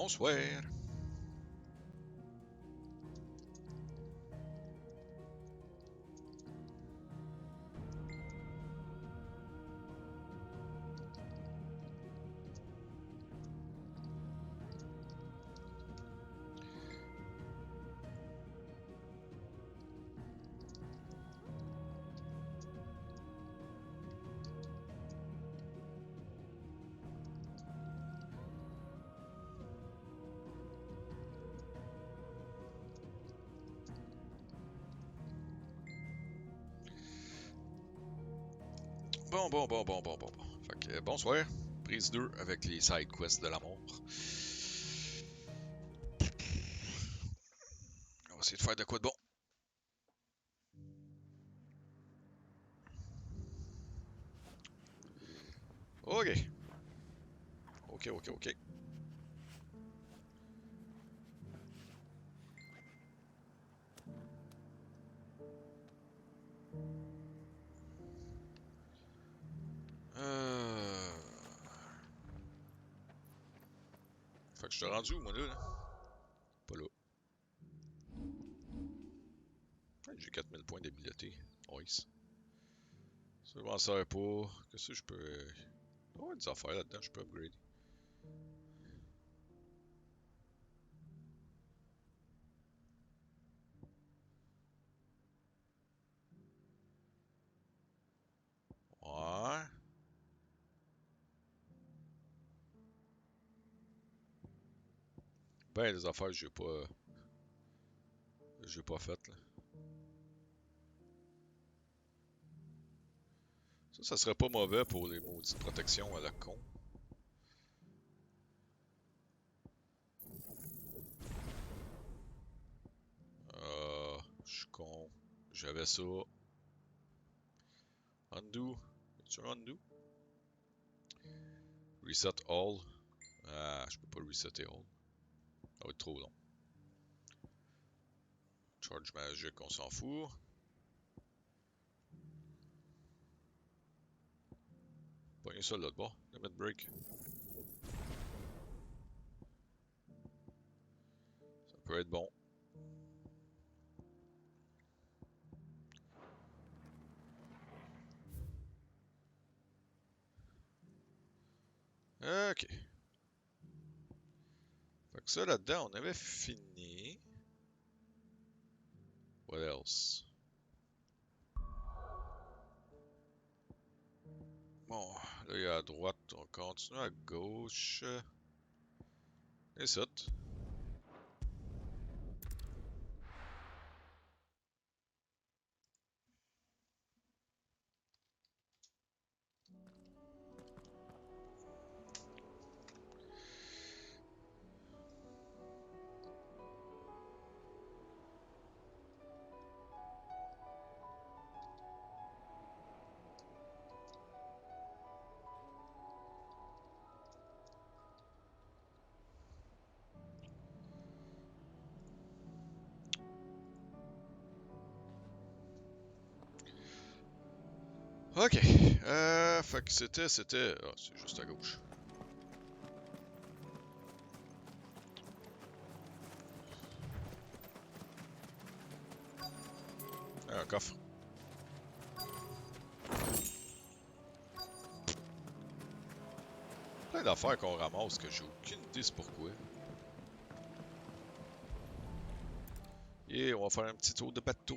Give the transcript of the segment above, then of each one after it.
Bonsoir. Bon. Fait que bonsoir. Prise 2 avec les side quests de la mort. On va essayer de faire de quoi de bon. Ok. Ok. Fait que je suis rendu où, moi, là? Pas là. J'ai 4000 points d'habileté. Nice. Ça, je m'en sers pas. Qu'est-ce que je peux... Oh, il y a des affaires là-dedans, je peux upgrade. Ouais. Ben, des affaires que j'ai pas... J'ai pas faites, là. Ça serait pas mauvais pour les maudites protections à la con. Je suis con. J'avais ça. Undo. Tu un undo? Reset all. Ah, je peux pas resetter all. Ça va être trop long. Charge magique, on s'en fout. Pognez ça là de bord. Limit break. Ça peut être bon. Ok. Fait que ça là-dedans, on avait fini. What else? Bon, là il y a à droite, on continue à gauche. Et ça. Ok. Fait que c'était... Ah, c'est juste à gauche. Un coffre. Plein d'affaires qu'on ramasse que j'ai aucune idée c'est pourquoi. Et on va faire un petit tour de bateau.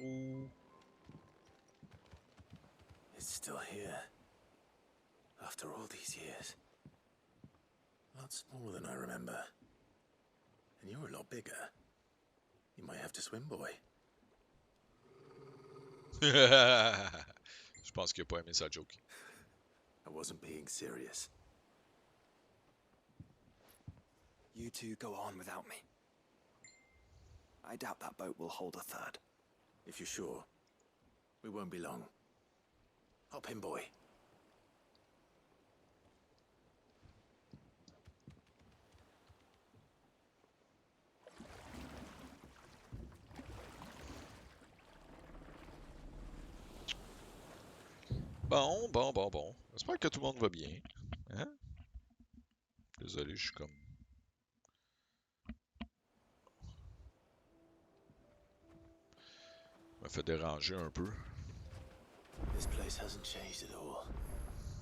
It's still here. After all these years. A lot smaller than I remember. And you're a lot bigger. You might have to swim, boy. Je pense qu'il a pas aimé sa joke. I wasn't being serious. You two go on without me. I doubt that boat will hold a third. If you're sure, we won't be long. Hop in, boy. Bon. J'espère que tout le monde va bien. Hein? Désolé, je suis comme... me fait déranger un peu. This place hasn't changed at all.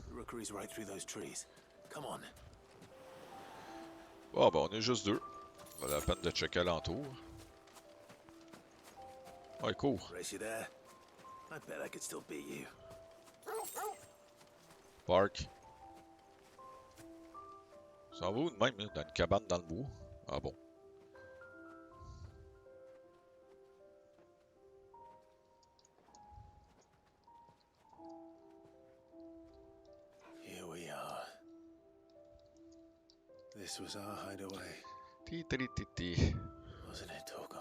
The rookery's right through those trees. Come on. Ah, ben, on est juste deux. Ça vaut la peine de checker alentour. Ouais, cours. Race you there? I bet I could still beat you. Park. Ça va où de même, là? Dans une cabane dans le bois? Ah bon. Here we are. This was our hideaway, Ti. wasn't it, Torgal?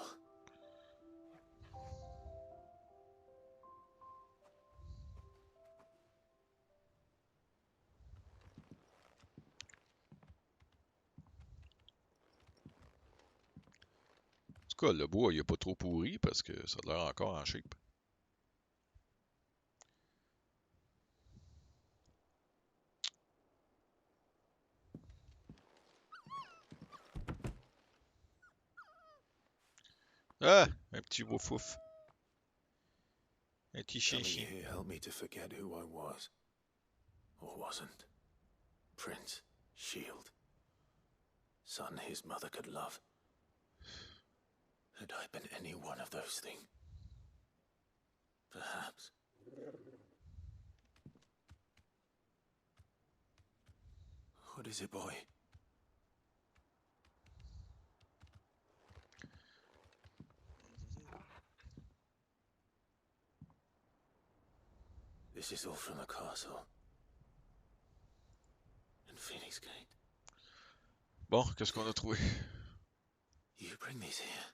En tout cas, le bois, il est pas trop pourri parce que ça a l'air encore en shape. Ah! Un petit wouf-wouf. Un petit Coming chien-chien. here helped me to forget who I was. Or wasn't. Prince, shield. Son his mother could love. Had I been any one of those things? Perhaps. What is it, boy? This is all from the castle. And Phoenix Gate. Bon, qu'est-ce qu'on a trouvé? You bring these here?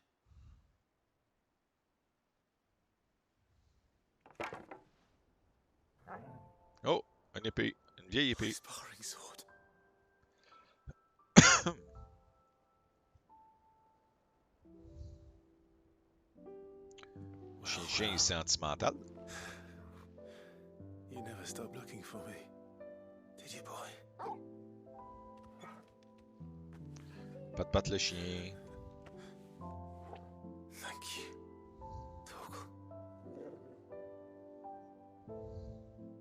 Oh! Une épée. Une vieille épée. Sparring sword. Chien-chien est sentimental. You never stopped looking for me, did you, boy? Pat le chien. Thank you, Torgal.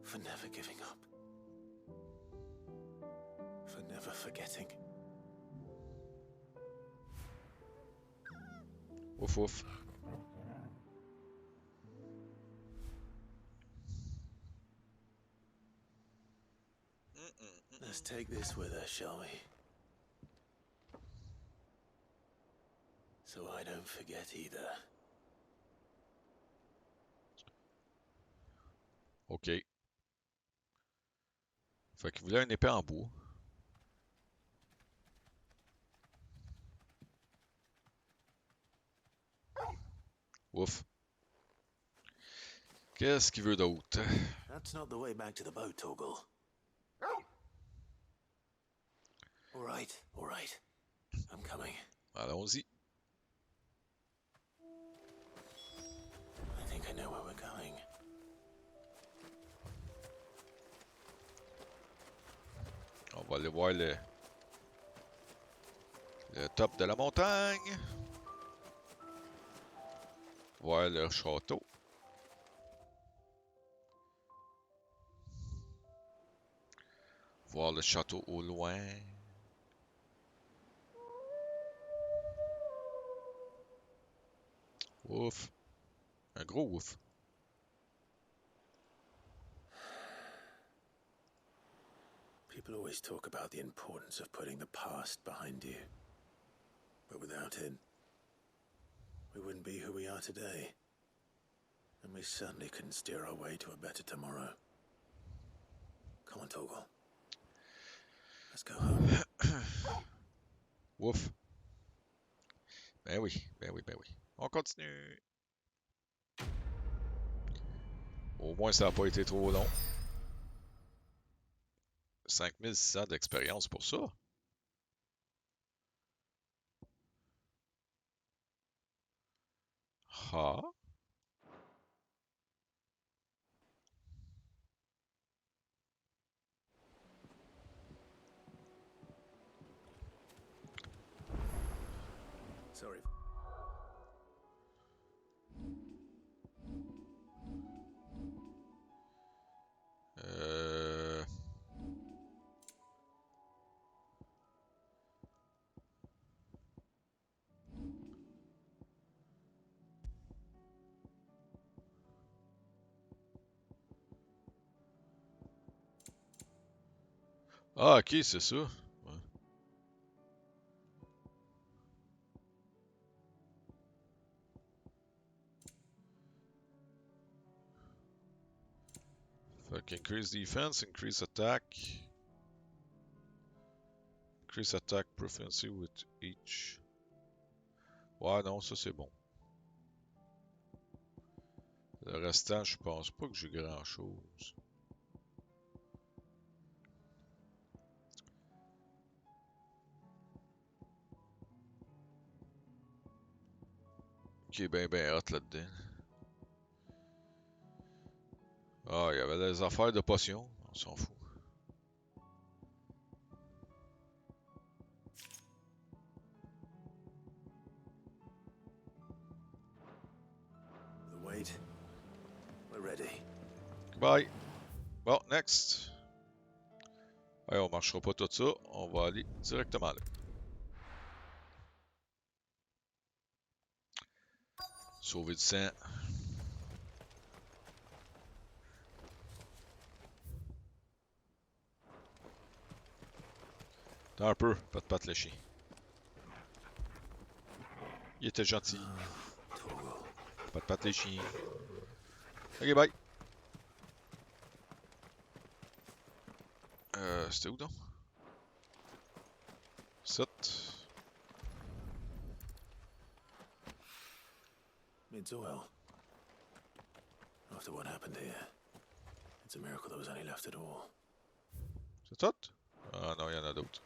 For never giving up. For never forgetting. Ouf, ouf. Let's take this with us, shall we? So I don't forget either. OK. Fait qu'il voulait une épée en bois. Ouf. Qu'est-ce qu'il veut d'autre? That's not the way back to the boat, Torgal. All right. I'm coming. Allons-y. I think I know where we're going. On va aller voir le top de la montagne. Voir le château. Voir le château au loin. Ouf. Un gros ouf. People always talk about the importance of putting the past behind you. But without it, we wouldn't be who we are today. And we certainly couldn't steer our way to a better tomorrow. Come on, Torgal. Let's go home. Ouf. Ben oui. On continue. Au moins, ça n'a pas été trop long. 5600 d'expérience pour ça. Ah. Sorry. Ah, ok, c'est ça. Ouais. Fait que increase defense, increase attack. Increase attack proficiency with each. Ouais, non, ça c'est bon. Le restant, je pense pas que j'ai grand chose. Qui est ben hot là-dedans. Ah, il y avait des affaires de potions. On s'en fout. The wait. We're ready. Bye. Bon, next. Ouais, on marchera pas tout ça. On va aller directement là. Sauver du sang. Attends un peu, pas de patte le chien. Il était gentil. Pas de patte les chiens. Ok, bye. C'était où donc? 7. Midsoil. After what happened here, it's a miracle there was any left at all. C'est tout? Ah non, il y en a d'autres.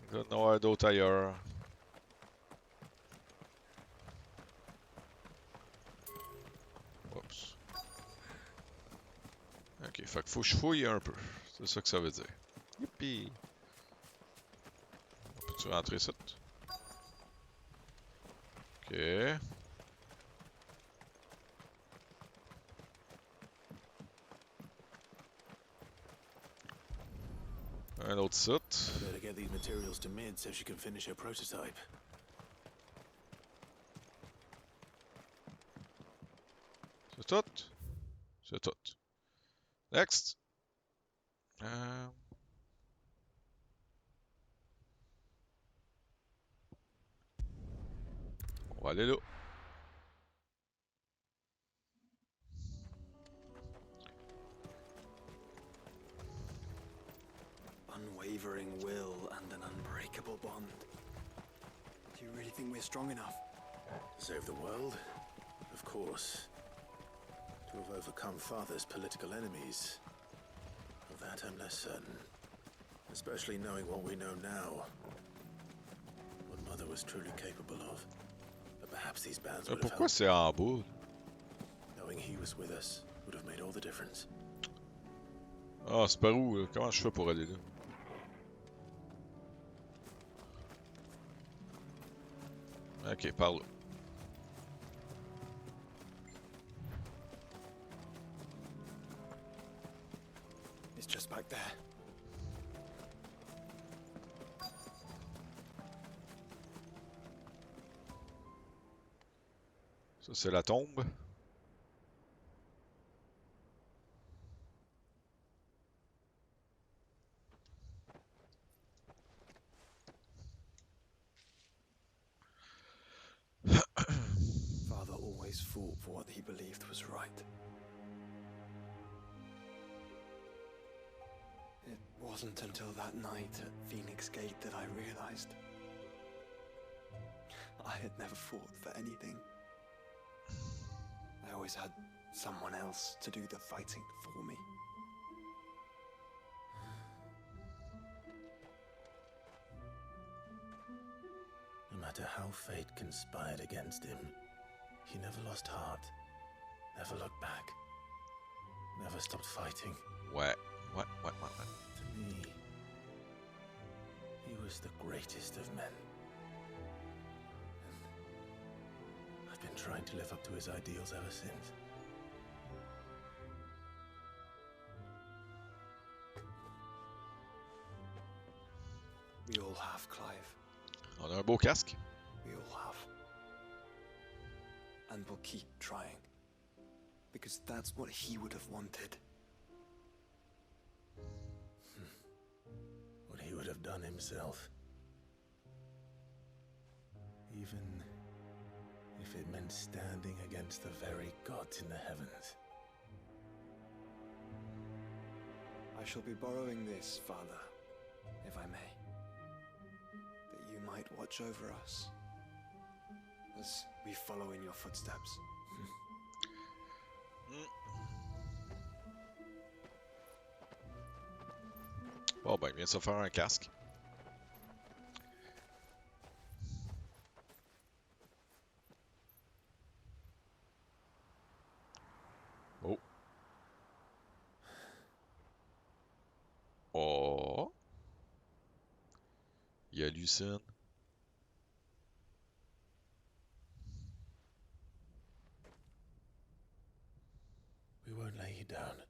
Il doit y en avoir d'autres ailleurs. Oups. Ok, fait que faut que je fouille un peu. C'est ça que ça veut dire. Youpi! Peux-tu rentrer ici? Ok. Un autre site. I better get these materials to Mid so she can finish her prototype. C'est tout? C'est tout. Next! On va aller là. Unwavering will and an unbreakable bond. Do you really think we're strong enough? To save the world? Of course. To have overcome Father's political enemies? Of that I'm less certain. Especially knowing what we know now. What Mother was truly capable of. But perhaps these bands would have Pourquoi helped. c'est en bas? Knowing he was with us would have made all the difference. Ah, c'est par où? Là? Comment je fais pour aller là? Ok, par là. It's just back there. Ça, c'est la tombe. Father always fought for what he believed was right. It wasn't until that night at Phoenix Gate that I realized I had never fought for anything. I always had someone else to do the fighting for me. No matter how fate conspired against him, he never lost heart, never looked back, never stopped fighting. What? To me, he was the greatest of men. And I've been trying to live up to his ideals ever since. We all have, Clive. On a un beau casque. We all have. And we'll keep trying. because that's what he would have wanted. What he would have done himself. Even if it meant standing against the very gods in the heavens. I shall be borrowing this, Father, if I may. That you might watch over us as we follow in your footsteps. Bon, ben, il vient de se faire un casque. Oh. Oh. Il hallucine. We won't lay you down.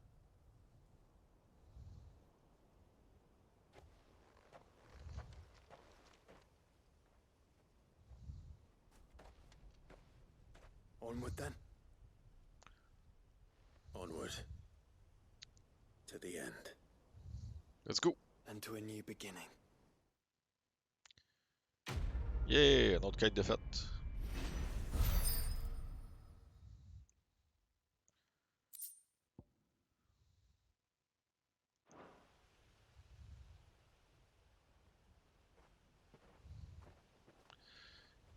Onward then. Onward. To the end. Let's go. And to a new beginning. Yeah, une autre quête de fête.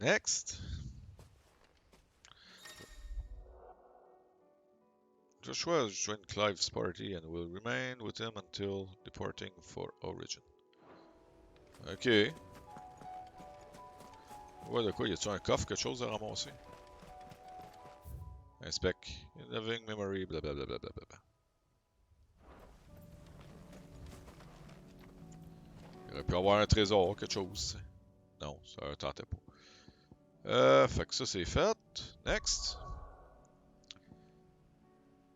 Next. Joshua has joined Clive's party and will remain with him until departing for Origin. Ok. Ouais, de quoi? Y a-tu un coffre, quelque chose à ramasser? Inspect. Living memory, blablabla. Il aurait pu avoir un trésor, quelque chose. Non, ça tentait pas. Fait que ça c'est fait. Next.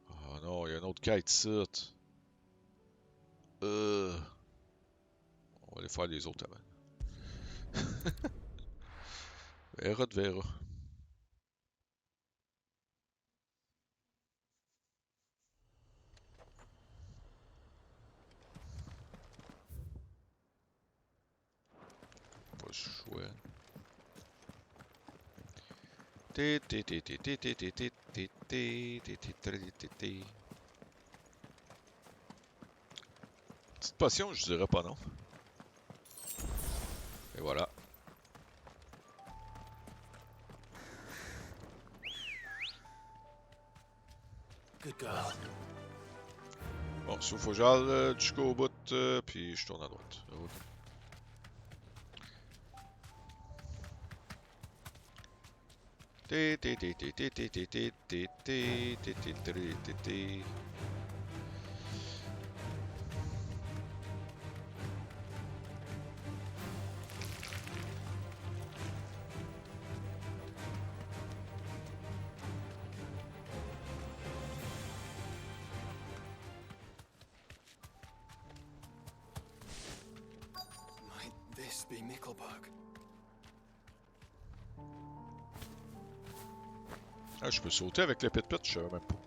Oh non, il y a une autre quête ici. On va aller faire les autres avant. Vera de Vera. Pas le choix. Petite potion, je dirais pas non. Et voilà. Good girl. Bon, sauf faut que j'aille jusqu'au bout, puis je tourne à droite. Ok. Might this be Nickelberg? Ah, je peux sauter avec le pit-pit, je savais même pas.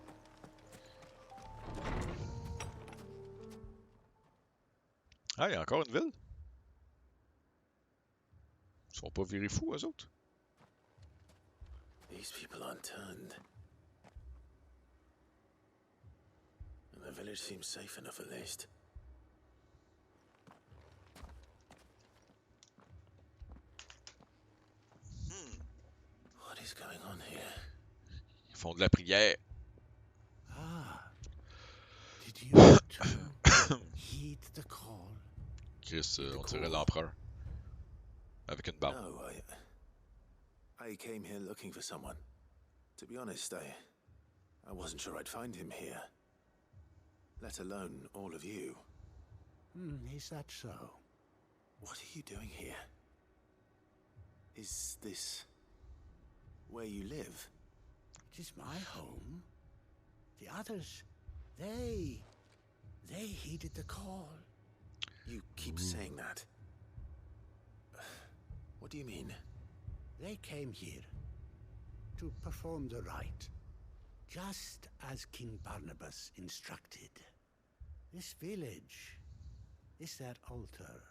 Ah, il y a encore une ville? Ils sont pas virés fous, eux autres? These people aren't turned. And the village seems safe enough at least. What is going on here? Ils font de la prière. Ah, did you too heed the call? Chris, on dirait l'empereur. Avec une barbe. No, I came here looking for someone. To be honest, I wasn't sure I'd find him here. Let alone all of you. Is that so? What are you doing here? Is this where you live? It is my home. The others, they heeded the call. You keep saying that. What do you mean? They came here to perform the rite. just as King Barnabas instructed. This village is their altar,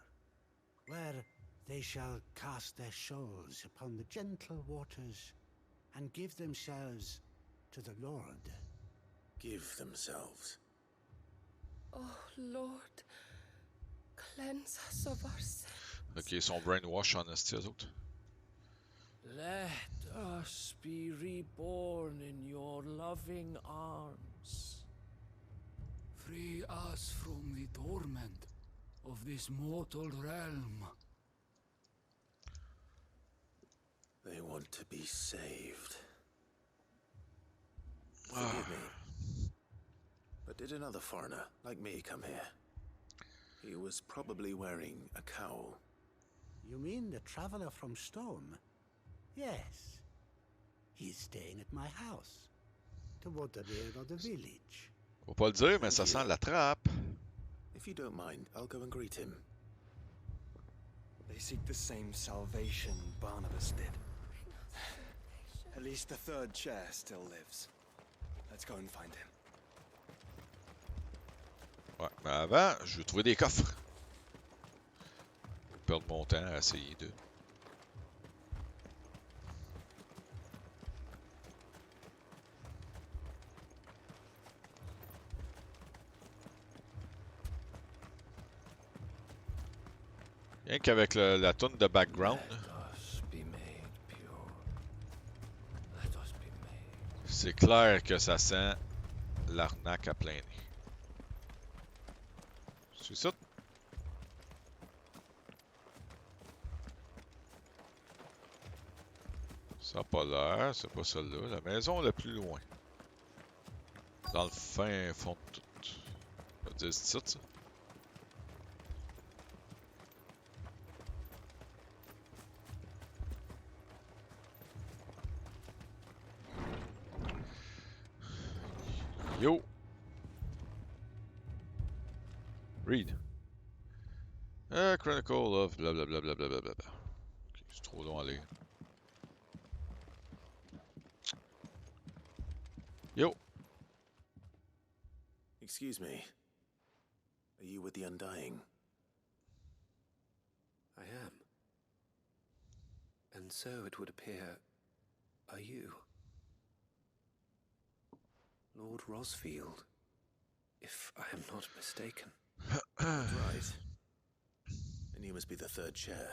where they shall cast their shoals upon the gentle waters and give themselves to the Lord. Give themselves. Oh, Lord, cleanse us of our sins. Ok, ils sont brainwash en esti, eux autres. Let us be reborn in your loving arms. Free us from the torment of this mortal realm. They want to be saved. Forgive me. But did another foreigner, like me, come here? He was probably wearing a cowl. You mean the traveler from Stone? Yes. He's staying at my house, toward the rear of the village. Faut pas le dire, mais ça sent la trappe. If you don't mind, I'll go and greet him. They seek the same salvation Barnabas did. At least the third chair still lives. Let's go and find him. Ouais, mais avant, je veux trouver des coffres. Je vais perdre mon temps à essayer de. Rien qu'avec la toune de background, c'est clair que ça sent l'arnaque à plein nez. C'est ça? Ça n'a pas l'air, c'est pas celle-là. La maison la plus loin. Dans le fin fond de tout. On va dire c'est ça. Yo! Read. Chronicle of blah blah blah blah blah blah blah. Okay, c'est trop long à lire. Yo! Excuse me. Are you with the Undying? I am. And so it would appear, are you? Lord Rosfield, if I am not mistaken. Right. And you must be the third chair.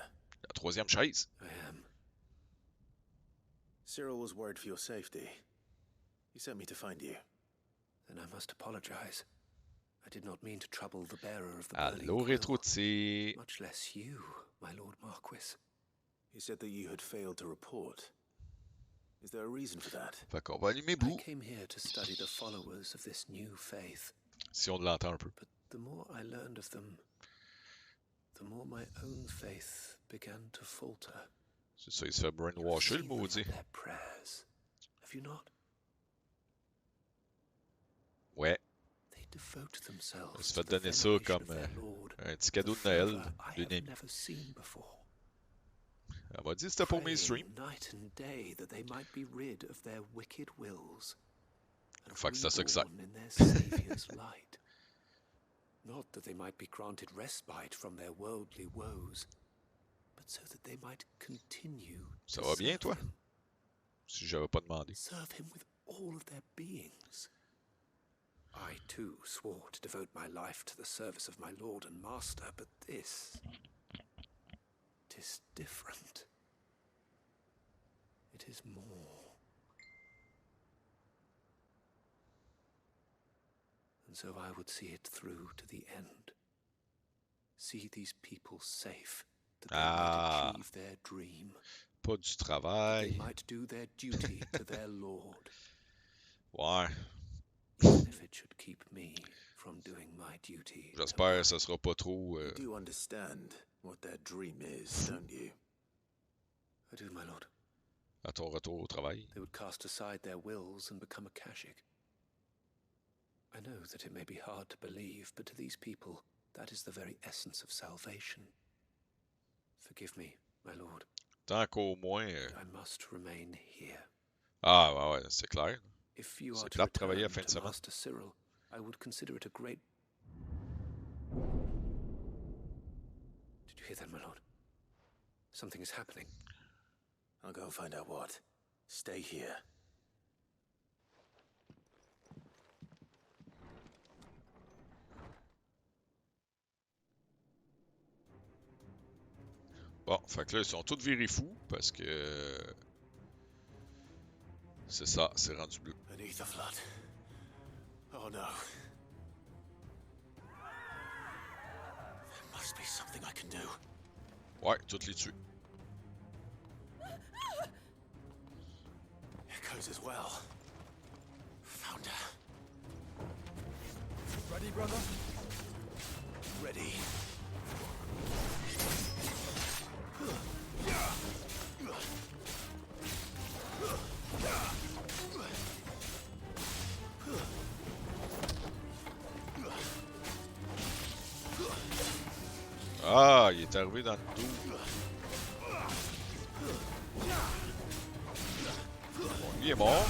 La troisième chaise. I am. Cyril was worried for your safety. He sent me to find you. Then I must apologize. I did not mean to trouble the bearer of the Allô, burning quill, Rétro-T. much less you, my Lord Marquis. He said that you had failed to report. Is there a reason for that? Fait qu'on va allumer I Boo. came here to study the followers of this new faith. Si on l'entend un peu. But the more I learned of them, the more my own faith began to falter. C'est ça, il se fait brainwasher, le maudit. Their prayers. Have you not? Ouais. They devote themselves Il se to fait the donner ça veneration comme of their Lord, un petit cadeau with de a Noël fervor I d'une have amie. never seen before. Elle m'a dit que c'était pour mes Praying streams. night and day that they might be rid of their wicked wills and Fait que c'est ça que ça. reborn in their Saviour's light. Not that they might be granted respite from their worldly woes, but so that they might continue Ça to va bien, serve toi? him, Si j'avais pas demandé. serve him with all of their beings. I too swore to devote my life to the service of my Lord and Master, but this... it is different. It is more. And so I would see it through to the end. See these people safe, that they might achieve their dream. Pas du That they travail. might do their duty to their Lord, Ouais. even if it should keep me from doing my duty. to J'espère mine. que ça sera pas trop. You do understand what their dream is, don't you? I do, my lord. À ton retour au travail. They would cast aside their wills and become a Kashik. I know that it may be hard to believe, but to these people, that is the very essence of salvation. Forgive me, my lord. Tant qu'au moins. I must remain here. Ah, ouais, ouais, c'est clair. If you C'est are to plate de travailler à la fin return de to semaine. Master Cyril, I would consider it a great... Did you hear that, my lord? Something is happening. I'll go and find out what. Stay here. Bon, fait que là, ils sont tous virés fous parce que. C'est ça, c'est rendu bleu. Beneath the flood. Oh no. There must be something I can do. Ouais, toutes les tuer. Echoes as well. Found her. Ready, brother? Ready. Ah, il est arrivé dans le dos. Bon, lui est mort.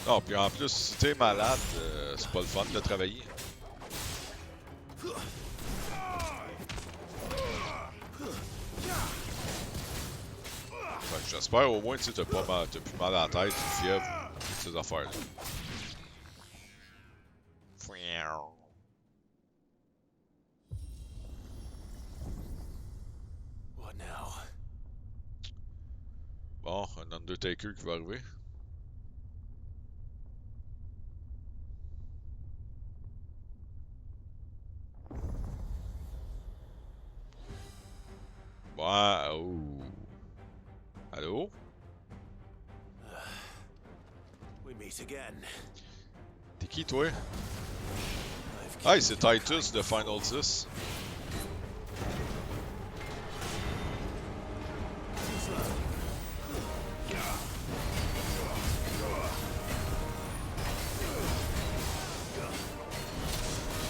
Non, puis en plus, si t'es malade, c'est pas le fun de travailler. Fait que j'espère au moins que t'as pas mal, t'as plus mal à la tête, une fièvre, toutes ces affaires-là. What now? Bon, un Undertaker qui va arriver. Ouais, oh. Allô? We meet again. T'es qui, toi? I've Ah, killed c'est your Titus de Final 10.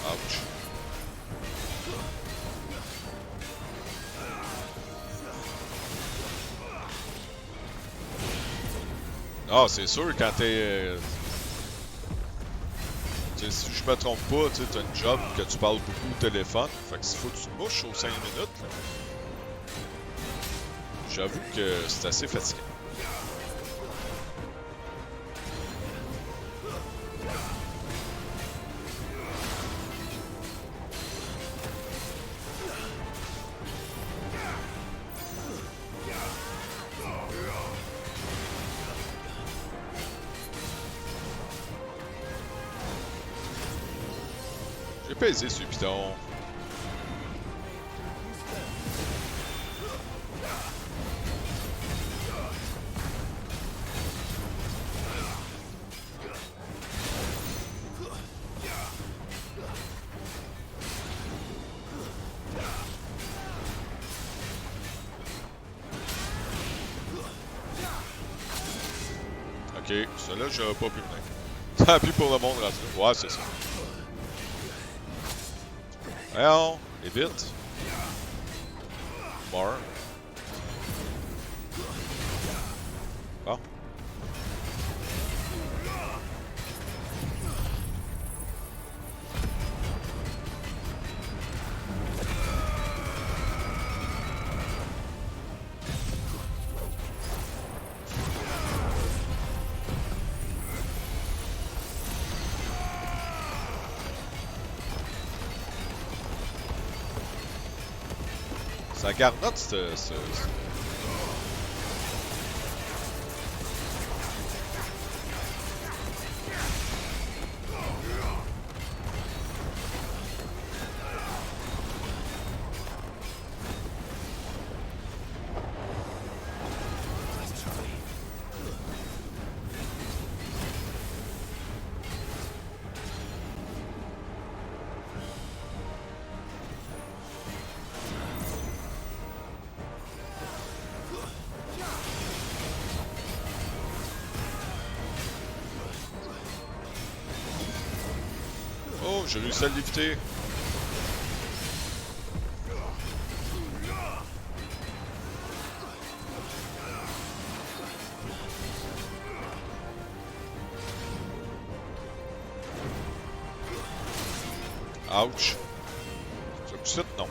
Ouch. Ah, c'est sûr, quand t'es... si je me trompe pas, tu as une job que tu parles beaucoup au téléphone. Fait que s'il faut que tu te mouches aux 5 minutes, là, j'avoue que c'est assez fatigant. J'ai pesé sur le piton. Ok, celui-là, j'aurais pas pu venir. Tant pis pour le monde rendu là. Ouais, c'est ça. Voyons, évite. Mort. Bon. Ça garnotte, ce... Oh, j'ai réussi à le lifter. Ouch. Ça coup suite, non.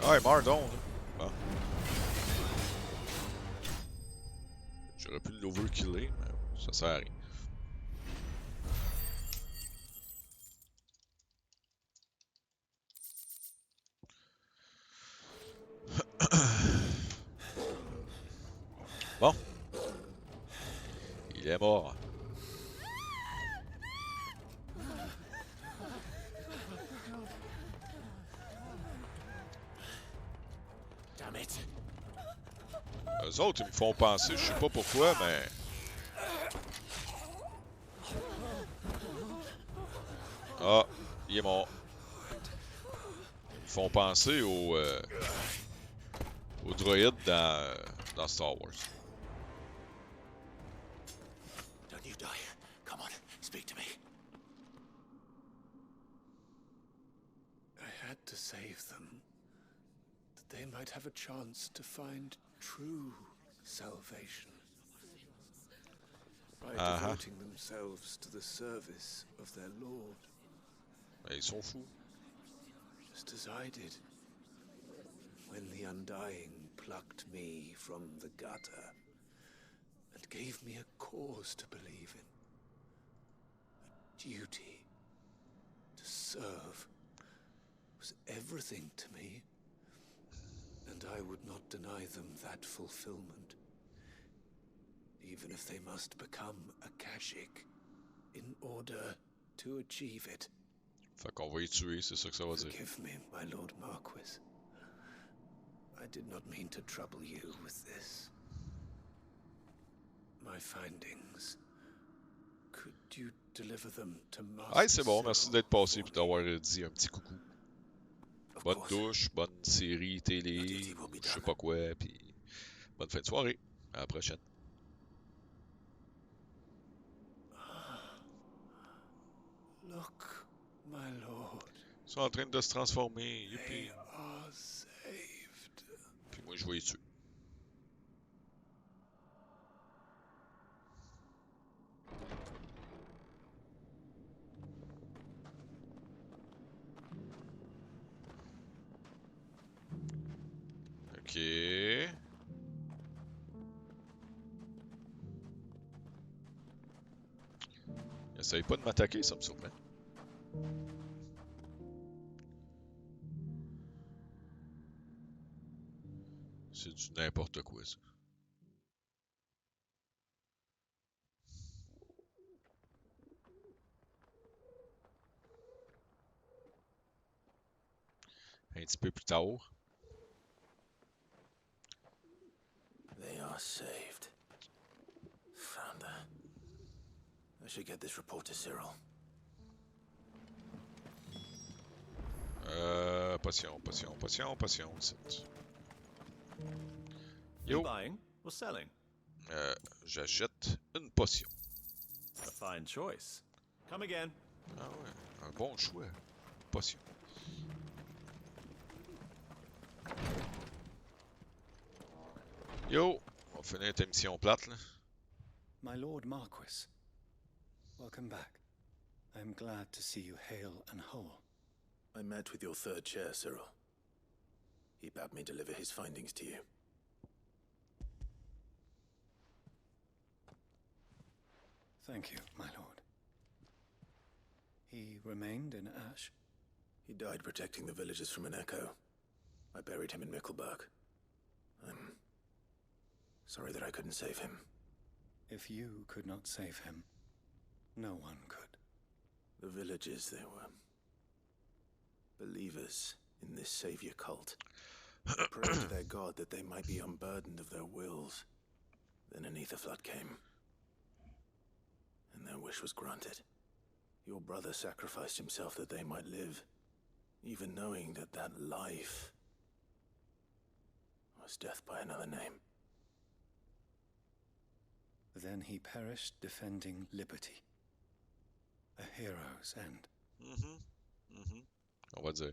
Ouais, meurs donc. Bon. J'aurais pu l'overkiller, mais ça sert à rien. Bon. Il est mort. Damn it. Eux autres, ils me font penser, je sais pas pourquoi, mais... Ah, il est mort. Ils me font penser au droïde dans Star Wars. Don't you die. Come on, speak to me. I had to save them, that they might have a chance to find true salvation. By devoting themselves to the service of their Lord. Mais ils sont fous. Just as I did, when the Undying plucked me from the gutter and gave me a cause to believe in. A duty to serve was everything to me, and I would not deny them that fulfillment, even if they must become a Kashyyyk in order to achieve it. Fait qu'on va y tuer, c'est ça que ça va dire. Forgive me, my Lord Marquis. I did not mean to trouble you with this. My findings. Could you deliver them to Master Hey, c'est bon, merci Cyril d'être passé for et me? d'avoir dit un petit coucou. Of Bonne course. douche, bonne série télé, will be je sais done. pas quoi, puis bonne fin de soirée. À la prochaine. Look, my lord. Ils sont en train de se transformer, They youpi. are saved. Puis moi, je vais les tuer. Ok. Il essaye pas de m'attaquer, ça me surprend. C'est du n'importe quoi, ça. Un petit peu plus tard. They are saved. Founder. I should get this report to Cyril. Potion, ici. You Yo, buying or selling? j'achète une potion. A fine choice. Come again. Ah ouais, un bon choix. Potion. Yo, on va finir ta mission plate, là. My Lord Marquis, welcome back. I am glad to see you hale and whole. I met with your third chair, Cyril. He bade me deliver his findings to you. Thank you, my lord. He remained in Ash? He died protecting the villagers from an echo. I buried him in Mickelberg. I'm sorry that I couldn't save him. If you could not save him, no one could. The villagers, they were believers in this savior cult. They prayed to their god that they might be unburdened of their wills. Then an ether flood came. And their wish was granted. Your brother sacrificed himself that they might live, even knowing that that life was death by another name. Then he perished defending liberty. A hero's end. On va dire.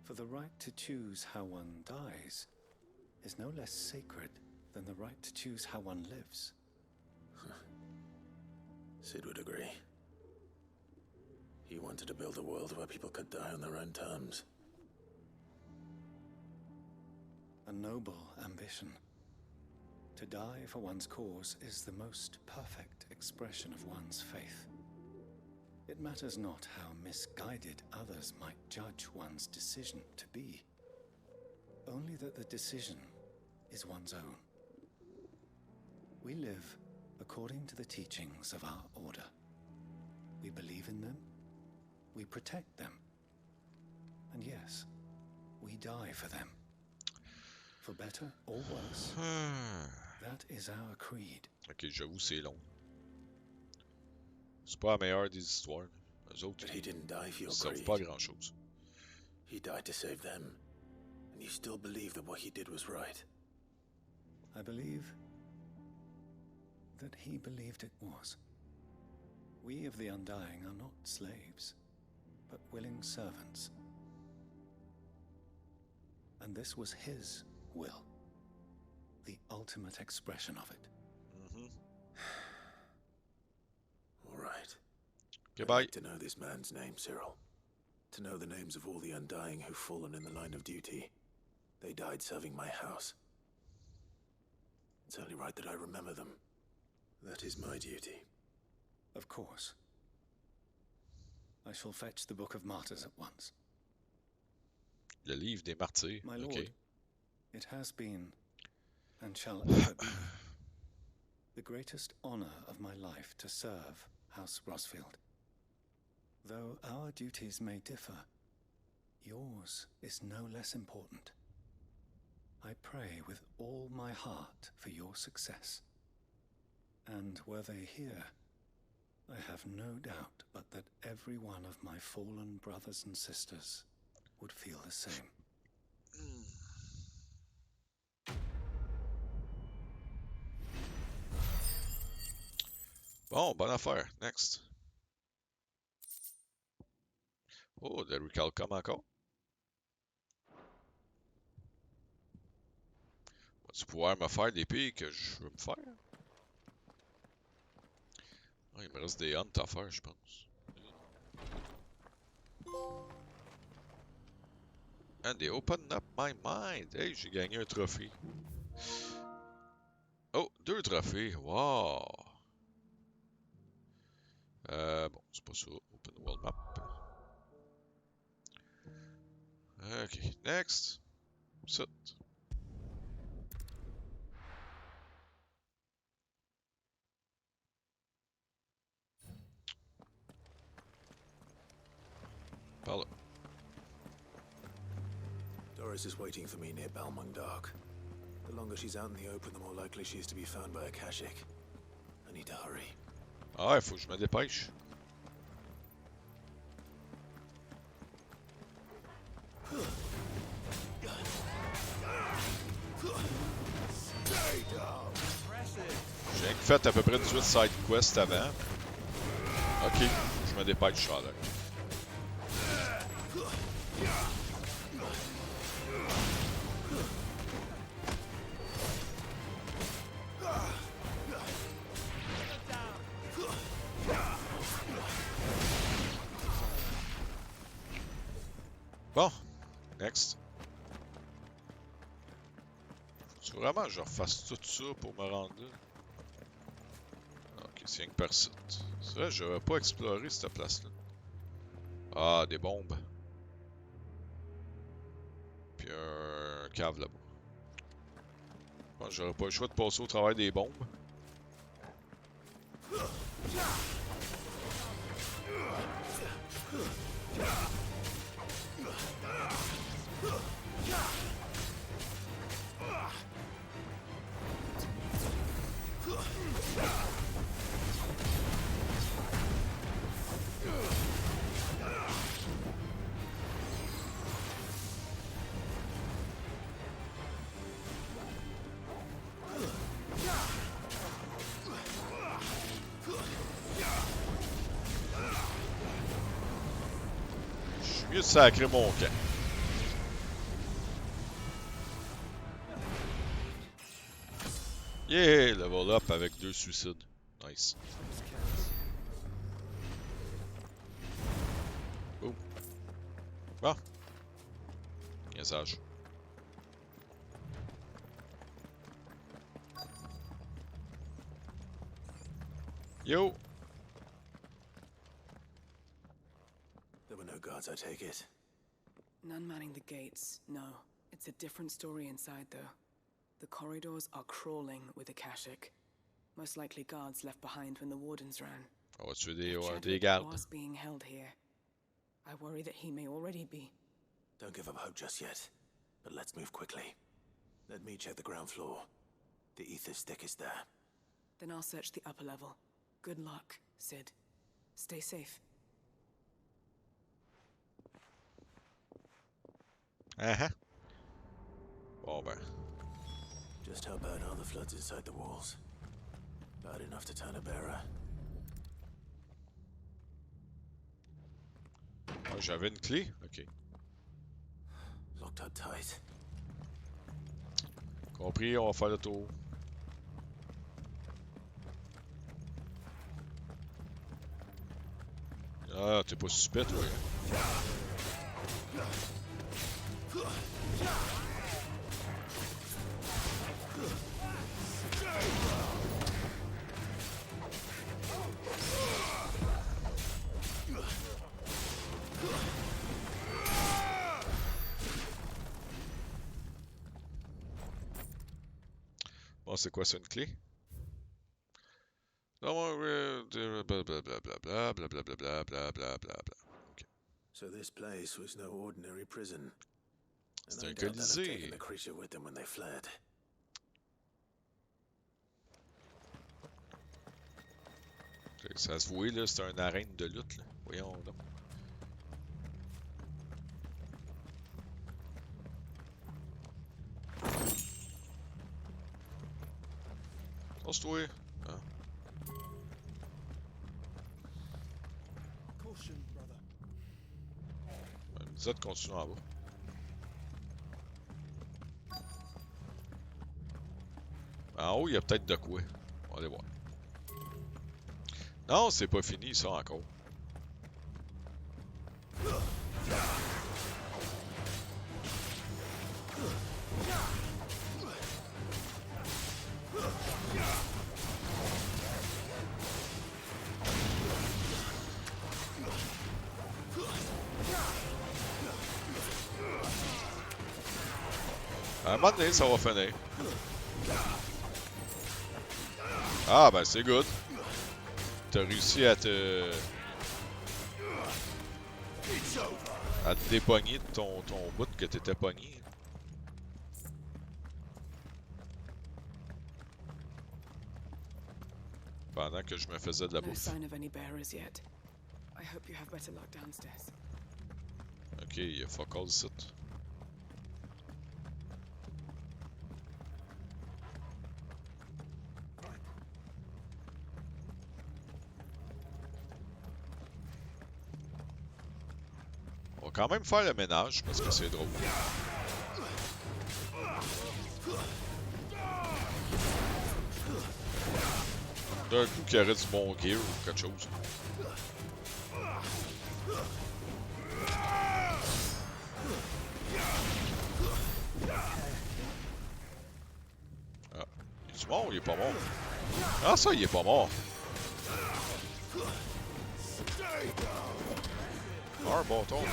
For the right to choose how one dies is no less sacred than the right to choose how one lives. Sid would agree. He wanted to build a world where people could die on their own terms. A noble ambition. To die for one's cause is the most perfect expression of one's faith. It matters not how misguided others might judge one's decision to be. Only that the decision is one's own. We live according to the teachings of our order. We believe in them, we protect them, and yes, we die for them. For better or worse, that is our creed. Ok, j'avoue, c'est long. C'est pas la meilleure des histoires. Eux autres, But he didn't die for ils your servent creed. pas à grand chose. He died to save them. And you still believe that what he did was right. I believe that he believed it was. We of the Undying are not slaves, but willing servants. And this was his will, the ultimate expression of it. All right. Goodbye. I'd like to know this man's name, Cyril. To know the names of all the Undying who've fallen in the line of duty. They died serving my house. It's only right that I remember them. That is my duty. Of course. I shall fetch the Book of Martyrs at once. Le livre des martyrs. My lord, Ok. it has been, and shall ever be, the greatest honor of my life to serve House Rosfield. Though our duties may differ, yours is no less important. I pray with all my heart for your success. And were they here, I have no doubt but that every one of my fallen brothers and sisters would feel the same. Bon, bonne affaire. Next. Oh, de Recalcom encore. Vas-tu pouvoir me faire l'épée que je veux me faire? Ah, il me reste des hunts à faire, je pense. And they opened up my mind. Hey, j'ai gagné un trophée. Oh, 2 trophées. Wow. Bon, c'est pas ça. Open world map. Ok, next. Sit. Par là. Doris is waiting for me near Balmung Dark. The longer she's out in the open, the more likely she is to be found by a Kashik. I need to hurry. Ah, il faut que je me dépêche. J'ai fait à peu près 18 side quests avant. Ok, je me dépêche, je suis à l'heure. Bon, next. Faut-tu vraiment que je refasse tout ça pour me rendre là? Ok, c'est rien que par site. C'est vrai, j'aurais pas exploré cette place-là. Ah, des bombes. Puis un cave là-bas. Je pense que j'aurais pas le choix de passer au travers des bombes. mieux de sacrer mon camp. Yeah! Level up avec 2 suicides. Nice. Oh. Bon. Message. Yo! There were no guards, I take it. None manning the gates, no. It's a different story inside, though. The corridors are crawling with Akashic. Most likely guards left behind when the wardens ran. On va tuer des Chadwick gardes. was being held here. I worry that he may already be. Don't give up hope just yet, but let's move quickly. Let me check the ground floor. The ether stick is there. Then I'll search the upper level. Good luck, Sid. Stay safe. Bon ben. Just how bad are the floods inside the walls? Bad enough to turn a bearer. Ah, j'avais une clé? Ok. Locked up tight. Compris, on va faire le tour. Ah, t'es pas suspect, toi. Bon, c'est quoi, c'est une clé? Blablabla, blablabla, blablabla. Okay. So this place was no ordinary prison. C'est And un I doubt they'll have colisée. taken the creature with them when they fled. Ça se voit, là, c'est un arène de lutte, là. Voyons donc. Tosse-toi. Hein? Il me disait de continuer en bas. En haut, il y a peut-être de quoi. On va aller voir. Non, c'est pas fini, ça, encore. À un moment donné, ça va finir. Ah, ben c'est good. T'as réussi à te dépogner de ton bout que t'étais pogné. Pendant que je me faisais de la No bouffe. sign of any bearers yet. I hope you have better luck downstairs. Ok, il y a fuck all site. On va quand même faire le ménage parce que c'est drôle. D'un coup qu'il y aurait du bon gear ou quelque chose. Ah, il est mort ou il est pas mort? Ah ça, il est pas mort. Un bâton.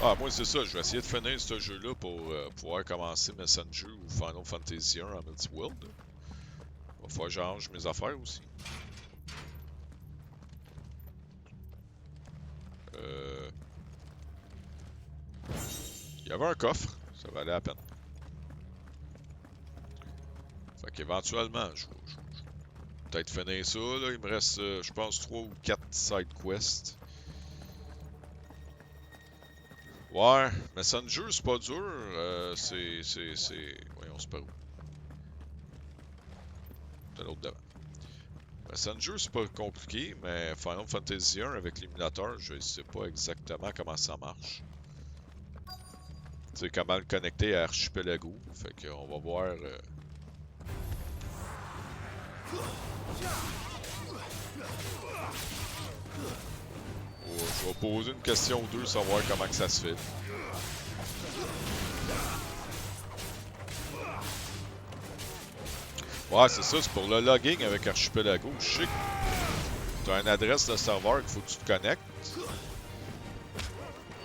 Ah, moi c'est ça, je vais essayer de finir ce jeu-là pour pouvoir commencer Messenger ou Final Fantasy 1 en multi-world. Il va falloir que j'arrange mes affaires aussi. Il y avait un coffre, ça valait la peine. Fait qu'éventuellement, je vais peut-être finir ça. Là. Il me reste, je pense, 3 ou 4 side quests. Ouais, Messenger, c'est pas dur. C'est. Voyons, c'est par où? C'est l'autre devant. Messenger, c'est pas compliqué, mais Final Fantasy 1 avec l'émulateur, je sais pas exactement comment ça marche. Tu sais, comment le connecter à Archipelago. Fait qu'on va voir. Oh, je vais poser une question ou deux, savoir comment que ça se fait. Ouais, c'est ça, c'est pour le logging avec Archipelago. Je sais que tu as une adresse de serveur qu'il faut que tu te connectes.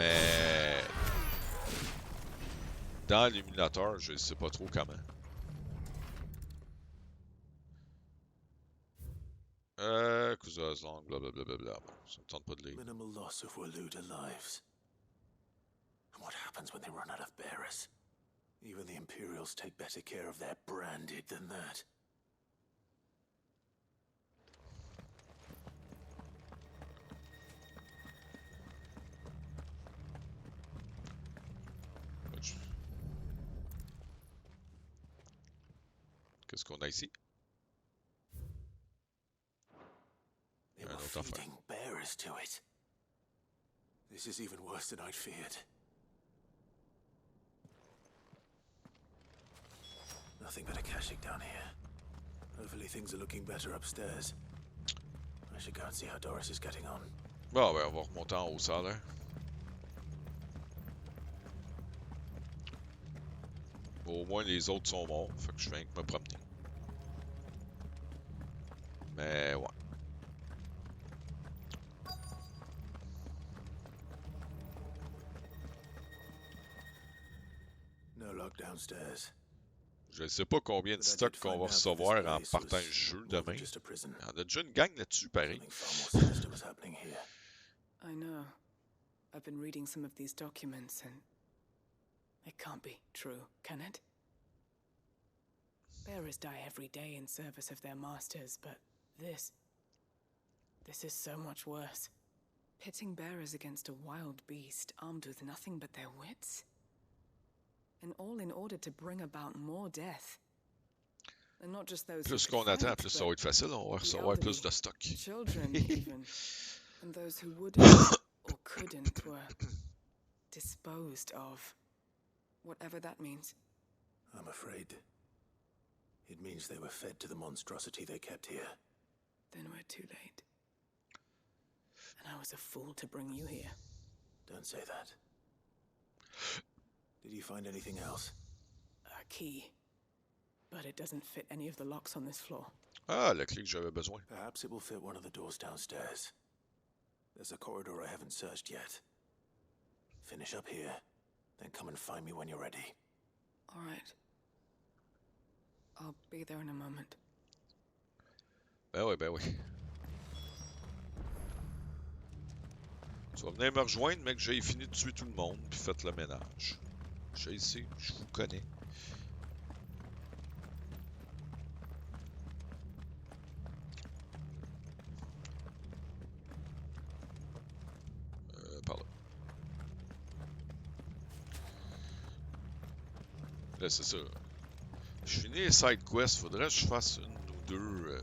Mais dans l'émulateur, je sais pas trop comment. Cousin long, blablabla. Bon, ça me tente pas de lire. Minimal loss of Waluda lives. And what happens when they run out of bearers? Even the Imperials take better care of their branded than that. Qu'est-ce qu'on a ici? They were feeding bearers to it. This is even worse than I'd feared. Nothing but a Kashyyyk down here. Hopefully things are looking better upstairs. I should go and see how Doris is getting on. Bon, ben, on va remonter en haut, ça a l'air. Au moins, les autres sont morts, fait que je viens que me promener. Mais, ouais. No lock downstairs. Je sais pas combien de stocks qu'on va recevoir en partant le jeu demain. Il y en a déjà une gang là-dessus, pareil. I know. I've been reading some of these documents and it can't be true, can it? Bearers die every day in service of their masters, but this is so much worse. Pitting bearers against a wild beast armed with nothing but their wits? And all in order to bring about more death. And not just those plus qu'on attend, plus ça va être facile, on va recevoir plus de stock. Children even. And those who wouldn't or couldn't were disposed of. Whatever that means. I'm afraid it means they were fed to the monstrosity they kept here. Then we're too late. And I was a fool to bring you here. Don't say that. Did you find anything else? A key. But it doesn't fit any of the locks on this floor. Ah, la clé que j'avais besoin. Perhaps it will fit one of the doors downstairs. There's a corridor I haven't searched yet. Finish up here, then come and find me when you're ready. All right. I'll be there in a moment. Ben oui, ben oui. Tu vas venir me rejoindre, mais que j'ai fini de tuer tout le monde, puis faites le ménage. Je sais, je vous connais. Par là. Là, c'est ça. Je finis les side quests, faudrait que je fasse une ou deux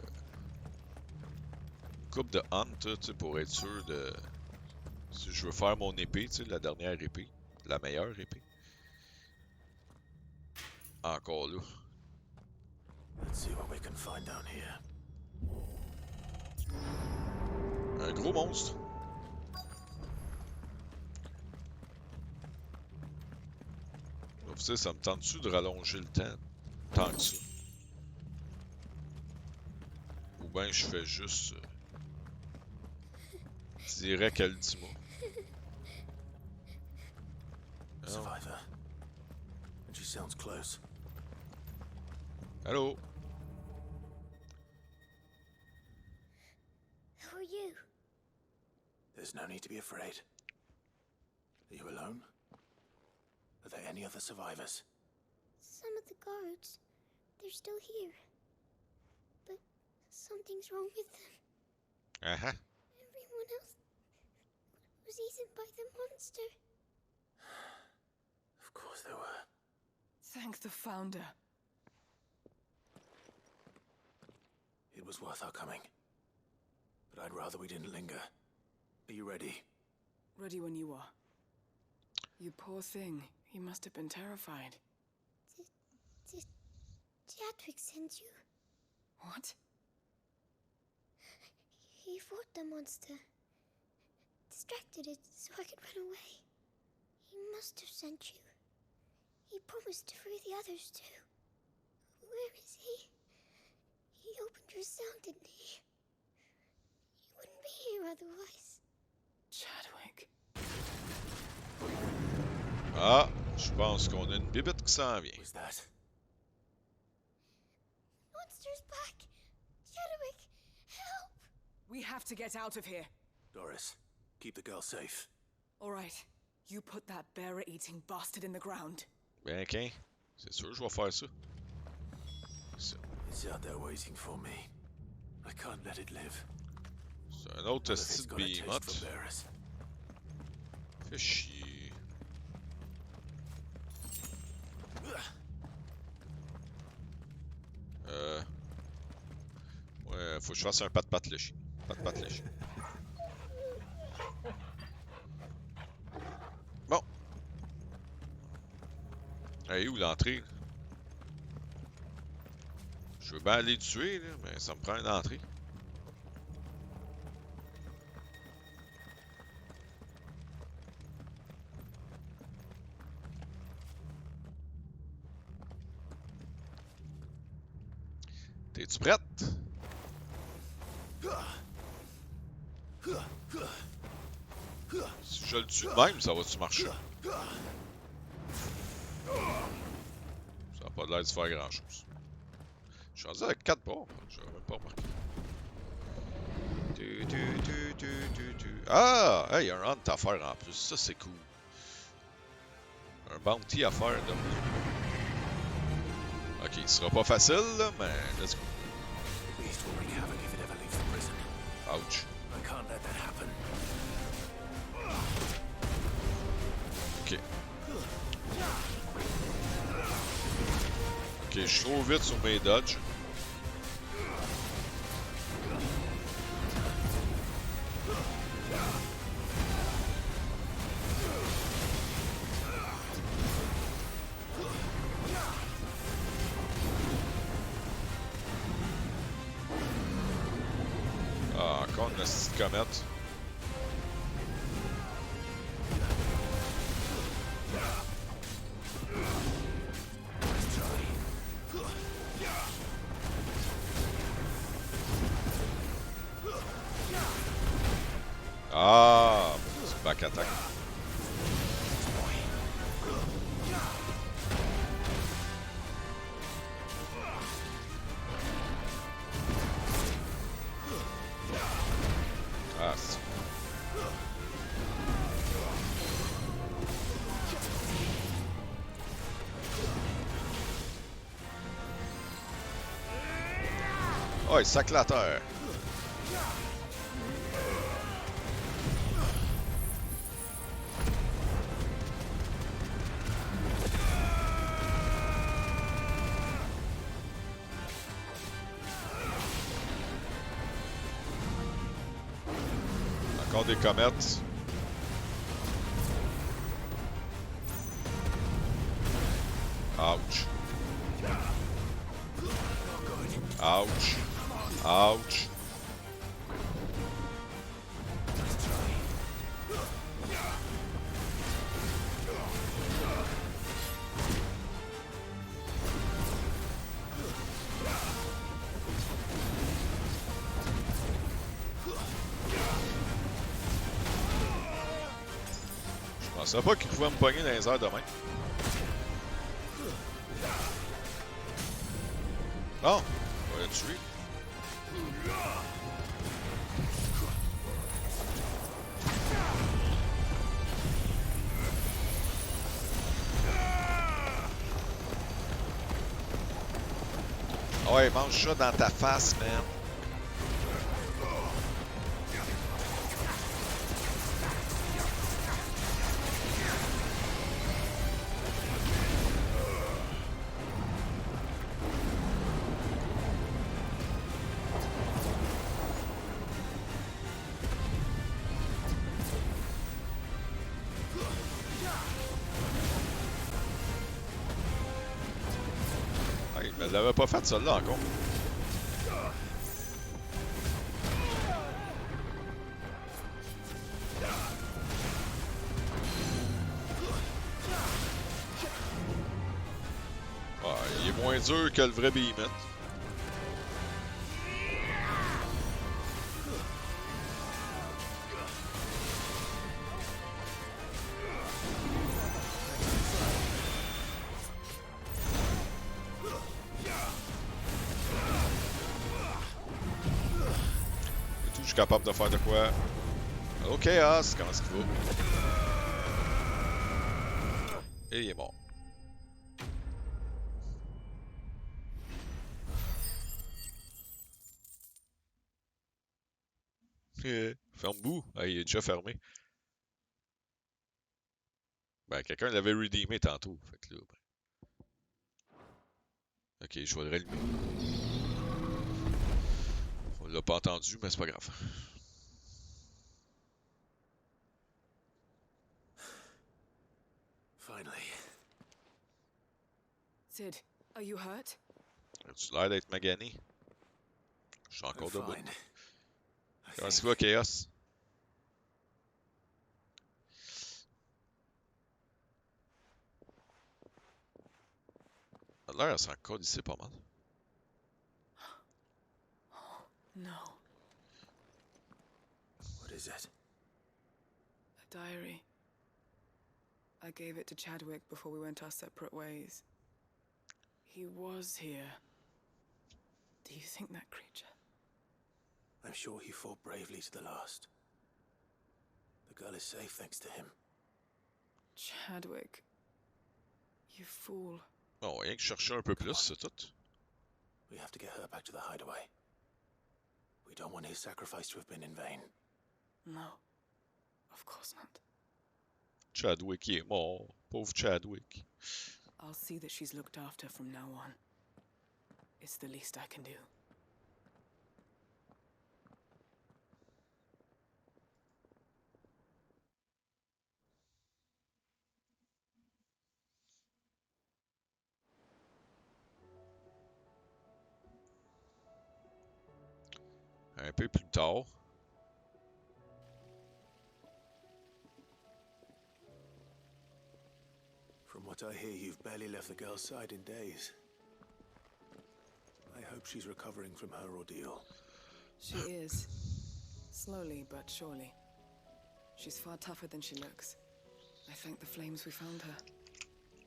coupes de hunt, tu sais, pour être sûr de... Si je veux faire mon épée, tu sais, la dernière épée, la meilleure épée. Encore là. Let's see what we can find down here. Un gros monstre. Donc, tu sais, ça me tente-tu de rallonger le temps tant que ça? Ou bien je fais juste direct Ultima. Survivor. And she sounds close. Hello. Who are you? There's no need to be afraid. Are you alone? Are there any other survivors? Some of the guards. They're still here. But something's wrong with them. Uh-huh. Everyone else was eaten by the monster. Of course there were. Thank the Founder. It was worth our coming. but I'd rather we didn't linger. Are you ready? Ready when you are. You poor thing. You must have been terrified. Did Chadwick send you? What? He fought the monster. Distracted it so I could run away. He must have sent you. He promised to free the others too. Where is he? He opened your cell, didn't he? You wouldn't be here otherwise. Chadwick. Ah, je pense qu'on a une bibite qui s'en vient. Who's that? Monster's back! Chadwick, help! We have to get out of here. Doris, keep the girl safe. All right. You put that bearer-eating bastard in the ground. Ben, OK. C'est sûr, je vais faire ça. Ça. It's out there waiting for me. I can't let it live. C'est un autre style de behemoth. Bearers. Fais chier. Ouais, faut que je fasse un pat-pat léché. Pat-pat léché. Bon. Elle est où l'entrée? Je veux bien aller le tuer, là, mais ça me prend une entrée. T'es-tu prête? Si je le tue de même, ça va-tu marcher? Ça n'a pas l'air de se faire grand-chose. Je suis rendu avec 4 bras, je n'avais même pas remarqué. Ah! Il y a un hunt à faire en plus, ça c'est cool. Un bounty à faire là. Ok, il sera pas facile là, mais let's go. Ouch. I can't let that happen. Ok. Ok, je suis trop vite sur mes dodges. Ah, encore une petite comète. Ah, c'est back attack. Ah, c'est... Oh, il sac la terre. Encore des comètes. Ouch. Ouch. Ouch. Je pensais pas qu'il pouvait me pogner dans les airs de même. Non, on va le tuer. Ouais, mange ça dans ta face, man. Mais elle l'avait pas faite celle-là encore. Ah, il est moins dur que le vrai Behemoth. Je suis capable de faire de quoi? Ok, Chaos, comment est-ce qu'il va? Et il est mort. Ferme bout. Ah, il est déjà fermé. Ben, quelqu'un l'avait redeemé tantôt. Fait que là, ben... Ok, je vais le rallumer. On l'a pas entendu, mais c'est pas grave. Finally. Sid, are you hurt? As-tu l'air d'être magané? Je suis encore I'm debout. fine. Comment est-ce qu'il va, Chaos? Ça a l'air à s'en coller pas mal. No. What is it? A diary. I gave it to Chadwick before we went our separate ways. He was here. Do you think that creature? I'm sure he fought bravely to the last. The girl is safe thanks to him. Chadwick. You fool. Bon, rien que chercher un peu plus, c'est tout. We have to get her back to the hideaway. We don't want his sacrifice to have been in vain. No. Of course not. Chadwick, il est mort. Pauvre Chadwick. I'll see that she's looked after from now on. It's the least I can do. Un peu plus tard. From what I hear, you've barely left the girl's side in days. I hope she's recovering from her ordeal. She is. Slowly but surely. She's far tougher than she looks. I thank the flames we found her.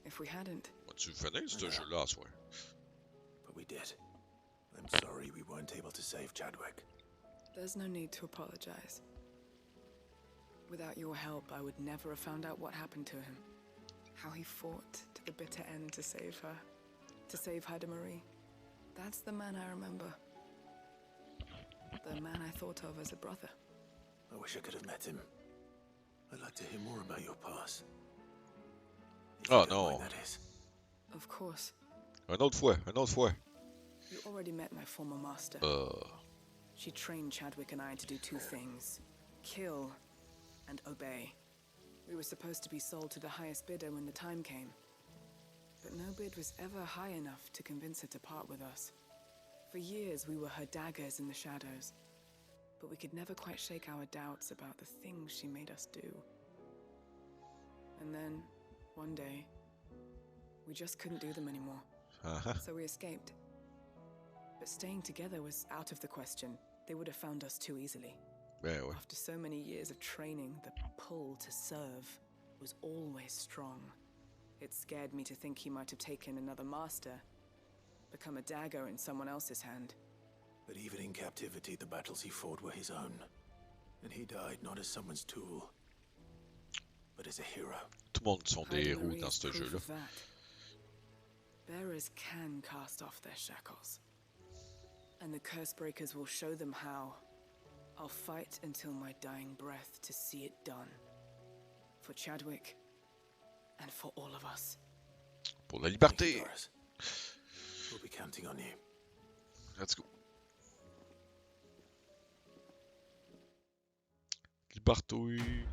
If we hadn't... Vas-tu finir ce jeu-là à soir? But we did. I'm sorry we weren't able to save Chadwick. There's no need to apologize. Without your help, I would never have found out what happened to him. How he fought to the bitter end to save her. To save Haida Marie. That's the man I remember. The man I thought of as a brother. I wish I could have met him. I'd like to hear more about your past. Oh non. That is. Of course. Une autre fois, une autre fois. You already met my former master. She trained Chadwick and I to do two things. Kill and obey. We were supposed to be sold to the highest bidder when the time came. But no bid was ever high enough to convince her to part with us. For years we were her daggers in the shadows. But we could never quite shake our doubts about the things she made us do. And then, one day, we just couldn't do them anymore. So we escaped. But staying together was out of the question. They would have found us too easily. Ben oui. After so many years of training, the pull to serve was always strong. It scared me to think he might have taken another master, become a dagger in someone else's hand. But even in captivity, the battles he fought were his own. And he died not as someone's tool, but as a hero. Tout le monde sont des héros dans ce jeu-là. Bearers can cast off their shackles. And the curse breakers will show them how. I'll fight until my dying breath to see it done. For Chadwick, and for all of us. Pour la liberté. We'll be counting on you. Let's go. Liberté.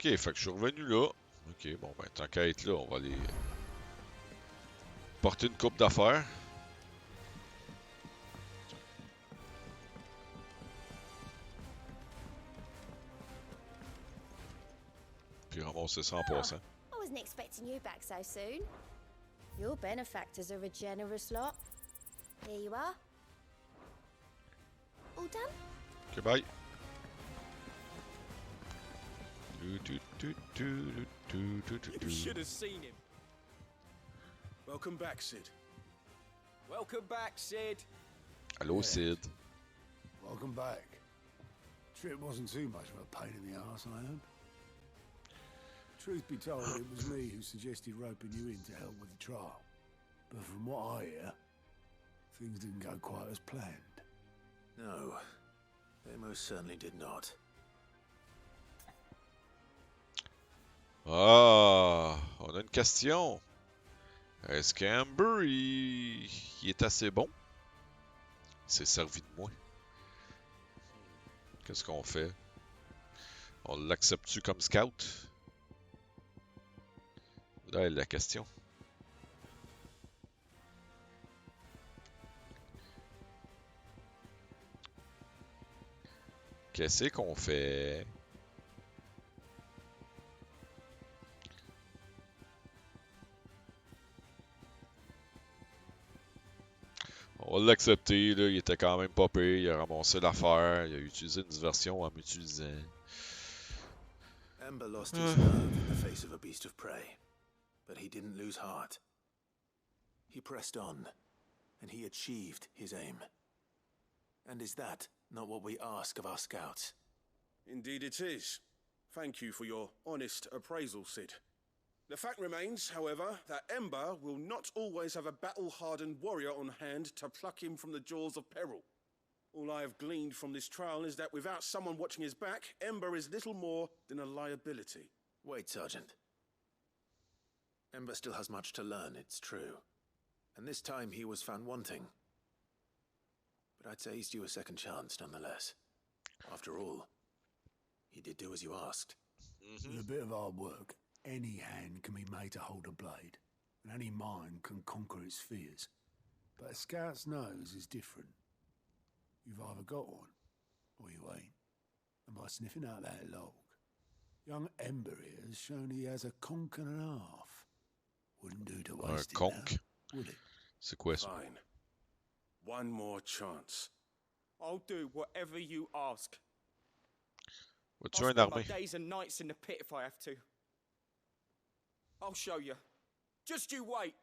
Ok, fait que je suis revenu là. Ok, bon, ben, tant qu'à être là, on va aller porter une coupe d'affaires. Puis ramasser ça en passant. I wasn't expecting you back so soon. Your benefactors are a generous lot. Here you are. All done? Ok, bye. You should have seen him. Welcome back, Sid. Welcome back, Sid. Hello, Sid. Welcome back. Trip wasn't too much of a pain in the arse, I hope. Truth be told, it was me who suggested roping you in to help with the trial. But from what I hear, things didn't go quite as planned. No, they most certainly did not. Ah, on a une question. Est-ce qu'Amber, il est assez bon? Il s'est servi de moi. Qu'est-ce qu'on fait? On l'accepte-tu comme scout? Là est la question. Qu'est-ce qu'on fait? On va l'accepter, là. Il était quand même pas pire. Il a ramassé l'affaire. Il a utilisé une diversion en m'utilisant. Ember lost his nerve in the face of a beast of prey, but he didn't lose heart. He pressed on, and he achieved his aim. And is that not what we ask of our scouts? Indeed it is. Thank you for your honest appraisal, Sid. The fact remains, however, that Ember will not always have a battle-hardened warrior on hand to pluck him from the jaws of peril. All I have gleaned from this trial is that without someone watching his back, Ember is little more than a liability. Wait, Sergeant. Ember still has much to learn, it's true. And this time he was found wanting. But I'd say he's due a second chance, nonetheless. After all, he did do as you asked. With a bit of hard work, any hand can be made to hold a blade, and any mind can conquer its fears. But a scout's nose is different. You've either got one, or you ain't. And by sniffing out that log, young Ember here has shown he has a conk and a half. Wouldn't do to waste it now, would it? C'est quoi ça? Fine. One more chance. I'll do whatever you ask. Vas-tu I'll une spend my armée? days and nights in the pit if I have to. I'll show you. Just you wait.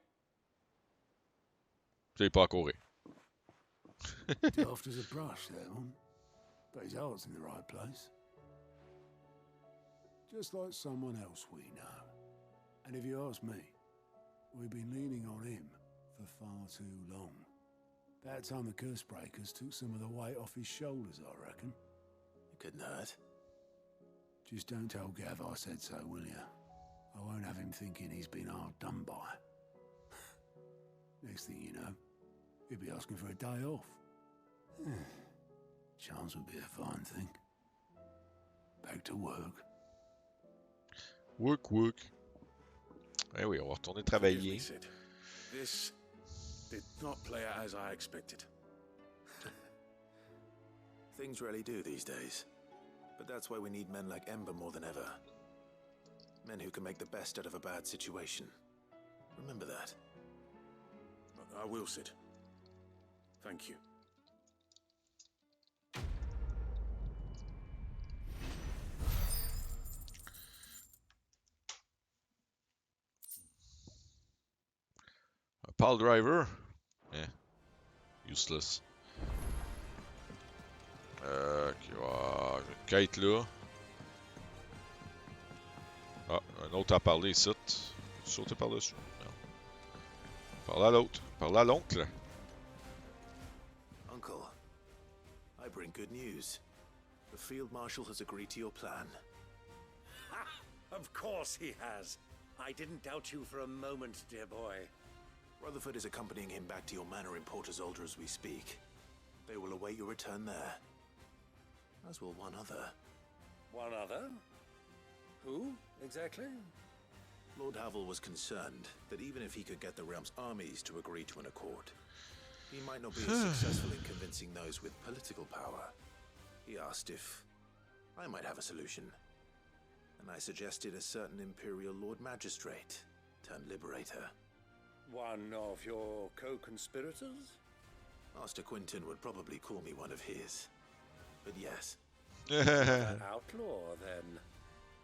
Tu pas à courir. Daft as a brush, that one. But his heart's in the right place. Just like someone else we know. And if you ask me, we've been leaning on him for far too long. That time the curse breakers took some of the weight off his shoulders, I reckon. It couldn't hurt. Just don't tell Gav I said so, will you? I won't have him thinking he's been hard done by. Next thing you know, he'll be asking for a day off. Chance would be a fine thing. Back to work. Work. Eh oui, on va retourner travailler. Sid. This did not play out as I expected. Things really do these days. But that's why we need men like Ember more than ever. Men who can make the best out of a bad situation. Remember that. I will, Sid. Thank you. Un pile driver? Useless. Ok, j'ai une quête là. Ah, un autre à parler ici. Sauter par-dessus. Non. Parle à l'autre. Parle à l'oncle. Uncle, I bring good news. The Field Marshal has agreed to your plan. Ha! Of course he has. I didn't doubt you for a moment, dear boy. Rutherford is accompanying him back to your manor in Porter's Alder as we speak. They will await your return there. As will one other. One other? Who, exactly? Lord Havel was concerned that even if he could get the realm's armies to agree to an accord, he might not be as successful in convincing those with political power. He asked if I might have a solution, and I suggested a certain Imperial Lord Magistrate turned Liberator. One of your co-conspirators? Master Quinton would probably call me one of his, but yes. An outlaw, then.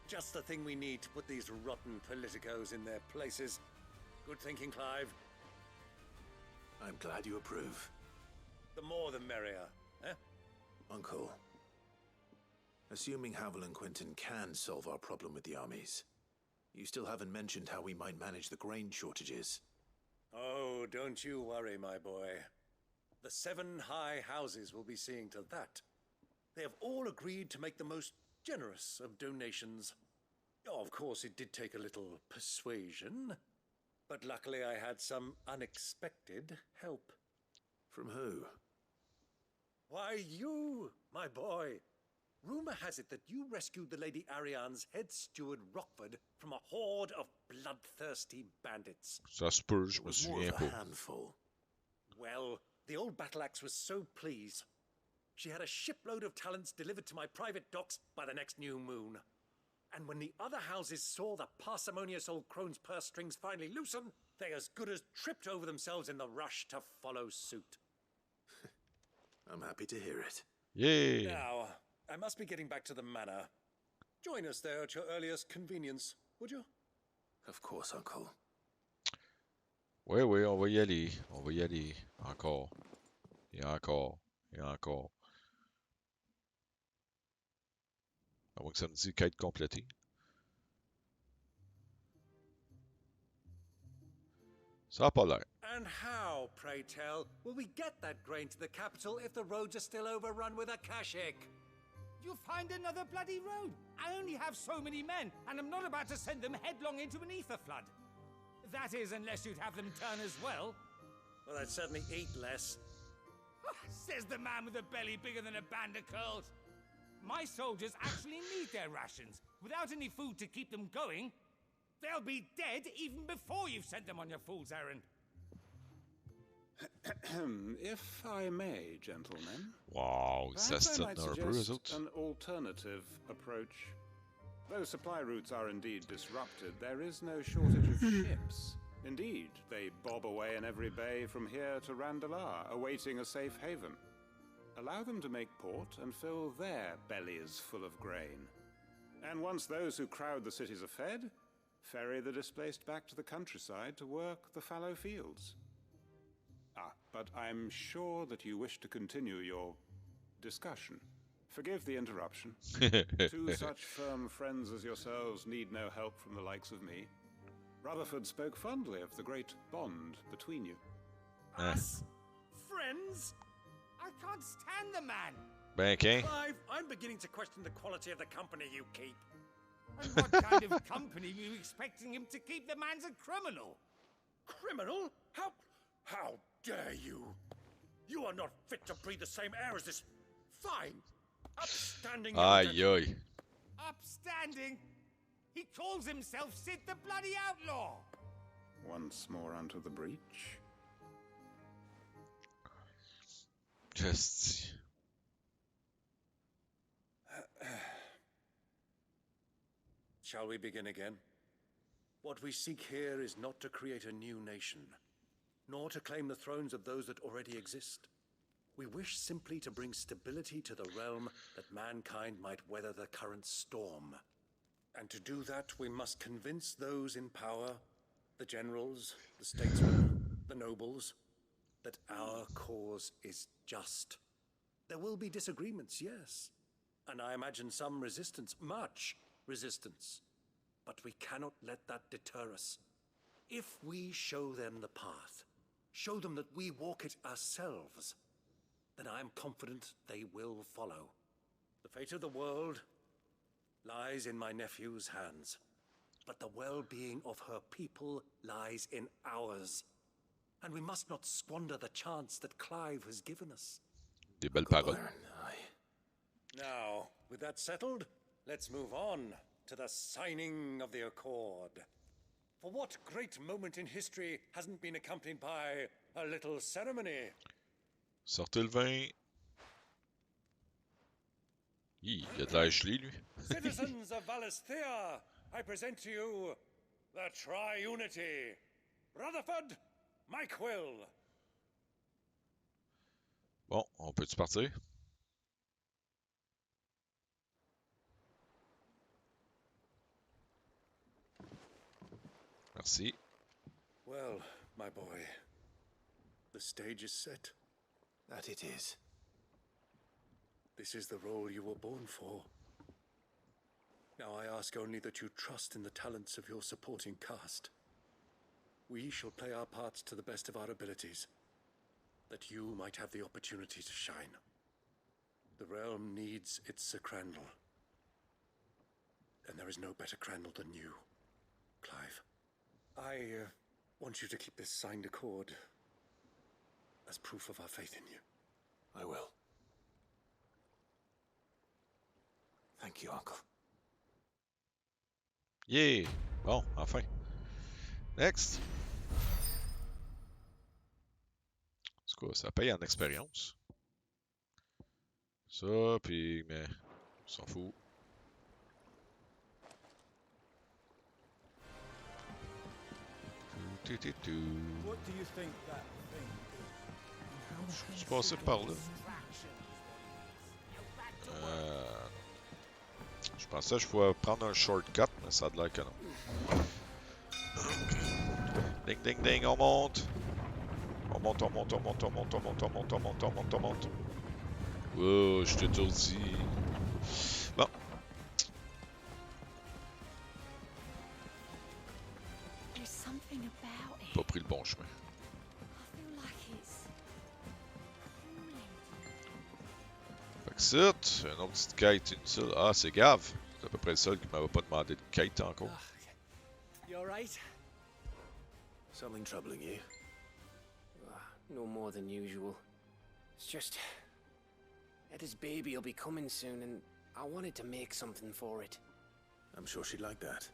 Just the thing we need to put these rotten politicos in their places. Good thinking, Clive. I'm glad you approve. The more the merrier, eh? Uncle, assuming Havel and Quinton can solve our problem with the armies, you still haven't mentioned how we might manage the grain shortages. Oh, don't you worry, my boy. The 7 high houses will be seeing to that. They have all agreed to make the most generous of donations. Oh, of course, it did take a little persuasion, but luckily I had some unexpected help. From who? Why, you, my boy. Rumor has it that you rescued the Lady Ariane's head steward Rockford from a horde of bloodthirsty bandits. Ça se peut, je me It was more souviens of a pas. handful. Well, the old battle axe was so pleased. She had a shipload of talents delivered to my private docks by the next new moon. And when the other houses saw the parsimonious old crone's purse strings finally loosen, they as good as tripped over themselves in the rush to follow suit. I'm happy to hear it. Yay! Now, I must be getting back to the manor. Join us there at your earliest convenience, would you? Of course, Uncle. Oui, oui, on va y aller. On va y aller. Encore. Et encore. Et encore. À moins que ça me dise quête complétée. Ça a pas l'air. And how, pray tell, will we get that grain to the capital if the roads are still overrun with akashic? You'll find another bloody road. I only have so many men, and I'm not about to send them headlong into an ether flood. That is, unless you'd have them turn as well. Well, I'd certainly eat less. Says the man with a belly bigger than a band of curls. My soldiers actually need their rations. Without any food to keep them going, they'll be dead even before you've sent them on your fool's errand. If I may, gentlemen. Wow, ça perhaps se I might tient un peu, eux suggest autres. an alternative approach. Though supply routes are indeed disrupted, there is no shortage of ships. Indeed, they bob away in every bay from here to Randalar, awaiting a safe haven. Allow them to make port and fill their bellies full of grain. And once those who crowd the cities are fed, ferry the displaced back to the countryside to work the fallow fields. Ah, but I'm sure that you wish to continue your discussion. Forgive the interruption. 2 such firm friends as yourselves need no help from the likes of me. Rutherford spoke fondly of the great bond between you. Us? Friends? I can't stand the man. Ben, okay. Clive, I'm beginning to question the quality of the company you keep. And what kind of company were you expecting him to keep? The man's a criminal. Criminal? How dare you? You are not fit to breathe the same air as this fine, upstanding young gentleman. Aye, aye. Upstanding? He calls himself Sid the bloody outlaw. Once more onto the breach. Just. Shall we begin again? What we seek here is not to create a new nation, nor to claim the thrones of those that already exist. We wish simply to bring stability to the realm that mankind might weather the current storm. And to do that, we must convince those in power, the generals, the statesmen, the nobles, that our cause is just. There will be disagreements, yes, and I imagine some resistance, much resistance. But we cannot let that deter us. If we show them the path, show them that we walk it ourselves, then I am confident they will follow. The fate of the world lies in my nephew's hands, but the well-being of her people lies in ours. And we must not squander the chance that Clive has given us. Des belles paroles. Now, with that settled, let's move on to the signing of the Accord. For what great moment in history hasn't been accompanied by a little ceremony? Sortez le vin. Il a de l'air gelé, lui. Citizens of Valisthea, I present to you the Triunity. Rutherford, Mike Will. Bon, on peut-tu partir? Merci. Well, my boy, the stage is set. That it is. This is the role you were born for. Now I ask only that you trust in the talents of your supporting cast. We shall play our parts to the best of our abilities, that you might have the opportunity to shine. The realm needs its Sir Crandall. And there is no better Crandall than you, Clive. I want you to keep this signed accord as proof of our faith in you. I will. Thank you, Uncle. Yeah! Bon, enfin. Next! En tout cas, ça paye en expérience. Ça, puis, mais, on s'en fout. What do you think that thing is? Je suis passé par là. Je pensais que je pouvais prendre un shortcut, mais ça a l'air que non. Ding, ding, ding, on monte! On monte, on monte, on monte, on monte, on monte, on monte, on monte, on monte, on monte. Oh, je t'étourdis. Bon. Pas pris le bon chemin. Fait que c'est une autre petite quête inutile. Ah, c'est Gav. C'est à peu près le seul qui m'avait pas demandé de quête encore. You alright? Something troubling you? No more than usual. It's just... Eda's baby will be coming soon, and I wanted to make something for it. I'm sure she'd like that.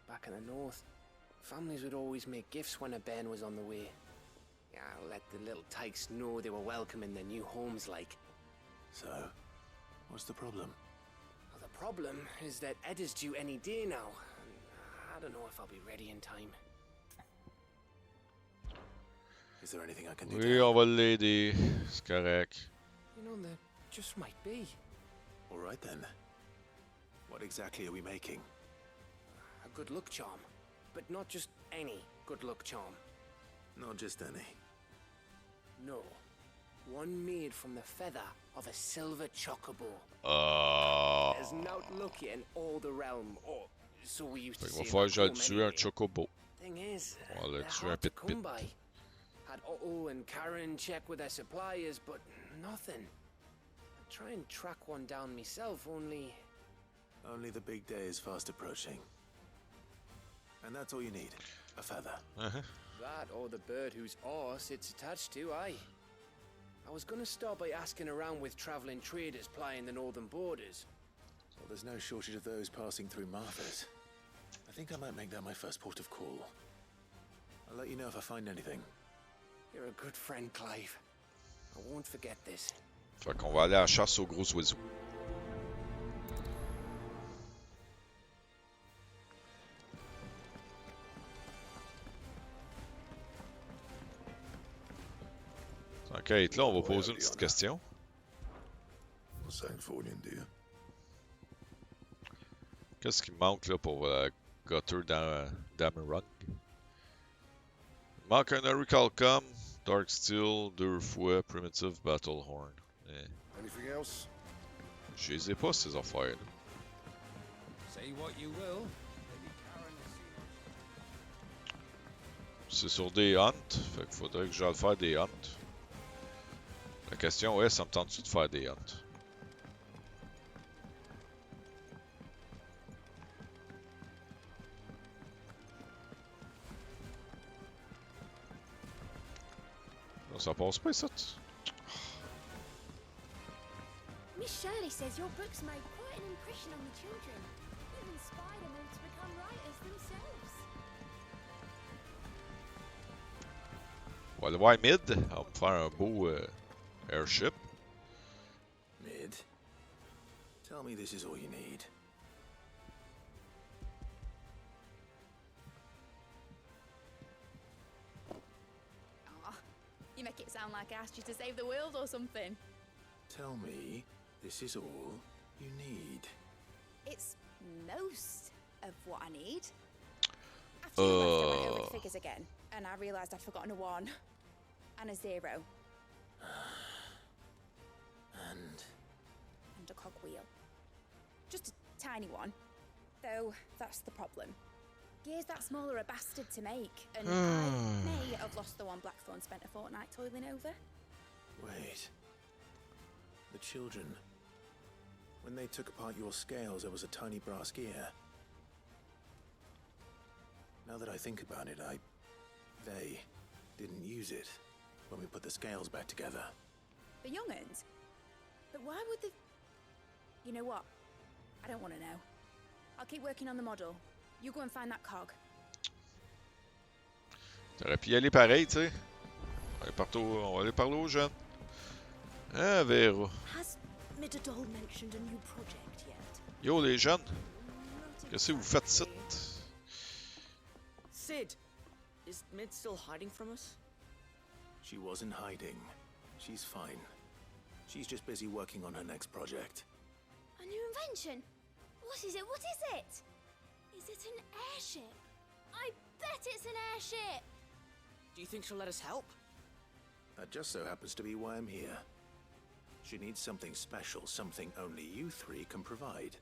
Back in the north, families would always make gifts when a bairn was on the way. Yeah, let the little tykes know they were welcome in their new homes, like. So, what's the problem? Well, the problem is that Eda's due any day now, and I don't know if I'll be ready in time. Is there anything I can do? Oui, on va l'aider. C'est correct. You know, there just might be. All right then. What exactly are we making? A good luck charm, but not just any good luck charm. Not just any. No. One made from the feather of a silver chocobo. There's not lucky in all the realm, or so we used to say. Il va falloir que j'aille tuer un chocobo. Thing is, On va they're le tuer un hard to pit-pit. come by. Had Otto and Karen check with their suppliers, but nothing. I try and track one down myself, only... Only the big day is fast approaching. And that's all you need. A feather. That or the bird whose horse it's attached to, aye. I was gonna start by asking around with traveling traders plying the northern borders. Well, there's no shortage of those passing through Martha's. I think I might make that my first port of call. I'll let you know if I find anything. You're a good friend, Clive. I won't forget this. Fait qu'on va aller à la chasse aux gros oiseaux. Ok, là, on va poser une petite question. Qu'est-ce qui manque là pour Gutter Dameron? Il manque un Orichalcum, Dark Steel, 2 fois, Primitive Battle Horn. Anything else? Je les ai pas ces affaires-là. Say what you will. C'est sur des hunts, fait qu'il faudrait que j'aille faire des hunts. La question est, ça me tente-tu de faire des hunts? Non, ça passe pas, ça. Miss Shirley says your books made quite an impression on the children. Even On va aller voir Mid. On va me faire un beau airship. Mid, tell me this is all you need. Aw, you make it sound like I asked you to save the world or something. Tell me this is all you need. It's most of what I need. After you left, I went over the figures again, and I realised I'd forgotten a 1 and a 0. And a cogwheel. Just a tiny one, though that's the problem. Gears that small are a bastard to make, and I may have lost the one Blackthorn spent a fortnight toiling over. Wait. The children. When they took apart your scales, there was a tiny brass gear. Now that I think about it, they didn't use it when we put the scales back together. The young'uns? But why would the... You know what? I don't want to know. I'll keep working on the model. You go and find that cog. T'aurais pu y aller pareil, tu sais. On va aller parler aux jeunes. Ah, Véro. Has Midadol mentioned a new project yet? Yo, les jeunes. Qu'est-ce que vous faites ici? Sid, is Mid still hiding from us? She wasn't hiding. She's fine. She's just busy working on her next project. A new invention? What is it? What is it? Is it an airship? I bet it's an airship! Do you think she'll let us help? That just so happens to be why I'm here. She needs something special, something only you 3 can provide.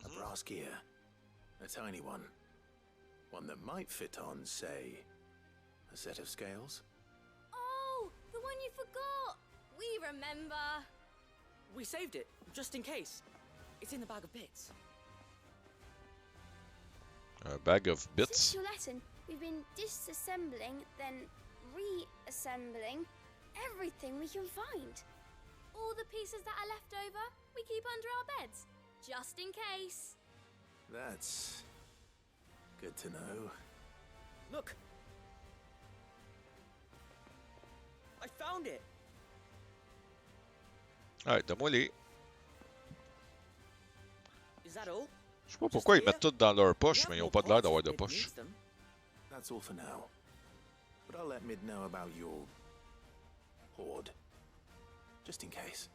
A brass gear. A tiny one. One that might fit on, say, a set of scales. Oh, the one you forgot! We remember! We saved it, just in case. It's in the bag of bits. A bag of bits? Since your lesson, we've been disassembling, then reassembling everything we can find. All the pieces that are left over, we keep under our beds, just in case. That's good to know. Look! I found it! Ouais, donne-moi les. Is that all? Je sais pas pourquoi ils mettent tout dans leur poche, mais ils ont pas de l'air d'avoir de poche. That's all for now. But I'll let Mid know about your hoard. Just in case.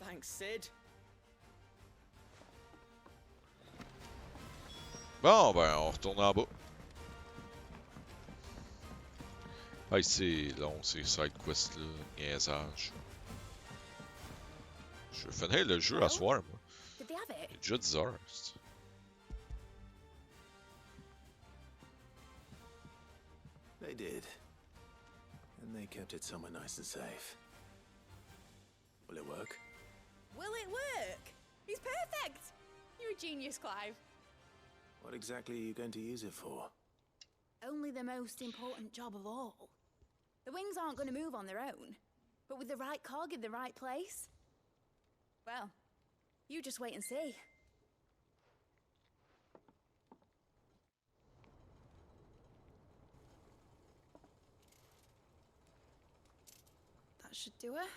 Thanks, Sid. Bon, ben, on retourne en bas. Hey, c'est long, ces side quests là, niaisage. Je vais finir le jeu à soir, moi. Did they have it? Il est déjà 10 heures. They did. And they kept it somewhere nice and safe. Will it work? Will it work? He's perfect! You're a genius, Clive. What exactly are you going to use it for? Only the most important job of all. The wings aren't going to move on their own, but with the right cog in the right place, well, you just wait and see. That should do it.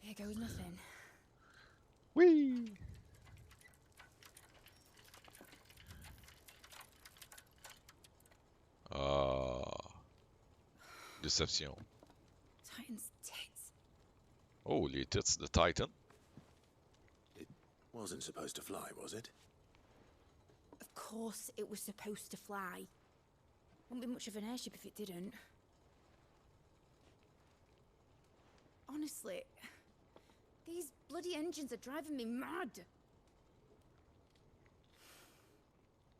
Here goes nothing. Whee! Déception. Titan's tits. Oh, les tits de Titan. It wasn't supposed to fly, was it? Of course it was supposed to fly. Wouldn't be much of an airship if it didn't. Honestly, these bloody engines are driving me mad.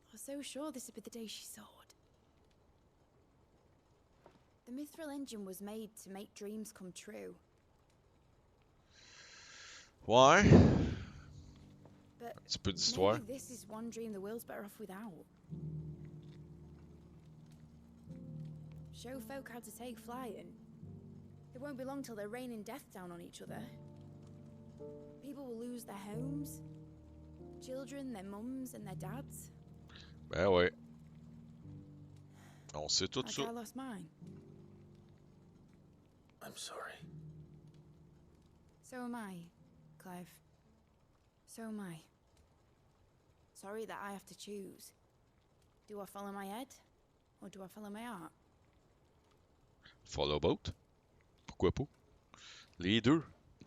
I was so sure this would be the day she soared. The Mithril engine was made to make dreams come true. Ouais. But un petit peu d'histoire. maybe this is one dream the world's better off without. Show folk how to take flying. It won't be long till they're raining death down on each other. People will lose their homes, children, their mums, and their dads. Ben ouais. On sait tout Like ça. I lost mine. I'm sorry. So am I, Clive. So am I. Sorry that I have to choose. Do I follow my head, or do I follow my heart? Follow boat? Pourquoi pas? Les deux.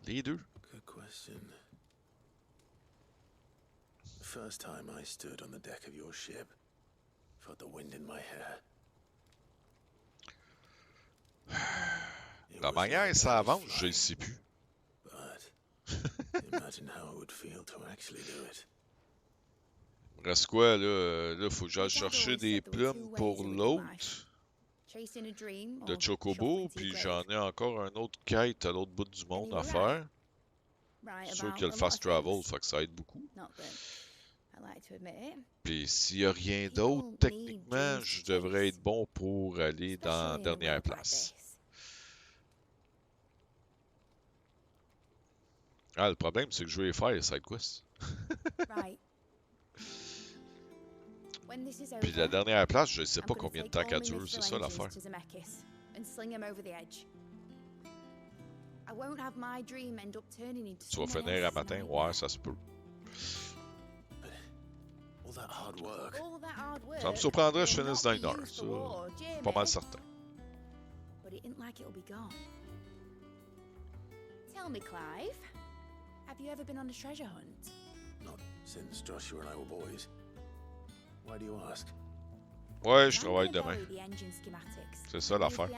Les deux. Good question. The first time I stood on the deck of your ship, felt the wind in my hair. La manière ça avance, je ne sais plus. But imagine how it would feel to actually do it. Il me reste quoi là? Là, faut que j'aille chercher des plumes pour l'autre. De Chocobo, puis j'en ai encore un autre quête à l'autre bout du monde à faire. C'est sûr qu'il y a le fast travel, fait que ça aide beaucoup. Puis s'il n'y a rien d'autre, techniquement, je devrais être bon pour aller dans la dernière place. Ah, le problème, c'est que je vais les faire, les side quests. Puis la dernière place, je ne sais pas combien de temps qu'elle dure, c'est ça l'affaire. Tu vas finir à matin? Ouais, ça se peut. Ça me surprendrait que je finisse dans une heure, ça. Pas mal certain. Tell me, Clive, have you ever been on a treasure hunt? Not since Joshua and I were boys. Why do you ask? Ouais, je travaille demain. C'est ça l'affaire.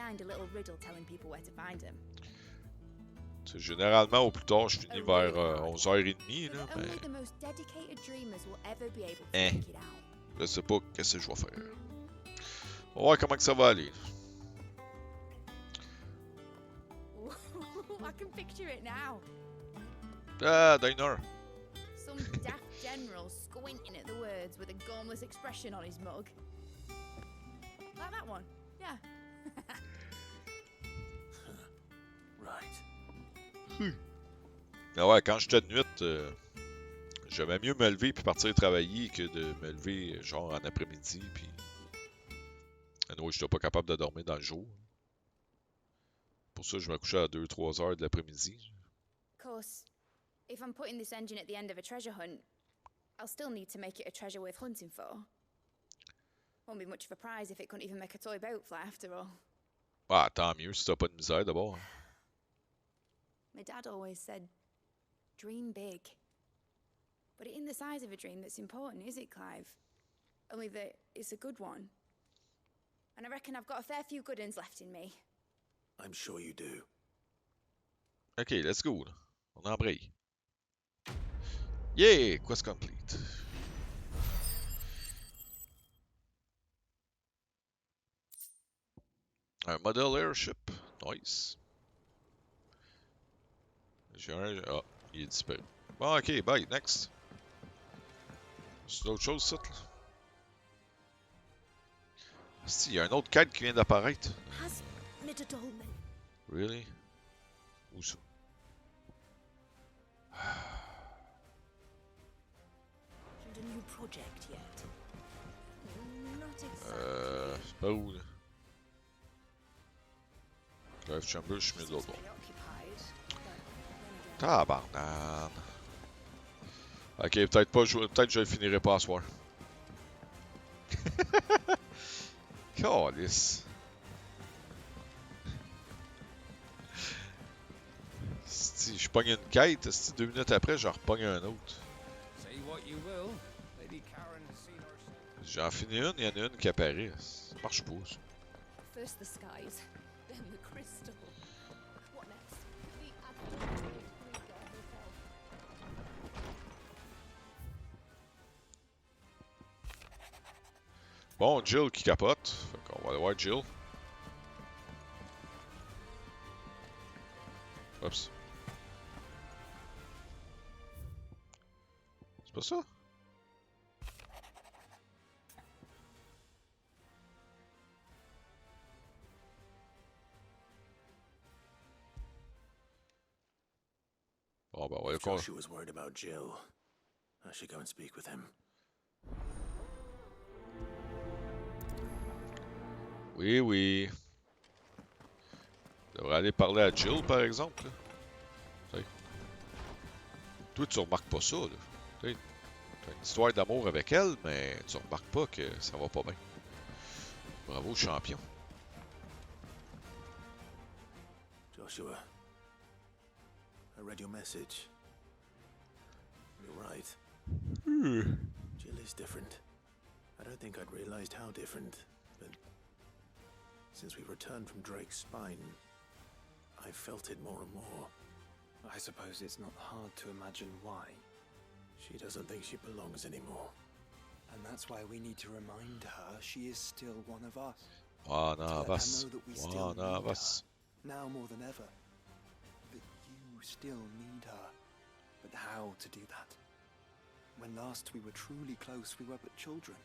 C'est généralement au plus tard, je finis vers 11h30, là, mais... Je sais pas qu'est-ce que je vais faire. On va voir comment que ça va aller. I can picture it now. Ah, diner. Some daft general squinting at the words with a gormless expression on his mug. Like that one, yeah. Right. Ah ouais, quand j'étais de nuit, j'aimais mieux me lever puis partir travailler que de me lever genre en après-midi puis... Anyway, j'étais pas capable de dormir dans le jour. Pour ça, je me couchais à 2-3 heures de l'après-midi. Of course, if I'm putting this engine at the end of a treasure hunt, I'll still need to make it a treasure worth hunting for. Won't be much of a prize if it couldn't even make a toy boat fly after all. Ah, tant mieux si t'as pas de misère d'abord. My dad always said, dream big. But it ain't the size of a dream that's important, is it, Clive? Only that it's a good one. And I reckon I've got a fair few good uns left in me. I'm sure you do. Ok, let's go. On embraye. Yeah! Quest complete. Un model airship. Nice. J'ai un... Ah, il est disparu. Bon, ok, bye, next. C'est d'autres choses, ça, là. Si, il y a un autre quête qui vient d'apparaître. Really? Où ça? C'est pas où, là? Drive Chamber, je suis mis de l'autre bord. Tabarnane. Ok, peut-être pas, peut-être que je le finirai pas à soir. Calice. Si je pogne une quête, si 2 minutes après, je repogne un autre. J'en finis une, il y en a une qui apparaît. Ça marche pas, ça. First the skies, then the crystal. What next? The absolute Krieger herself. Bon, Jill qui capote. Fait qu'on va aller voir Jill. Oups. C'est pas ça? Bon, ben, on va aller Joshua was worried about Jill. I should go and speak with him. Oui, oui. Je devrais aller parler à Jill, par exemple. T'sais. Toi, tu remarques pas ça, là. T'as une histoire d'amour avec elle, mais tu remarques pas que ça va pas bien. Bravo, champion. Joshua, I read your message. You're right. Jill is different. I don't think I'd realized how different, but since we returned from Drake's spine, I've felt it more and more. I suppose it's not hard to imagine why. She doesn't think she belongs anymore. And that's why we need to remind her she is still one of us. One To of let us. her know that we still One need of us. her, now more than ever. That you still need her. But how to do that? When last we were truly close, we were but children.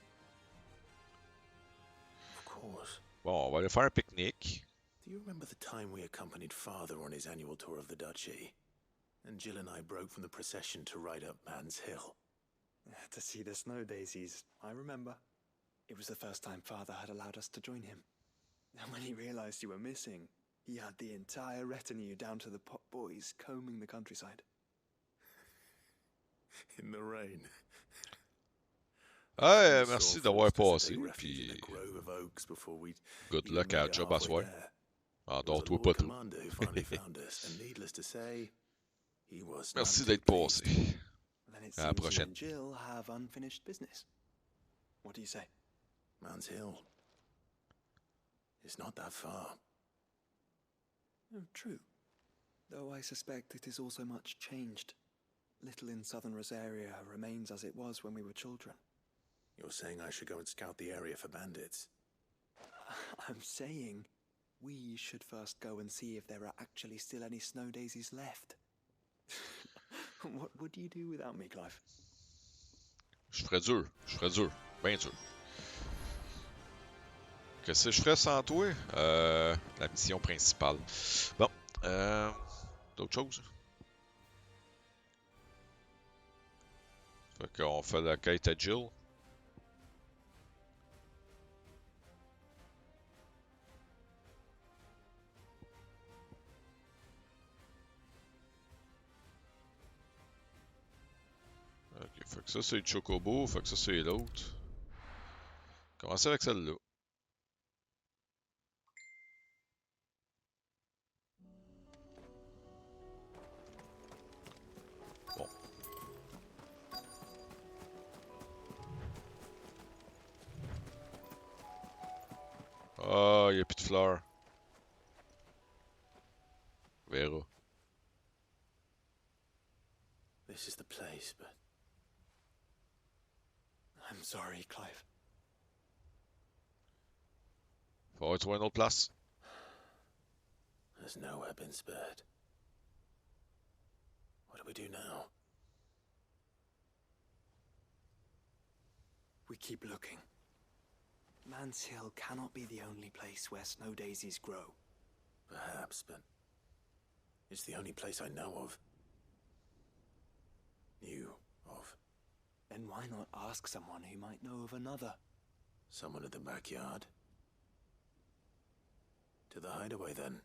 Of course. Bon, on va aller faire un pique-nique. Do you remember the time we accompanied Father on his annual tour of the duchy? And Jill and I broke from the procession to ride up Man's Hill. To see the snow daisies, I remember. It was the first time Father had allowed us to join him. And when he realized you were missing, he had the entire retinue down to the pot boys combing the countryside. In the rain. Hey, merci d'avoir passé, puis good luck à la job à soir. Endors-toi pas trop. Merci d'être passé. À la prochaine. Jill have unfinished business. What do you say? Man's Hill. It's not that far. Oh, true. Though I suspect it is also much changed. Little in southern Rosaria remains as it was when we were children. You're saying I should go and scout the area for bandits? I'm saying we should first go and see if there are actually still any snow daisies left. What would you do without me, Clive? Je ferais dur, bien dur. Qu'est-ce que je ferais sans toi? La mission principale. Bon, d'autres choses? Fait qu'on fait la quête à Jill. Ok, fait que ça c'est le Chocobo, fait que ça c'est l'autre. Commencer avec celle-là. Bon. Ah, il n'y a plus de fleurs. Verra. This is the place, but I'm sorry, Clive. Faut trouver une autre place. There's nowhere been spared. What do we do now? We keep looking. Man's Hill cannot be the only place where snow daisies grow. Perhaps, but it's the only place I know of. Knew of. Then why not ask someone who might know of another? Someone at the backyard? To the hideaway, then.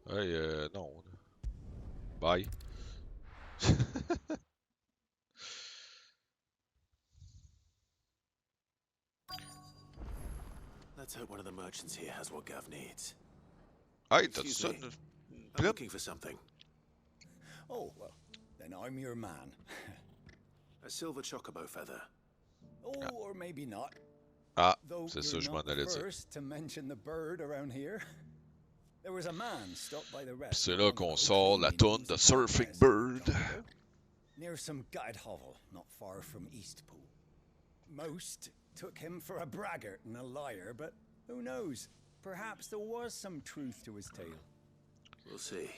Hey, non. Bye. Let's hope one of the merchants here has what Gav needs. Hey, that's Excuse me. I'm looking for something. Oh, well, then I'm your man. A silver chocobo feather. Oh, or maybe not. Ah, Though c'est ça, you're je m'en not the allais dire. first to mention the bird around here. There was a man stopped by the Puis rest. c'est là qu'on sort la toune de Surfing Bird. Near some guide hovel, not far from Eastpool. Most took him for a braggart and a liar, but who knows? Perhaps there was some truth to his tale. We'll see.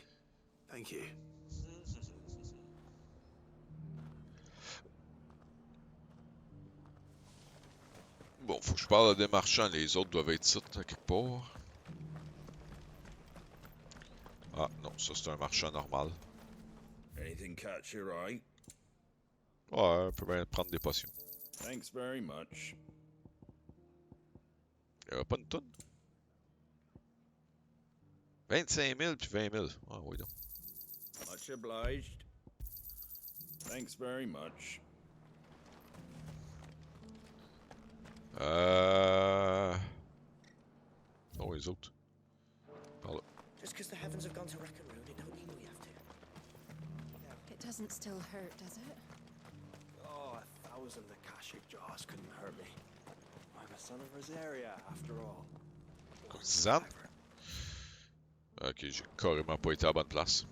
Thank you. Bon, faut que je parle à des marchands, les autres doivent être ici, quelque part. Ah, non, ça c'est un marchand normal. Anything catch your eye? Ouais, on peut bien prendre des potions. Thanks very much. Y'aura pas une tonne? 25 000 puis 20 000. Ah oui donc. Much obliged. Thanks very much. Non, les autres. Par là. Just because the heavens have gone to Rackaroon, it don't mean we have to. It doesn't still hurt, does it? Oh, 1,000 Akashic jars couldn't hurt me. I'm a son of Rosaria, after all. Courtisane? Ok, j'ai carrément pas été à la bonne place.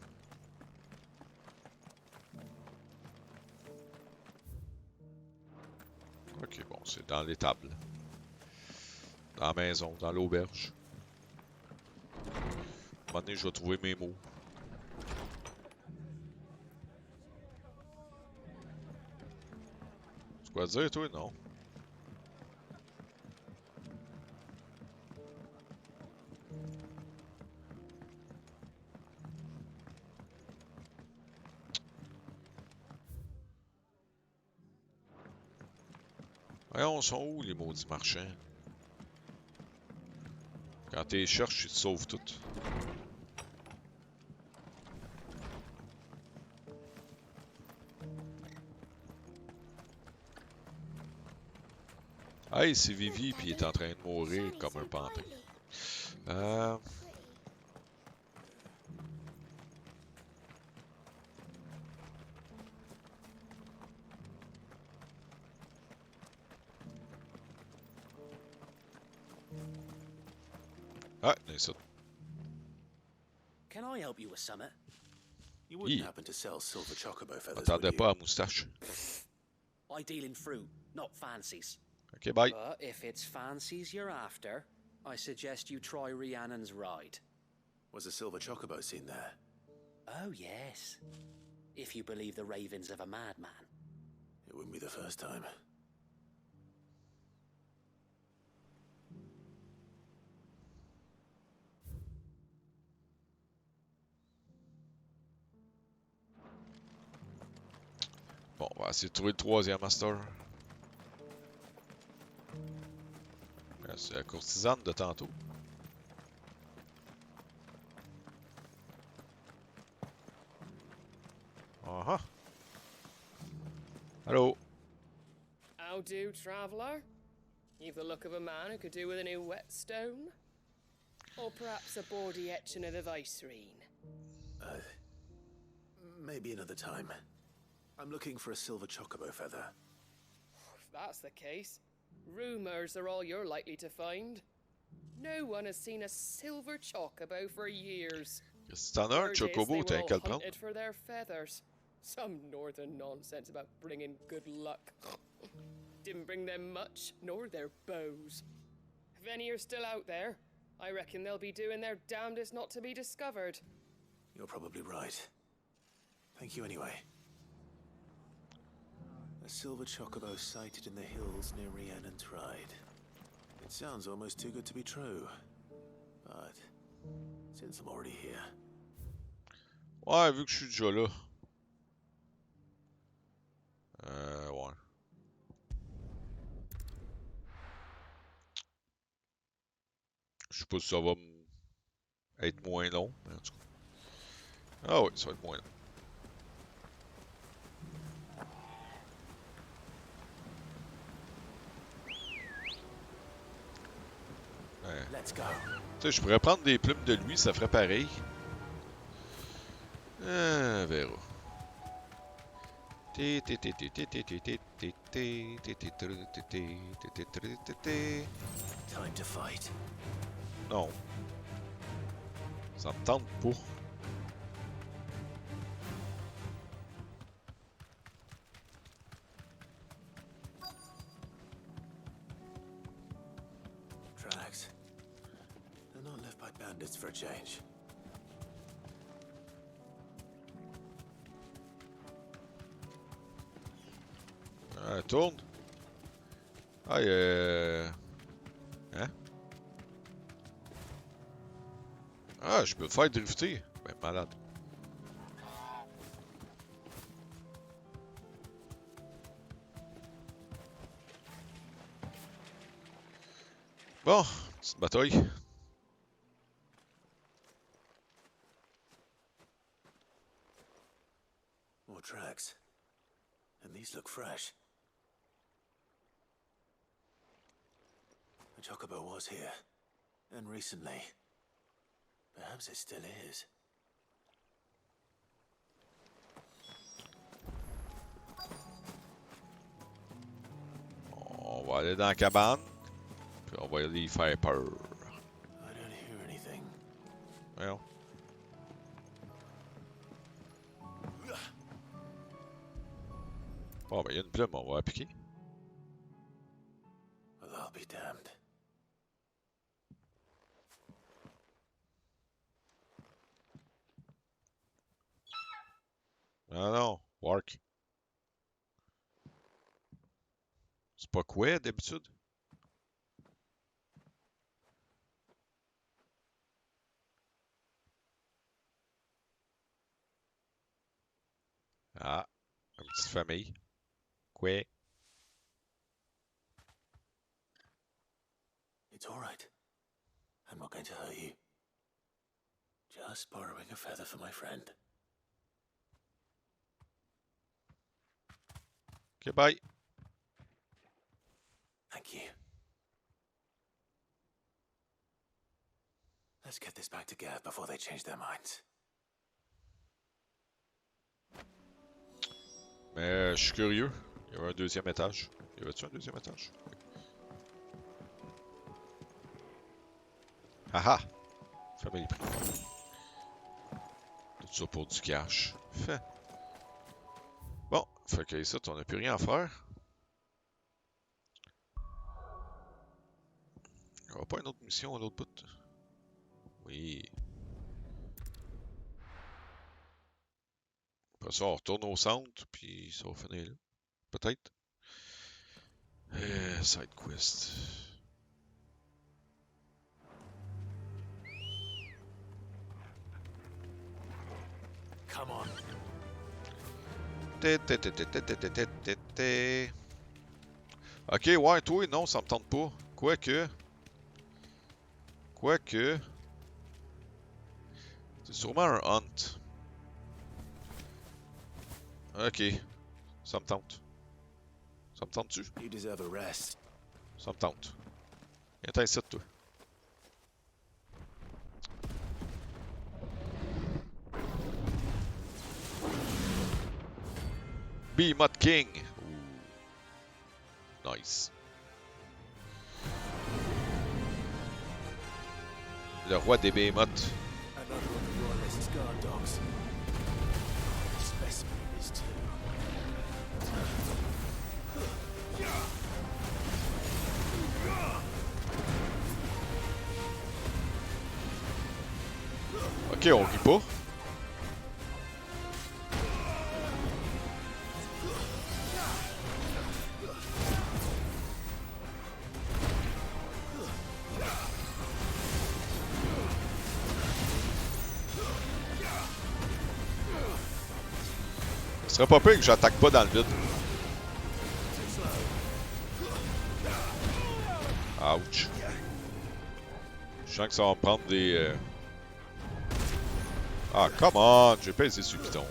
Ok, bon, c'est dans l'étable. Dans la maison, dans l'auberge. À un moment donné, je vais trouver mes mots. C'est quoi dire, toi? Non. Voyons, sont où les maudits marchands? Quand tu les cherches, tu te sauves tout. Hey, c'est Vivi, puis il est en train de mourir comme un pantin. Ah, c'est ça. Can I help you with something? You wouldn't happen to sell silver chocobo feathers, would M'attendais you? pas à moustache. I deal in fruit, not fancies. Okay, bye. But if it's fancies you're after, I suggest you try Rhiannon's ride. Was a silver chocobo seen there? Oh, yes. If you believe the ravings of a madman. It wouldn't be the first time. Bon, on va essayer de trouver le troisième master. C'est la courtisane de tantôt. Uh-huh. Hello. How do, traveller? You've the look of a man who could do with a new whetstone. Or perhaps a bawdy etching of the Vicerine. Maybe another time. I'm looking for a silver chocobo feather. If that's the case, rumours are all you're likely to find. No one has seen a silver chocobo for years. Si t'en as un chocobo, t'as qu'à le prendre. Hunted for their feathers. Some northern nonsense about bringing good luck. Didn't bring them much, nor their bows. If any are still out there, I reckon they'll be doing their damnedest not to be discovered. You're probably right. Thank you anyway. A silver chocobo sighted in the hills near Rhiannon's Ride. It sounds almost too good to be true. But since I'm already here. Ouais, vu que je suis déjà là. Ouais. Je sais pas si ça va être moins long, mais en tout cas. Ah oui, ça va être moins long. Ouais. Let's go. Tu sais, je pourrais prendre des plumes de lui, ça ferait pareil. On verra. Time to fight. Non. Ça me tente pas. Tracks. They're not left by bandits for a change. Ah, tourne. Ah, Hein? Ah, je peux le faire drifter. Ben, malade. Bon, petite bataille. More tracks. And these look fresh. The chocobo was here. And recently. Perhaps it still is. On va aller dans la cabane. Puis on va aller y faire peur. I don't hear anything. Voyons. Bon, ben il y a une plume, on va appliquer. Well, I'll be damned. Ah non, Wark. C'est pas quoi d'habitude? Ah, une petite famille. Quoi? It's all right. I'm not going to hurt you. Just borrowing a feather for my friend. Okay, bye. Thank you. Let's get this back to Gav before they change their minds. Mais je suis curieux. Il y avait un deuxième étage. Y avait-tu un deuxième étage? Oui. Haha! Famille privée. Tout ça pour du cash. Fait. Bon, fait que ici, on n'a plus rien à faire. Il n'y aura pas une autre mission à l'autre bout? Oui. Après ça, on retourne au centre, puis ça va finir là. Peut-être. Side quest. Come on. Ok, ouais, toi, non, ça me tente pas. Quoique. C'est sûrement un hunt. Ok. Ça me tente. Ça me tente-tu? You deserve a rest. Ça me tente. Viens ici, toi. Behemoth King. Ooh. Nice. Le roi des Behemoths. Another of the royalist guard dogs. Specimen it is too. Ok, on rit pas. Ce serait pas pire que j'attaque pas dans le vide. Ouch. Je sens que ça va me prendre des... Ah, come on! J'ai pas essayé sur le piton.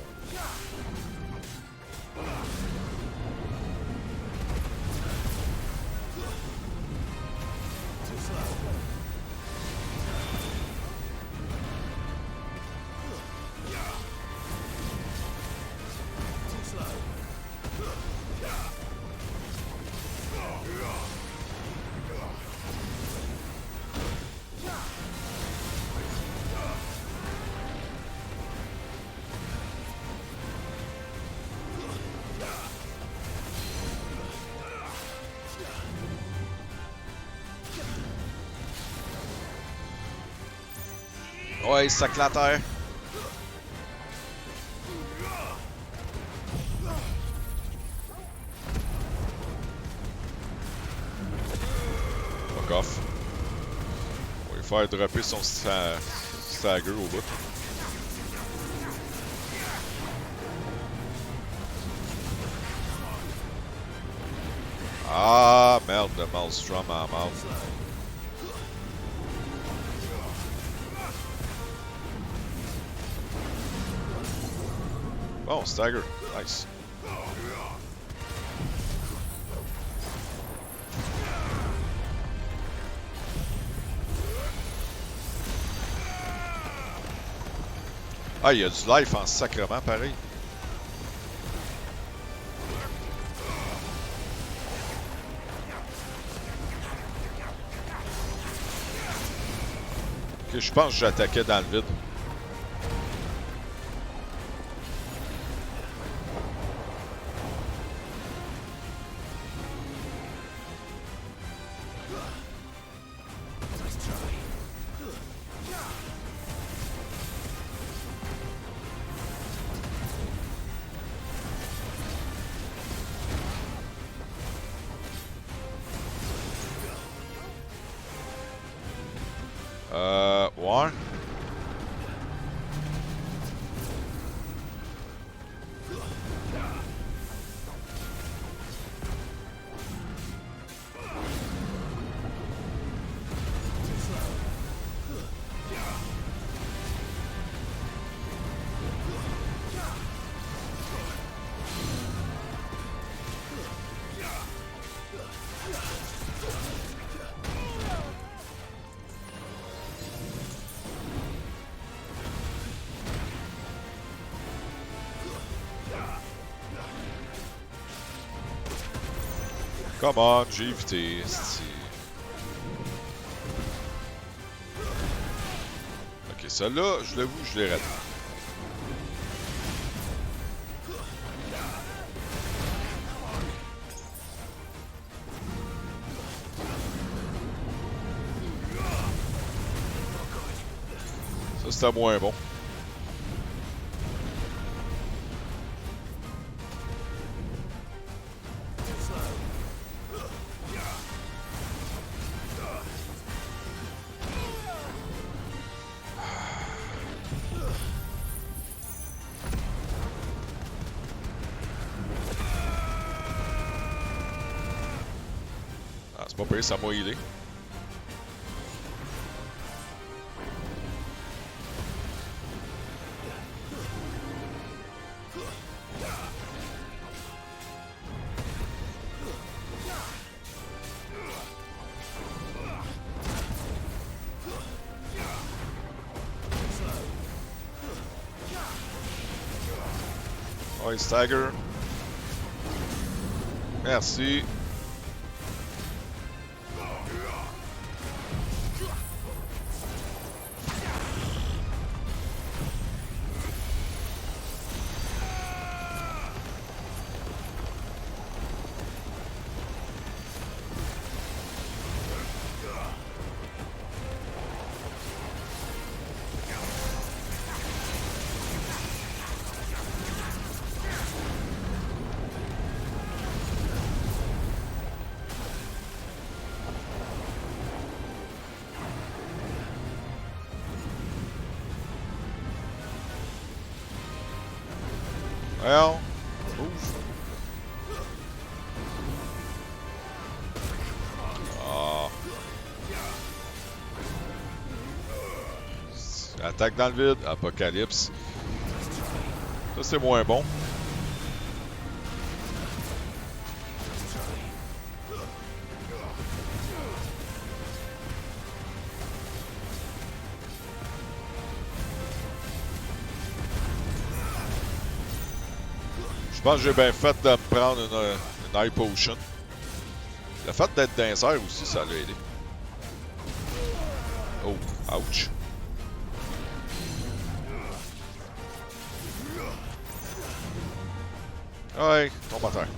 Ouais, il sac la terre. Fuck off. On va lui faire dropper son stagger au bout. Ah, merde, le Maelstrom en mort. Bon, stagger. Nice. Ah, il y a du life en sacrement, pareil. Ok, je pense que j'attaquais dans le vide. Ouais. Come on, j'ai évité. Ok, celle-là, je l'avoue, je l'ai raté. Ça, c'était moins bon. Ah, c'est pas pire, ça m'a healé. Ouais, stagger. Merci. Well, move. Ah. Attaque dans le vide, Apocalypse. Ça, c'est moins bon. Je pense que j'ai bien fait de me prendre une High Potion. Le fait d'être dans les airs aussi, ça l'a aidé. Oh, ouch. Ouais, tombe à terre.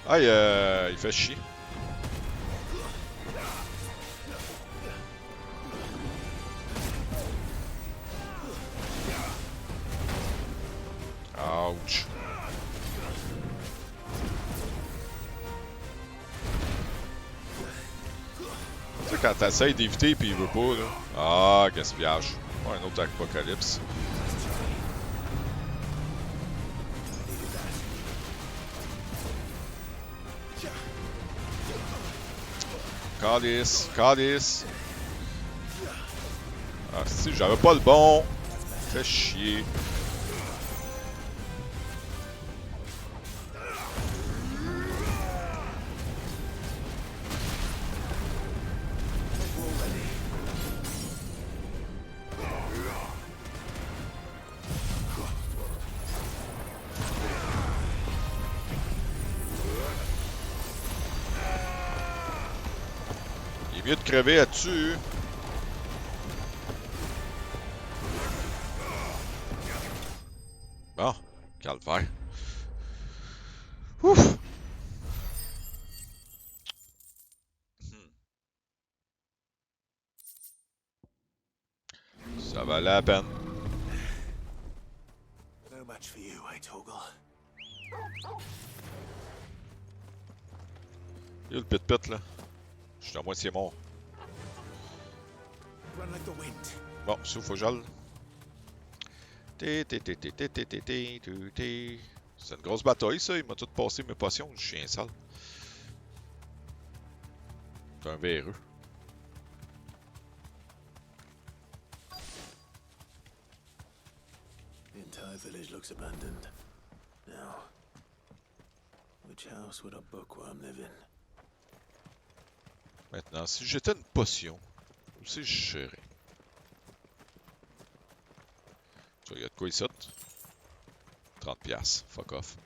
Aïe, il fait chier. Ouch. Tu sais, quand t'essayes d'éviter puis il veut pas, là. Ah, gaspillage. Ouais, un autre apocalypse. Calice, calice. Ah, si, j'avais pas le bon. Fait chier. Il est mieux de crever là-dessus. Bon, calvaire. Ouf! Ça valait la peine. No match for you, eh, Torgal? Il y a le pit-pit, là. Je suis à moitié mort. Run like the wind. Bon, ça, faut que j'aille. C'est une grosse bataille, ça. Il m'a tout passé mes potions. Je suis un sale. C'est un véreux. The entire village looks abandoned. Now, which house would a bookworm live in? Maintenant, si j'étais une potion, où c'est que je serais? Il y a de quoi ici? 30$. Fuck off.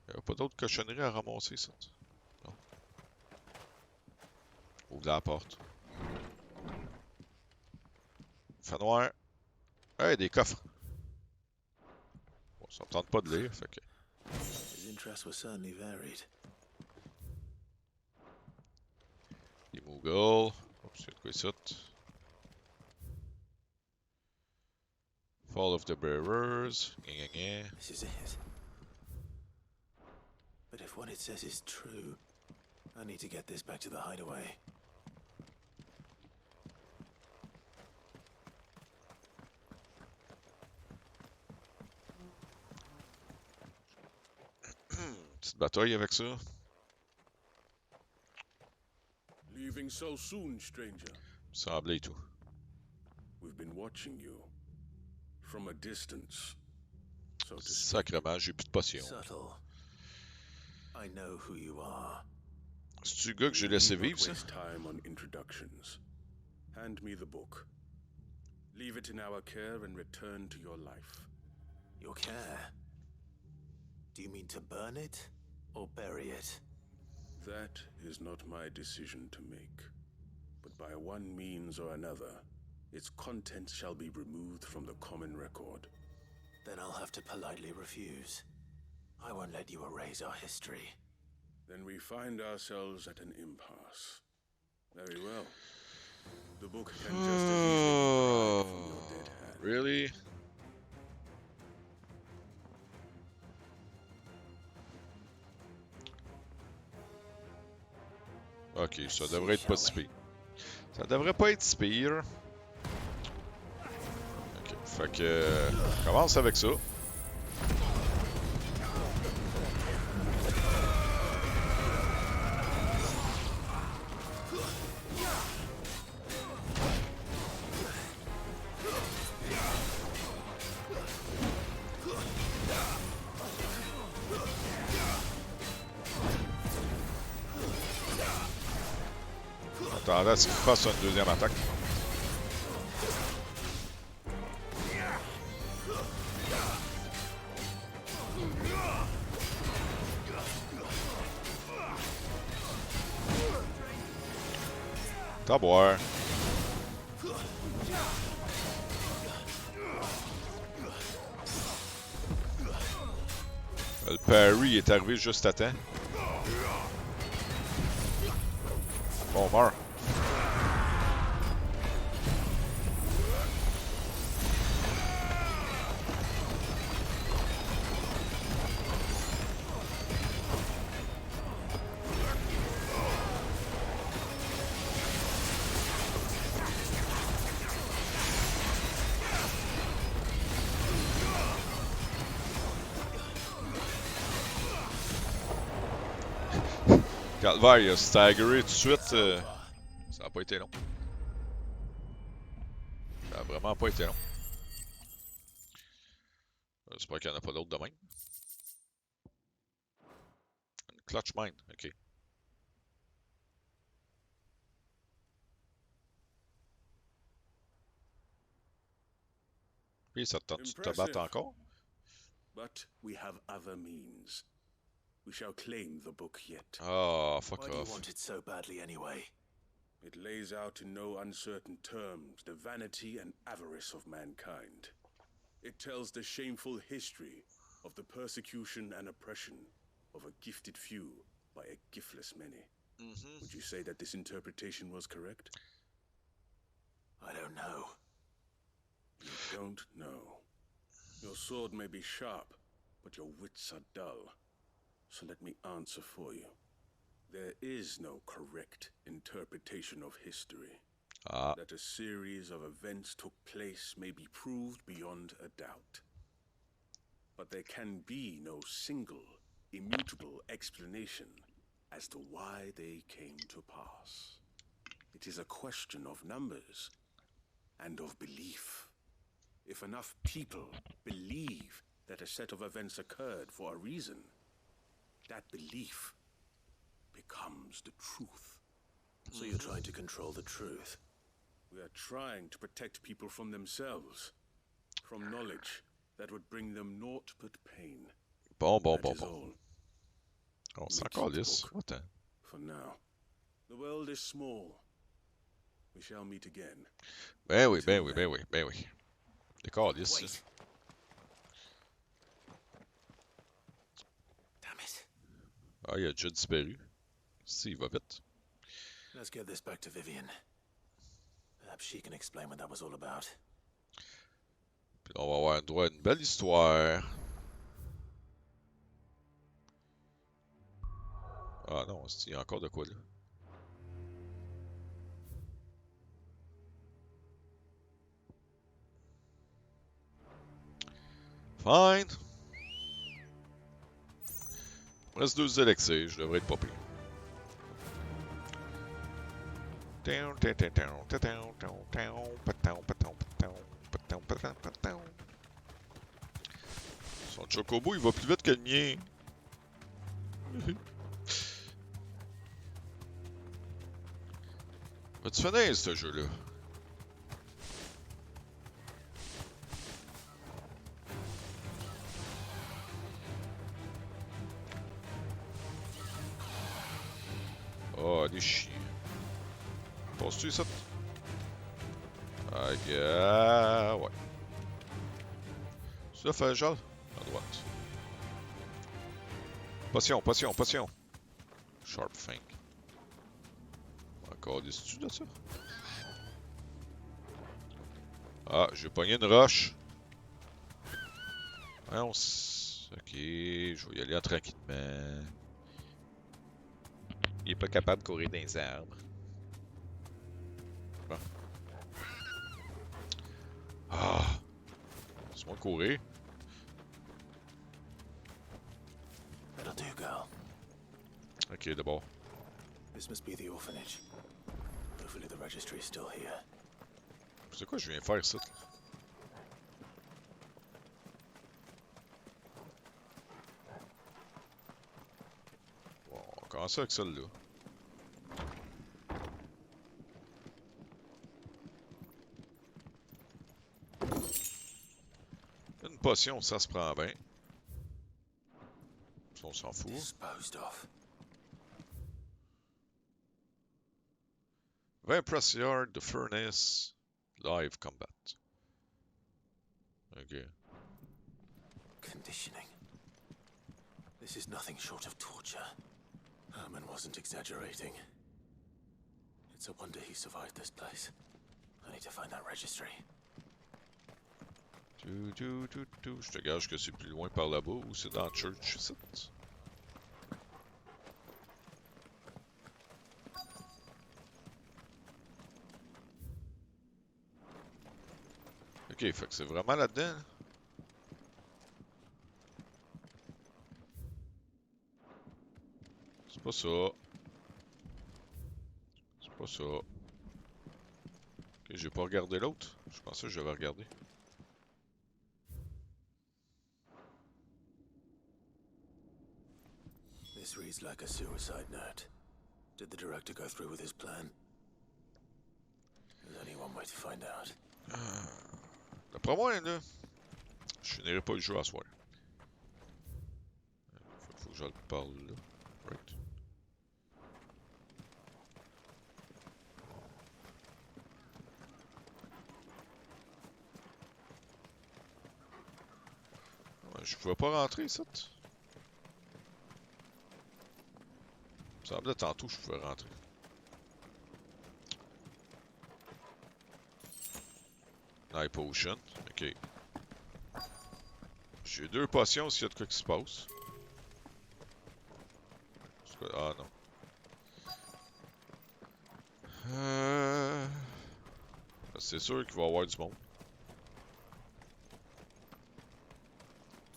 Il n'y a pas d'autres cochonneries à ramasser, ça. Non. Ouvre la porte. Fait noir. Hey, des coffres. Bon, ça me tente pas de lire, fait que... His interests were certainly varied. Les Moogles. Oups, il y a de quoi ici? Fall of the Bearers. This is it. But if what it says is true, I need to get this back to the hideaway. Petite bataille avec ça. Leaving so soon, stranger? Semblait et tout. We've been watching you. From a distance, so to speak. Sacrement, j'ai plus de potions. Subtle. I know who you are. C'est-tu le gars que j'ai laissé vivre, ça? Waste time on introductions. Hand me the book. Leave it in our care and return to your life. Your care? Do you mean to burn it or bury it? That is not my decision to make. But by one means or another, its contents shall be removed from the common record. Then I'll have to politely refuse. I won't let you erase our history. Then we find ourselves at an impasse. Very well. The book can just as easily be pried from your dead hand. Really? Ok, ça devrait être pas si pire. Ça devrait pas être si pire. Ok, fait que... commence avec ça. Attendez à ce qu'il fasse une deuxième attaque. T'as boire. Le parry est arrivé juste à temps. Bon, meurt. Calvaire, il a staggeré tout de suite. Ça a pas été long. Ça a vraiment pas été long. J'espère qu'il n'y en a pas d'autres de même. Une clutch mine, ok. Puis ça te tente de te battre encore? But we have other means. We shall claim the book yet. Oh, fuck off. Why do you want it so badly anyway? It lays out in no uncertain terms the vanity and avarice of mankind. It tells the shameful history of the persecution and oppression of a gifted few by a giftless many. Would you say that this interpretation was correct? I don't know. You don't know. Your sword may be sharp, but your wits are dull. So let me answer for you. There is no correct interpretation of history. That a series of events took place may be proved beyond a doubt. But there can be no single, immutable explanation as to why they came to pass. It is a question of numbers and of belief. If enough people believe that a set of events occurred for a reason, that belief becomes the truth. So you're trying to control the truth? We are trying to protect people from themselves, from knowledge that would bring them naught but pain. Bon. On s'en calisse. What the? For now. The world is small. We shall meet again. Ben oui. Des calices. Damn it. Ah, il a déjà disparu. Si, il va vite. Let's get this back to Vivian. Perhaps she can explain what that was all about. Puis on va avoir droit à une belle histoire. Ah non, il y a encore de quoi là. Fine. Il reste 2 élixirs, je devrais être pas pire. Son chocobo, il va plus vite que le mien. Va-tu finir ce jeu-là? Oh, des chiens. Passes-tu ça? Ok, ouais. Ça fait genre à droite. Potion. Sharp Fang. Encore des-tu de ça? Ah, j'ai pogné une roche. Ouais, ok, je vais y aller tranquillement. Il est pas capable de courir dans les arbres. Bon. Ah! Laisse-moi courir. That'll do, girl. Ok, d'abord. This must be the orphanage. Hopefully the registry is still here. C'est quoi je viens faire ça? Bon, on va commencer avec celle-là. Une potion, ça se prend bien. Ça, on s'en fout. Disposed of. 20 press yard, the furnace, live combat. Ok. Conditioning. This is nothing short of torture. Herman wasn't exaggerating. It's a wonder he survived this place. I need to find that registry. Je te gage que c'est plus loin par là-bas ou c'est dans Church, ici. Ok, fait que c'est vraiment là-dedans. C'est pas ça. C'est pas ça. Ok, j'ai pas regardé l'autre. Je pensais que j'avais regardé. This reads like a suicide note. Did the director go through with his plan? There's only one way to find out. D'après moi, là, je finirai pas le jeu à soir. Faut que je le parle là. Right. Ouais, je pouvais pas rentrer, ça. Il me semblait tantôt que je pouvais rentrer. Night Potion, ok. J'ai 2 potions s'il y a de quoi qui se passe. Ah non. C'est sûr qu'il va y avoir du monde.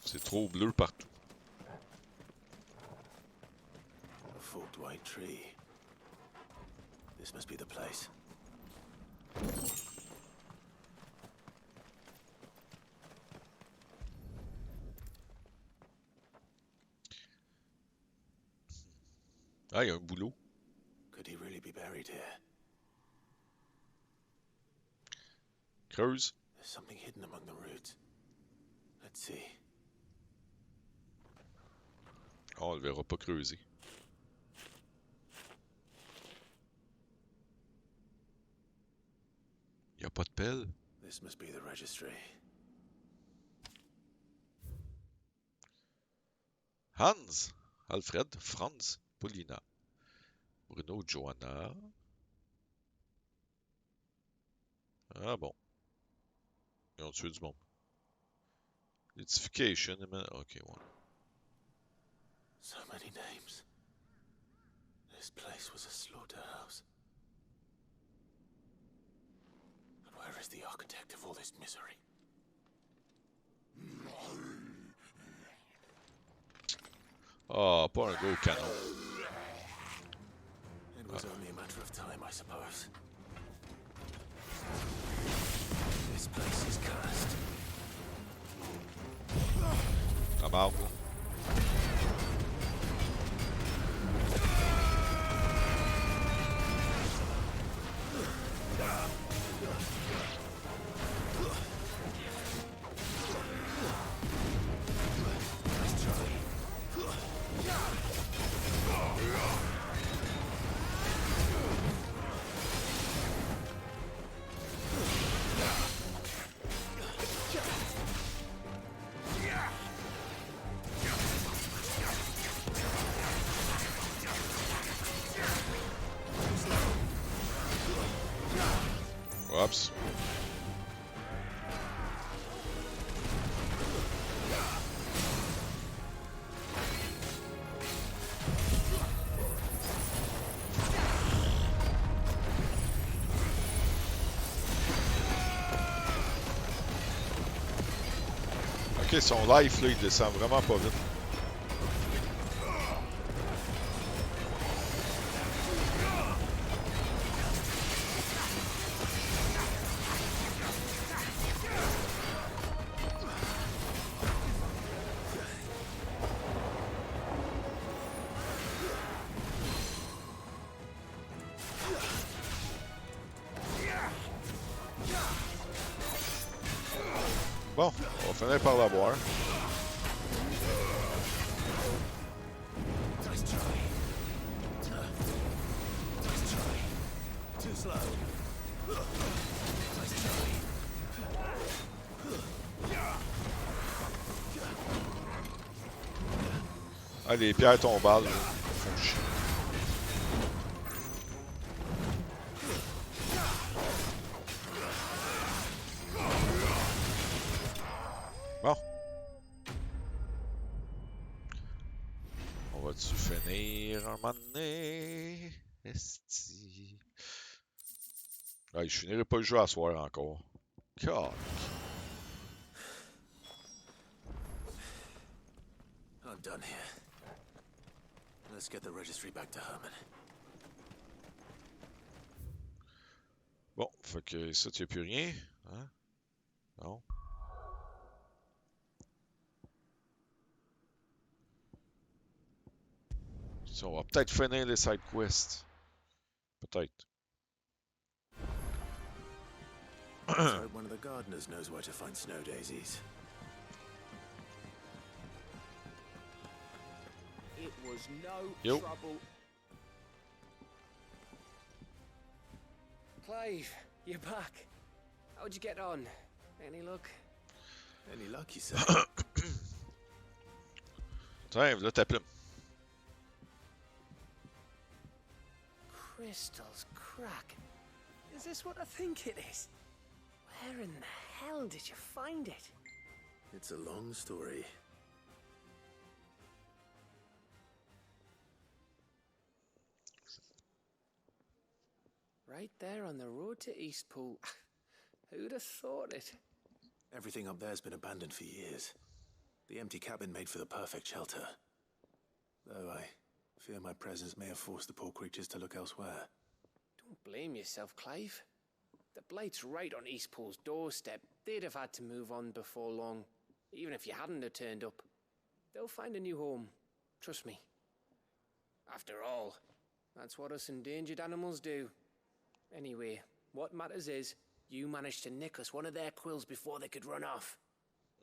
C'est trop bleu partout. A forked white tree. This must be the place. Ah, il y a un boulot. Could he really be buried here? Creuse. There's something hidden among the roots. Let's see. Oh, on le verra pas creuser. Il n'y a pas de pelle. This must be the registry. Hans, Alfred, Franz, Paulina, Bruno, Johanna. Ah bon. Ils ont tué du monde. Identification. Ok, ouais. So many names. This place was a slaughterhouse. But where is the architect of all this misery? Ah, pas un gros canon. It was only a matter of time, I suppose. This place is cursed. La marde. Oups. Ok, son life, là, il descend vraiment pas vite. Bon, on va finir par l'avoir. Ah, les pierres tombales, là, font chier. Bon. On va-tu finir un moment donné? Esti. Ah, je finirai pas le jeu à soir encore. God. I'm done here. Let's get the registry back to Herman. Bon, fait que ça, tu n'as plus rien. Hein? Non. Ça, on va peut-être finir les side quests. Peut-être. Let's hope one of the gardeners knows where to find snow daisies. It was no Yo. trouble. Clive, you're back. How'd you get on? Any luck? Any luck, you say? Tiens, là ta plume. Crystal's crack. Is this what I think it is? Where in the hell did you find it? It's a long story. Right there on the road to Eastpool. Who'd have thought it? Everything up there's been abandoned for years. The empty cabin made for the perfect shelter. Though I fear my presence may have forced the poor creatures to look elsewhere. Don't blame yourself, Clive. The Blight's right on Eastpool's doorstep. They'd have had to move on before long, even if you hadn't have turned up. They'll find a new home. Trust me. After all, that's what us endangered animals do. Anyway, what matters is, you managed to nick us one of their quills before they could run off.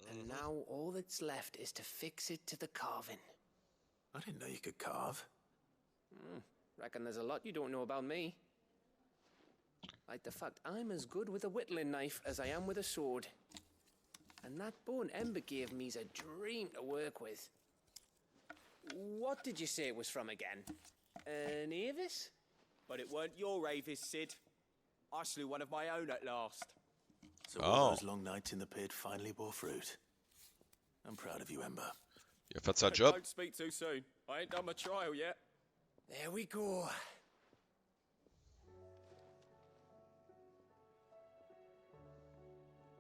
And now all that's left is to fix it to the carving. I didn't know you could carve. Reckon there's a lot you don't know about me. Like the fact I'm as good with a whittling knife as I am with a sword. And that bone Ember gave me's a dream to work with. What did you say it was from again? An Avis? But it weren't your Avis, Sid. I slew one of my own at last. So all those long nights in the pit finally bore fruit. I'm proud of you, Ember. Il a fait sa job. Don't speak too soon. I ain't done my trial yet. There we go.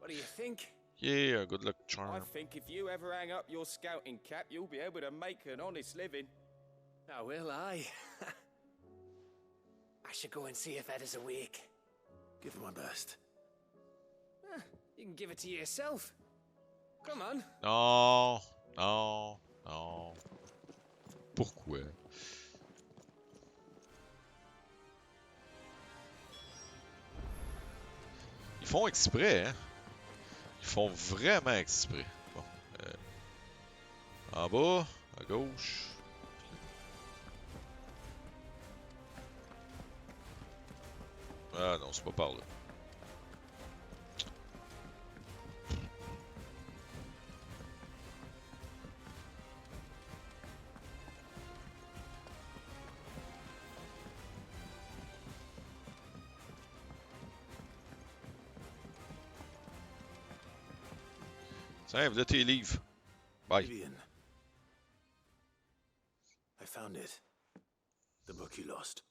What do you think? Yeah, good luck charm. I think if you ever hang up your scouting cap, you'll be able to make an honest living. Now will I? I should go and see if Ed is awake. Give it my best. You can give it to yourself. Come on. Non, non, non. Pourquoi? Ils font exprès, hein? Ils font vraiment exprès. Bon. En bas, à gauche. Ah non, c'est pas par là. Tiens, voilà tes livres. Bye. Vivian. I found it. The book you lost.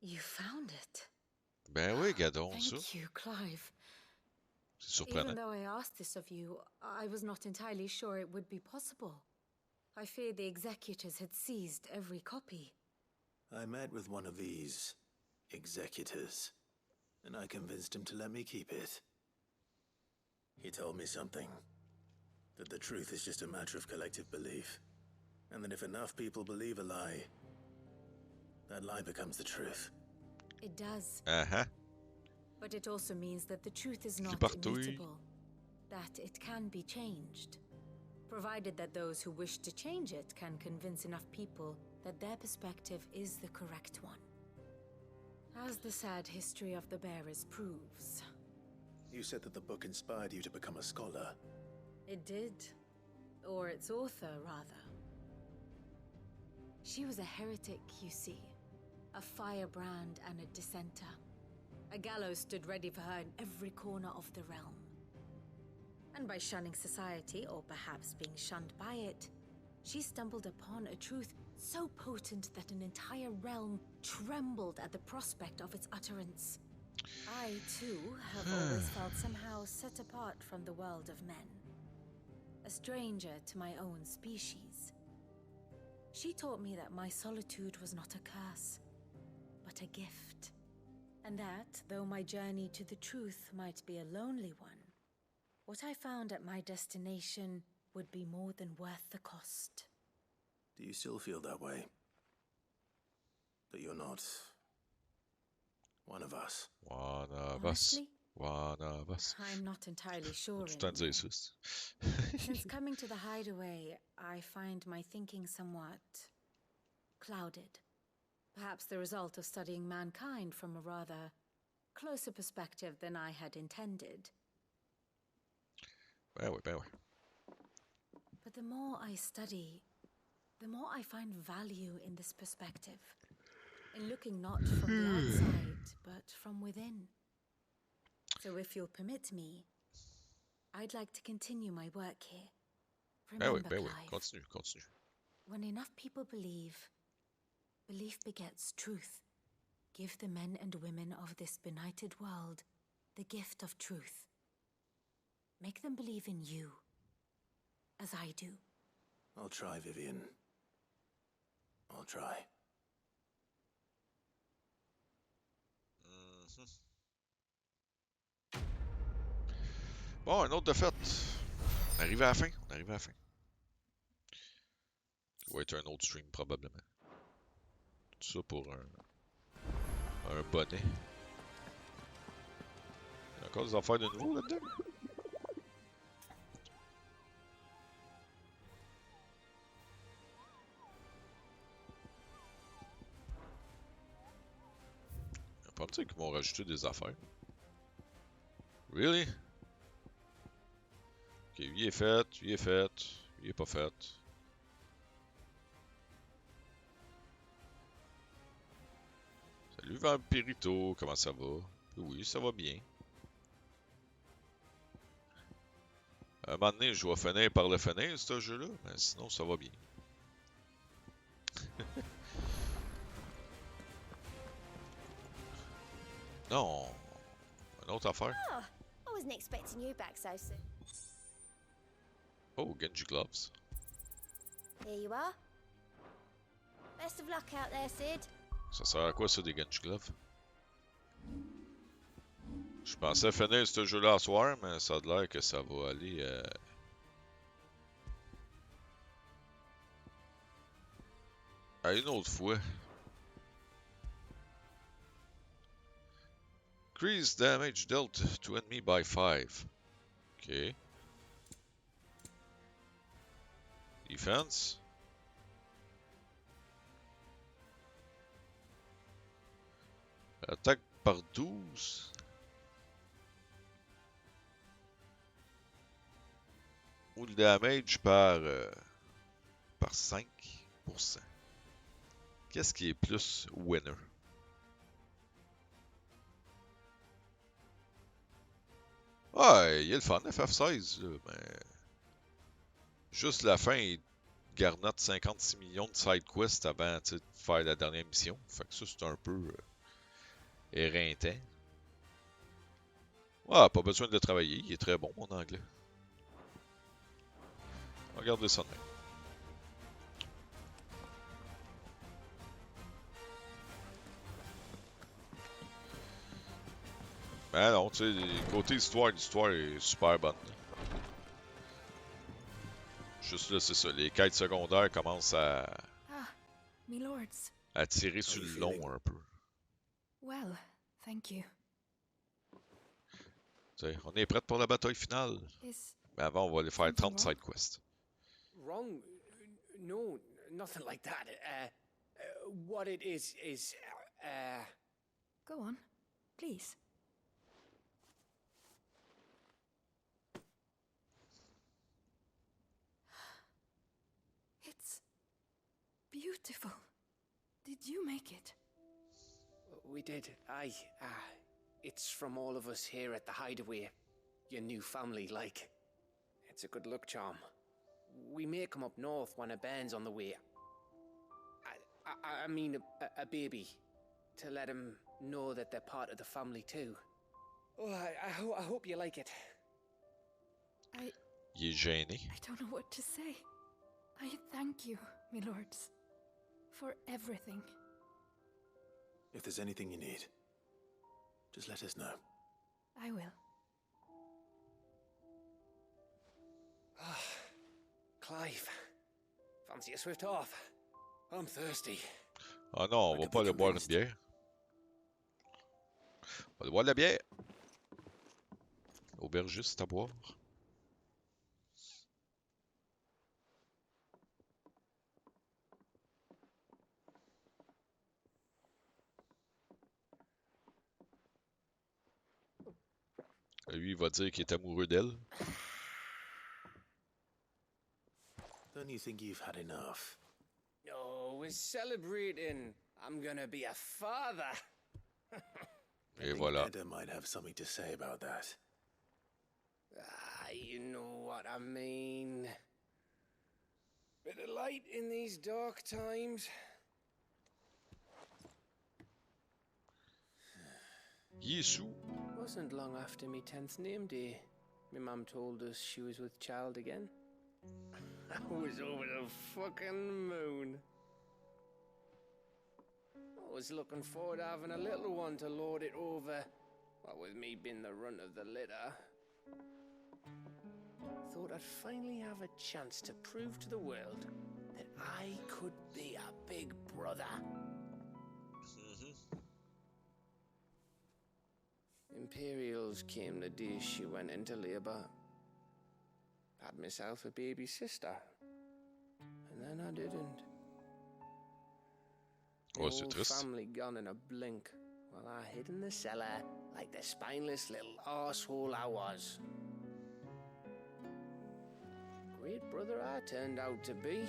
You found it. Ben oui, gadon, ça. Thank you, Clive. C'est surprenant. Even though I asked this of you, I was not entirely sure it would be possible. I feared the executors had seized every copy. I met with one of these executors, and I convinced him to let me keep it. He told me something. That the truth is just a matter of collective belief. And that if enough people believe a lie, that lie becomes the truth. It does. Uh-huh. But it also means that the truth is not immutable. That it can be changed. Provided that those who wish to change it can convince enough people that their perspective is the correct one. As the sad history of the bearers proves. You said that the book inspired you to become a scholar. It did. Or its author, rather. She was a heretic, you see. A firebrand and a dissenter. A gallows stood ready for her in every corner of the realm. And by shunning society, or perhaps being shunned by it, she stumbled upon a truth so potent that an entire realm trembled at the prospect of its utterance. I, too, have always felt somehow set apart from the world of men. A stranger to my own species. She taught me that my solitude was not a curse, but a gift. And that, though my journey to the truth might be a lonely one, what I found at my destination would be more than worth the cost. Do you still feel that way? That you're not one of us? One of Honestly? us. One of us. I'm not entirely sure Tout le temps dire ça. Since coming to the hideaway, I find my thinking somewhat clouded. Perhaps the result of studying mankind from a rather closer perspective than I had intended. Ben oui, ben oui. But the more I study, the more I find value in this perspective. In looking not from the outside, but from within. So if you'll permit me, I'd like to continue my work here. Remember, Ben oui, Clive, continue, continue. when enough people believe, belief begets truth. Give the men and women of this benighted world the gift of truth. Make them believe in you, as I do. I'll try, Vivian. I'll try. Bon, une autre défaite. On arrive à la fin. On arrive à la fin. Ça va être un autre stream, probablement. Tout ça pour un bonnet. Il y a encore des affaires de nouveau là-dedans? Il va pas me dire qu'ils vont rajouter des affaires. Really? Ok, lui est fait, lui est fait, lui est pas fait. Salut Vampirito, comment ça va? Oui, ça va bien. À un moment donné, je vais finir par le finir, ce jeu-là, mais sinon, ça va bien. Non, une autre affaire. Oh, I wasn't expecting you back so soon. Oh, Genji Gloves. Here you are. Best of luck out there, Sid. Ça sert à quoi ça, des Genji Gloves? Je pensais finir ce jeu-là ce soir, mais ça a l'air que ça va aller... à une autre fois. Increase damage dealt to enemy by 5. Ok. Defense. Attaque par 12. Ou le damage par 5%. Qu'est-ce qui est plus winner? Ouais, il est le fun, FF16, là, mais... Juste la fin, il garnotte 56 millions de side quests avant de faire la dernière mission. Fait que ça, c'est un peu éreintant. Ouais, pas besoin de le travailler, il est très bon, mon anglais. Regardez ça de même. Ben non, tu sais, côté histoire, l'histoire est super bonne. Juste là, c'est ça. Les quêtes secondaires commencent à tirer sur le long un peu. Well, thank you. Tu sais, on est prêt pour la bataille finale. Mais avant, on va aller faire 30 side quests. Wrong? No, nothing like that. What it is, Go on, please. It's beautiful. Did you make it? We did. Aye. It's from all of us here at the Hideaway. Your new family, like. It's a good luck charm. We may come up north when a bairn's on the way. I mean a baby. To let him know that they're part of the family too. Oh, I hope you like it. Il est gêné. I don't know what to say. I thank you, milords, for everything. If there's anything you need, just let us know. I will. Clive, fancy a swift off? I'm thirsty. Ah non, on va pas aller boire une bière. On va aller boire de la bière. Aubergiste à boire. Lui, il va dire qu'il est amoureux d'elle. Don't you think you've had enough? No, we're celebrating. I'm gonna be a father. Et voilà. Edda might have something to say about that. You know what I mean. Bit of light in these dark times. Yesu. Wasn't long after me 10th name day. My mum told us she was with child again. I was over the fucking moon. I was looking forward to having a little one to lord it over. What with me being the runt of the litter. Thought I'd finally have a chance to prove to the world that I could be a big brother. Imperials came the day she went into labour. Had myself a baby sister. And then I didn't. The Oh, c'est whole triste. family gone in a blink, while I hid in the cellar like the spineless little arsehole I was. Great brother I turned out to be.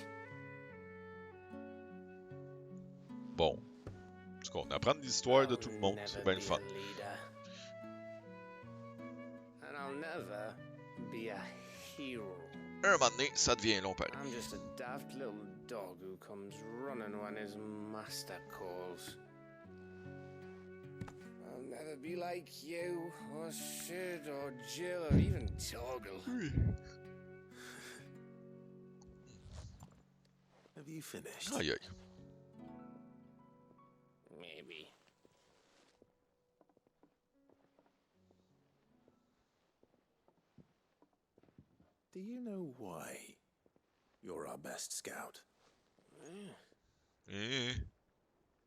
Bon. En tout cas, on apprend l'histoire de tout le monde. C'est bien le fun. And I'll never be a hero. Un moment donné, ça devient long, pareil. I'm just a daft little dog who comes running when his master calls. I'll never be like you, or Sid, or Jill, or even Toggle. Have you finished? Aïe aïe. Maybe. Do you know why you're our best scout?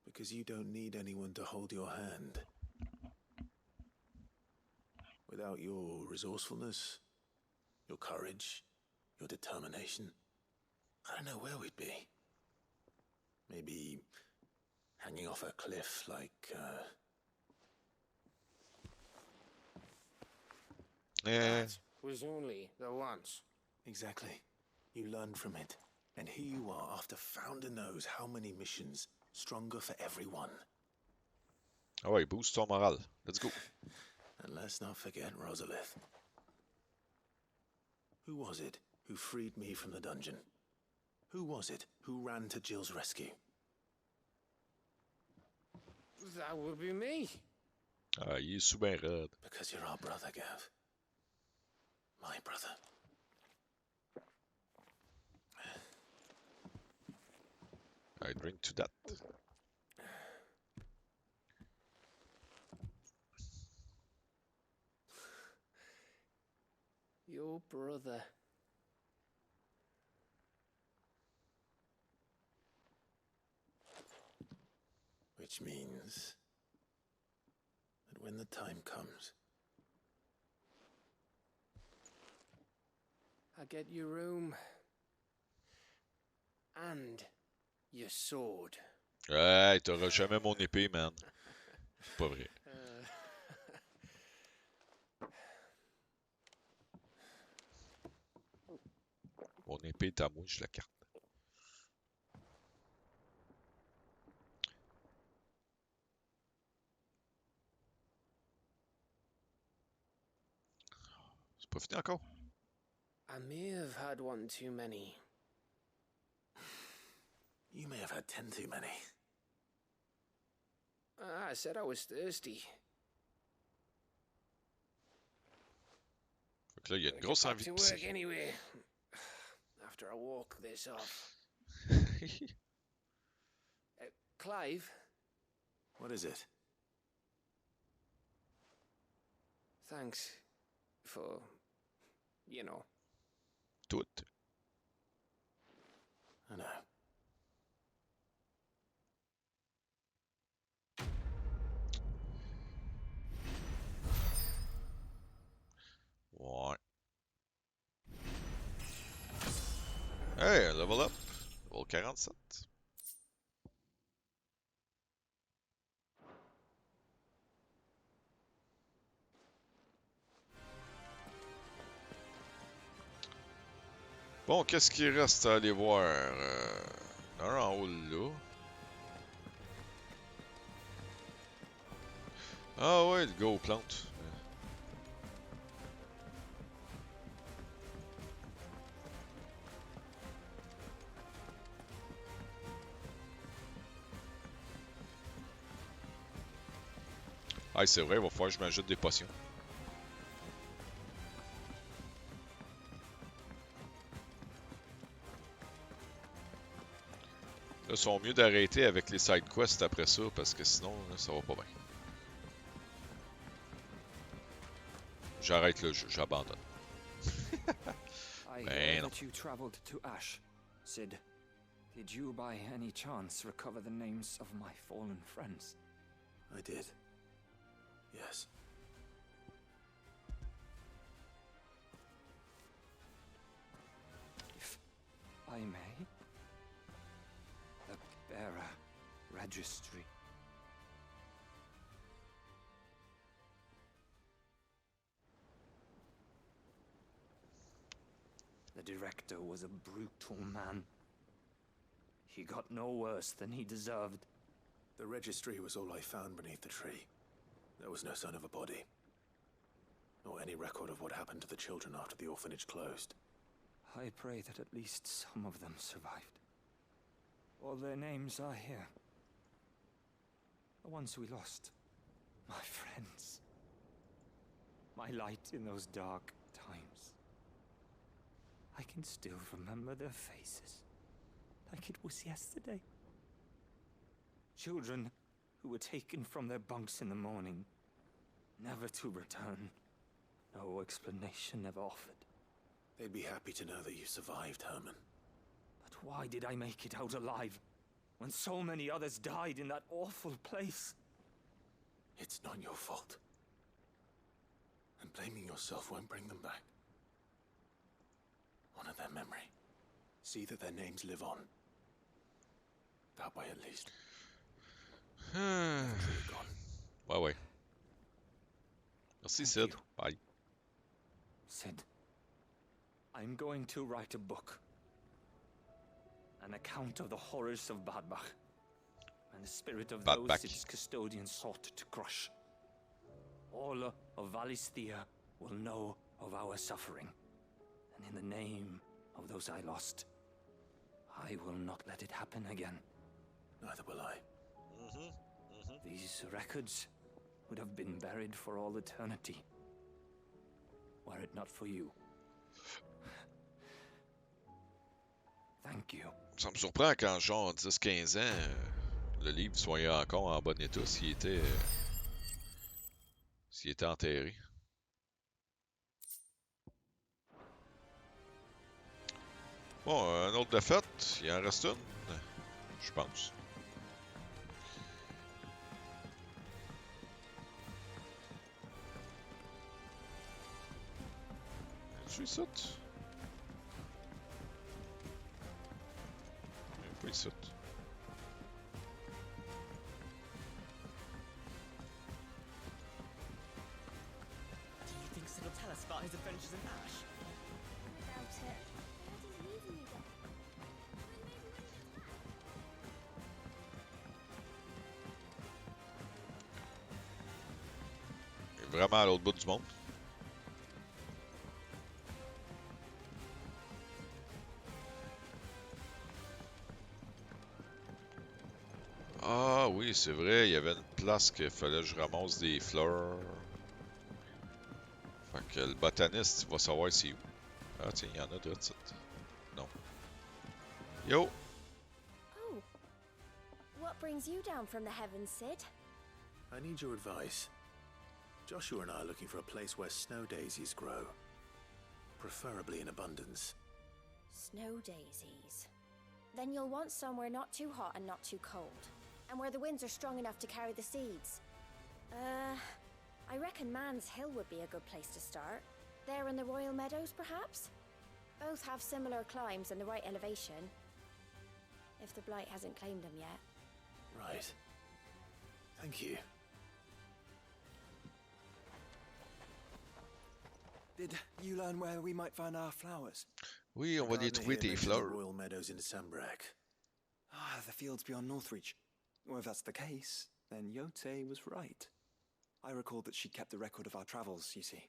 Because you don't need anyone to hold your hand. Without your resourcefulness, your courage, your determination, I don't know where we'd be. Maybe hanging off a cliff like, That was only the once. Exactly. You learned from it. And here you are, after Founder knows how many missions, stronger for everyone. Ah ouais, boost ton moral. Let's go. And let's not forget Rosalith. Who was it who freed me from the dungeon? Who was it who ran to Jill's rescue? That would be me. Ah, il est sous ben raide. Because you're our brother, Gav. My brother. I drink to that. Your brother. Which means that when the time comes, I get your room. And your sword. Hey, t'auras jamais mon épée, man. C'est pas vrai. L'épée est à moi, je la carte. C'est pas fini encore. I may have had one too many. You may have had 10 too many. I said I was thirsty. Fait que là, il y a une Gotta grosse get back envie to de work pisser. anyway. After I walk this off. Clive? What is it? Thanks for, you know. Tout. I know. Ouais. Hey, level up. Level 47. Bon, qu'est-ce qu'il reste à aller voir? Un en haut là. Ah ouais, le gars aux plantes. Ah, c'est vrai, il va falloir que je m'ajoute des potions. Là, ils sont mieux d'arrêter avec les side quests après ça, parce que sinon, là, ça va pas bien. J'arrête le jeu, j'abandonne. I Ben hear non. that you traveled to Ash. Sid, did you by any chance recover the names of my fallen friends? I did. Yes. If I may? The Bearer Registry. The director was a brutal man. He got no worse than he deserved. The registry was all I found beneath the tree. There was no sign of a body. Or any record of what happened to the children after the orphanage closed. I pray that at least some of them survived. All their names are here. The ones we lost. My friends. My light in those dark times. I can still remember their faces. Like it was yesterday. Children who were taken from their bunks in the morning, never to return. No explanation ever offered. They'd be happy to know that you survived, Herman. But why did I make it out alive, when so many others died in that awful place? It's not your fault. And blaming yourself won't bring them back. Honor their memory. See that their names live on. That way, at least. Never truly gone. Ouais, ouais. Merci, Sid. Bye. Sid, I'm going to write a book. An account of the horrors of Badbach, and the spirit of those its custodians sought to crush. All of Valisthea will know of our suffering, and in the name of those I lost, I will not let it happen again. Neither will I. These records would have been buried for all eternity, were it not for you. Thank you. Ça me surprend qu'en genre 10-15 ans, le livre soit encore en bon état s'il était enterré. Bon, un autre défaite, il en reste une, je pense. Es-tu ici? Pas ici. Do you think Sid will tell us about his adventures in Ash? I doubt it. Where did he leave me vraiment à l'autre bout du monde. Ah oui, c'est vrai, il y avait une place qu'il fallait que je ramasse des fleurs. Fait que le botaniste, il va savoir c'est où. Ah tiens, il y en a d'autres. Non. Yo! Oh. What brings you down from the heavens, Sid? I need your advice. Joshua and I are looking for a place where snow daisies grow. Preferably in abundance. Snow daisies. Then you'll want somewhere not too hot and not too cold. And where the winds are strong enough to carry the seeds. I reckon Man's Hill would be a good place to start. There in the Royal Meadows, perhaps? Both have similar climbs and the right elevation. If the Blight hasn't claimed them yet. Right. Thank you. Did you learn where we might find our flowers? Oui, on va les trouver tes fleurs. Royal Meadows in Sambrak. Ah, the fields beyond Northreach. Well, if that's the case, then Yote was right. I recalled that she'd kept the record of our travels, you see.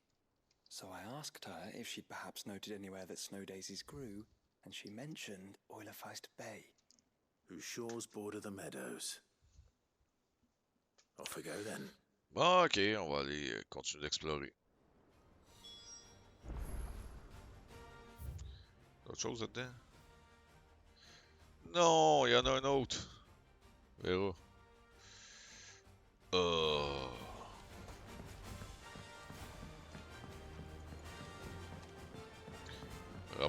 So I asked her if she'd perhaps noted anywhere that snow daisies grew, and she mentioned Oilerfeist Bay. Whose shores border the meadows. Off we go then. Bon, ok, on va aller continuer d'explorer. D'autres choses là-dedans? Non, il y en a un autre. Verra.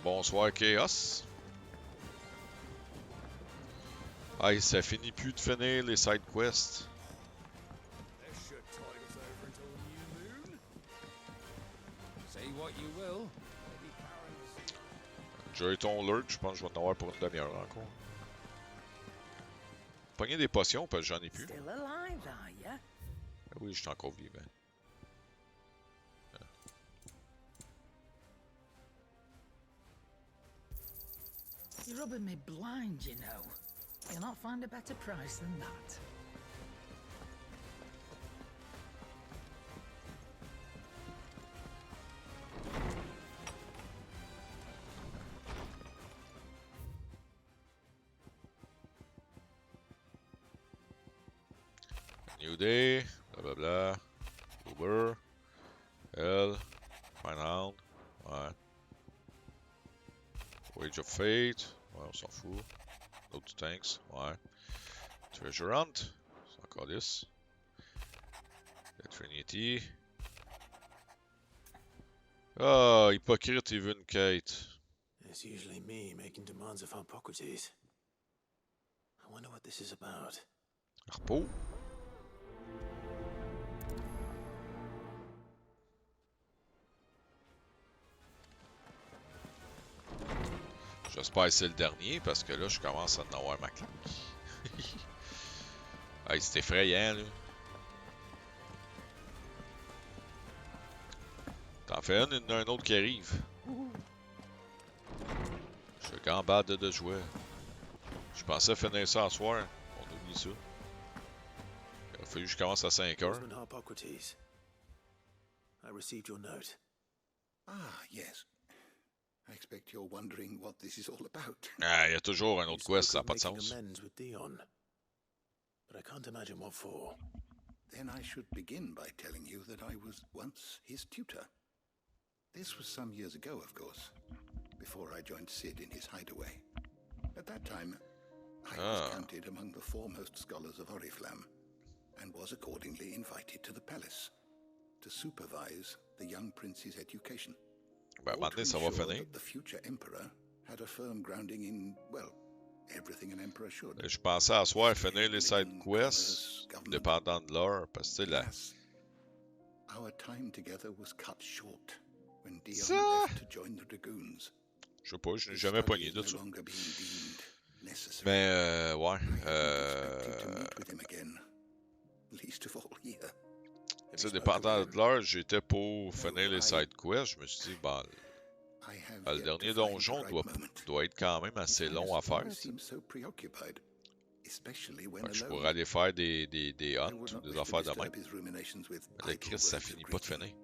Bonsoir, Chaos. Hey, ça finit plus de finir les side quests. Say what you will. J'ai eu ton lurk, je pense que je vais en avoir pour une demi-heure encore. Pogner des potions parce que j'en ai plus. Still alive, are ya? Oui, je suis encore vivant. You're rubbing me blind, you know. You'll not find a better price than that. New Day, blablabla, Uber, Hell, Fine Hound, ouais. Wage of Fate, ouais, on s'en fout. No to Tanks, ouais. Treasure Hunt, c'est encore this. The Trinity. Ah, hypocrite, il veut une quête. It's usually me making demands of Hippocrates. I wonder what this is about. Repos. J'espère que c'est le dernier parce que là je commence à en avoir ma claque. Hey, c'est effrayant là. T'en fais un, il y en a un autre qui arrive. Je suis qu'en bas de jouer. Je pensais finir ça à soir. On oublie ça. Il a fallu que je commence à 5 heures. Hippocrates. I received your note. Ah, yes. I expect you're wondering what this is all about. Ah, il y a toujours un autre quest, ça n'a pas de sens. Amends with Dion, but I can't imagine what for. Then I should begin by telling you that I was once his tutor. This was some years ago, of course, before I joined Sid in his hideaway. At that time, I was counted among the foremost scholars of Oriflamme, and was accordingly invited to the palace to supervise the young prince's education. Ben, maintenant, ça va finir. The future emperor had a firm grounding in, well, everything an emperor should. Je pensais à soir finir les side quests, dépendant de l'heure, parce que là. Our time together was cut short when Dion left to join the dragoons. Je sais pas, je n'ai jamais pogné de ça. Mais ouais. Tu sais, dépendant de l'heure, j'étais pour finir les side quests. Je me suis dit, ben, le dernier donjon doit être quand même assez long à faire. especially when Fait que je alone. pourrais aller faire des I hunts would ou not des wish to affaires de disturb même. his ruminations with Mais le idle Christ, ça words of finit pas de greeting. finir.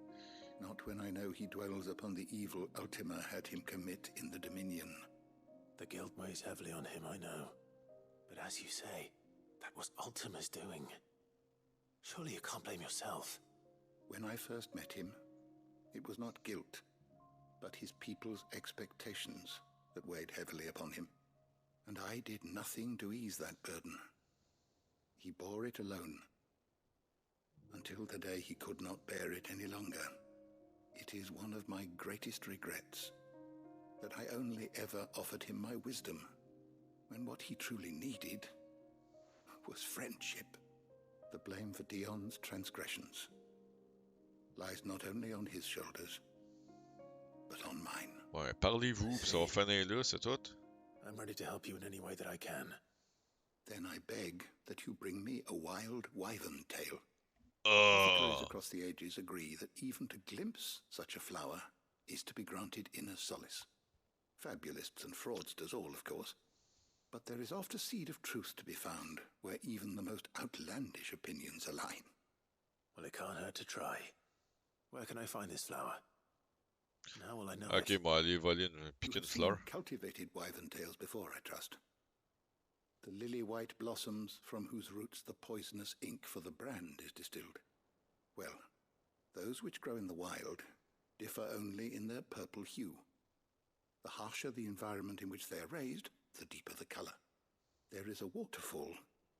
Not when I know he dwells upon the evil Ultima had him commit in the Dominion. The guilt weighs heavily on him, I know. But as you say, that was Ultima's doing. Surely you can't blame yourself. When I first met him, it was not guilt, but his people's expectations that weighed heavily upon him. And I did nothing to ease that burden. He bore it alone, until the day he could not bear it any longer. It is one of my greatest regrets that I only ever offered him my wisdom, when what he truly needed was friendship. The blame for Dion's transgressions lies not only on his shoulders, but on mine. Ouais, parlez-vous, pis ça va finir là, c'est tout. I'm ready to help you in any way that I can. Then I beg that you bring me a wild wyvern tail. Apothecaries across the ages agree that even to glimpse such a flower is to be granted inner solace. Fabulists and fraudsters all, of course. But there is oft a seed of truth to be found where even the most outlandish opinions align. Well, it can't hurt to try. Where can I find this flower? And how will I know Ok, it? moi aller voler piquer une fleur. Cultivated wyvern tails before, I trust. The lily-white blossoms from whose roots the poisonous ink for the brand is distilled. Well, those which grow in the wild differ only in their purple hue. The harsher the environment in which they are raised, the deeper the color. There is a waterfall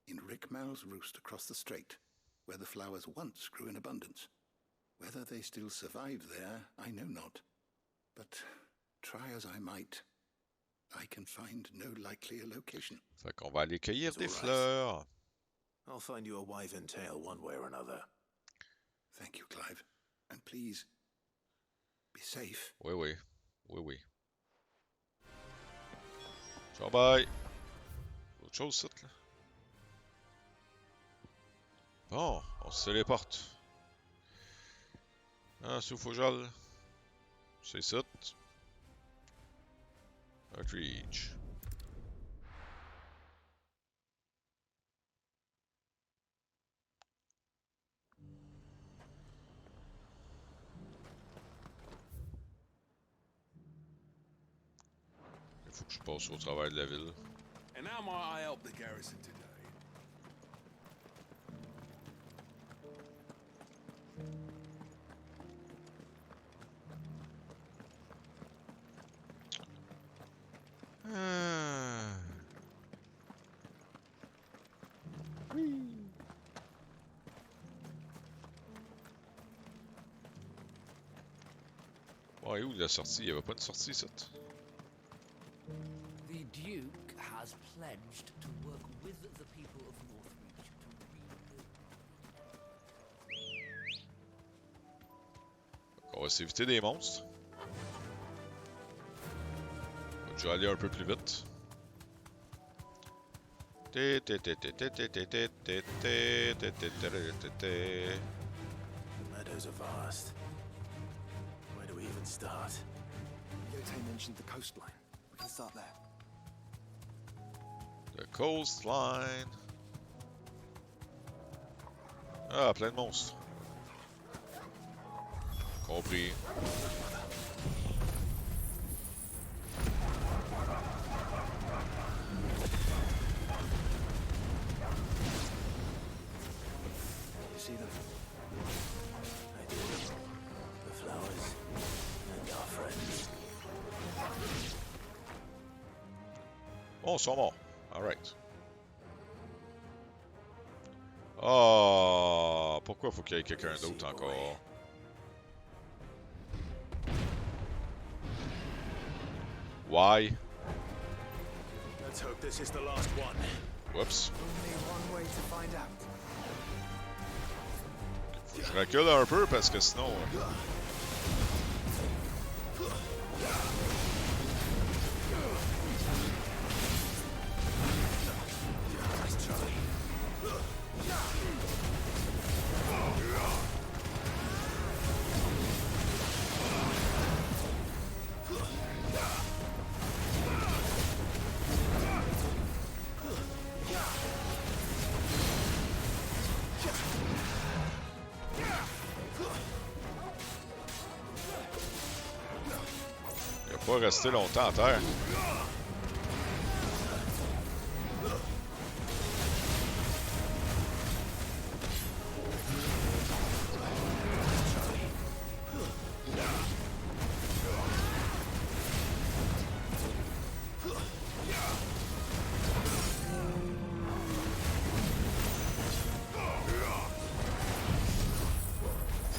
in Rickmal's roost across the strait, where the flowers once grew in abundance. Whether they still survive there, I know not. But try as I might, I can find no likelier location. Fait qu'on va aller cueillir des fleurs. I'll find you a wyvern tail one way or another. Thank you, Clive. And please, be safe. Oui, oui. Oui, oui. Ciao, bye. Autre chose, ça, là. Bon, on se téléporte. Ah, Soufojal. C'est ça. Outreach. Il faut que je passe au travers de la ville. And how might I help the garrison today? Ouais, où la sortie? Il n'y avait pas une sortie, ça? The Duke has pledged to work with the people of Northreach to On va s'éviter des monstres. Je vais aller un peu plus vite. The meadows are vast. Where do we even start? Yote mentioned the coastline. We can start there. The coastline. Ah, plein de monstres. Compris. You see them? I do. The flowers and our friends. Oh, ils sont morts. Alright. Oh, pourquoi faut qu'il y ait quelqu'un d'autre encore? Why? Let's hope this is the last one. Whoops. Only one way to find out. Faut que je recule un peu parce que sinon... Nice try. Pas rester longtemps à terre.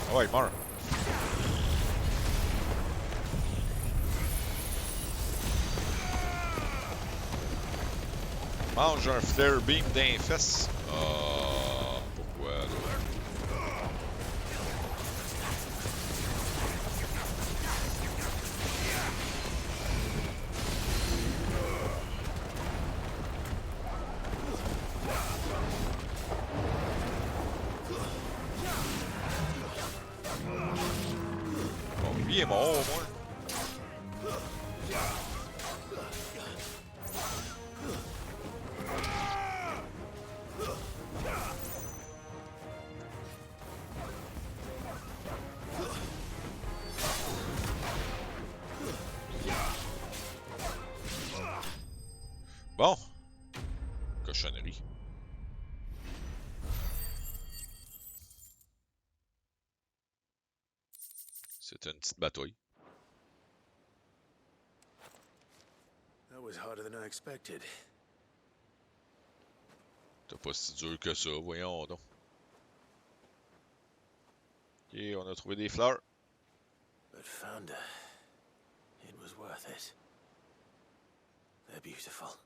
Ah ouais, il meurt. Mange un flare beam d'un fesses. Ah, pourquoi là? Bon, lui est mort au moins. Bon. Cochonnerie. C'était une petite bataille. That was harder than I expected. T'as pas si dur que ça, voyons donc. Ok, on a trouvé des fleurs. But found her. It was worth it. They're beautiful.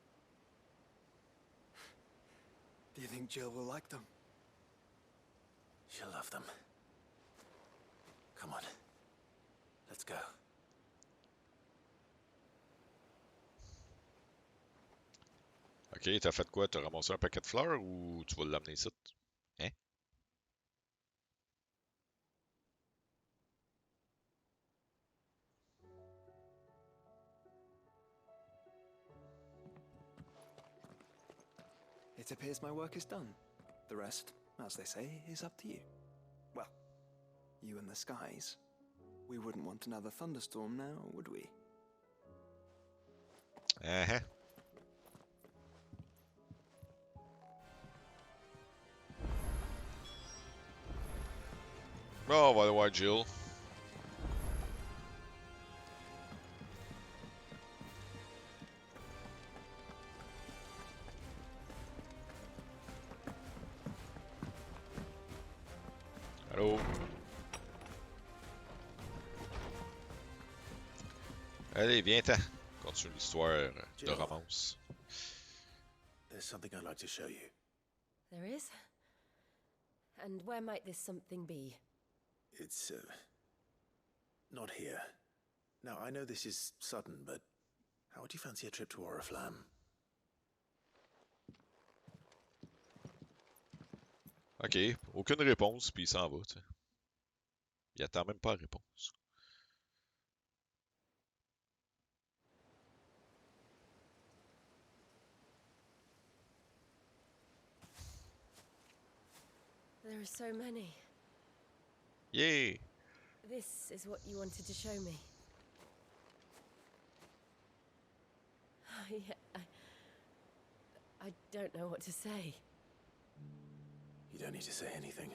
Do you think Jill will like them? She'll love them. Come on. Let's go. Ok, t'as fait quoi? T'as ramassé un paquet de fleurs ou tu vas l'amener ici? Hein? It appears my work is done. The rest, as they say, is up to you. Well, you and the skies. We wouldn't want another thunderstorm now, would we? Uh-huh. Bon, on va aller voir Jill. Allô? Allez, viens-t'en. Continue l'histoire de romance. There's something I'd like to show you. There is? And where might this something be? It's, not here. Now, I know this is sudden, but how would you fancy a trip to Oriflamme? Ok, aucune réponse, puis il s'en va, tu sais. Il attend même pas la réponse. There are so many. Yay! This is what you wanted to show me. I don't know what to say. You don't need to say anything.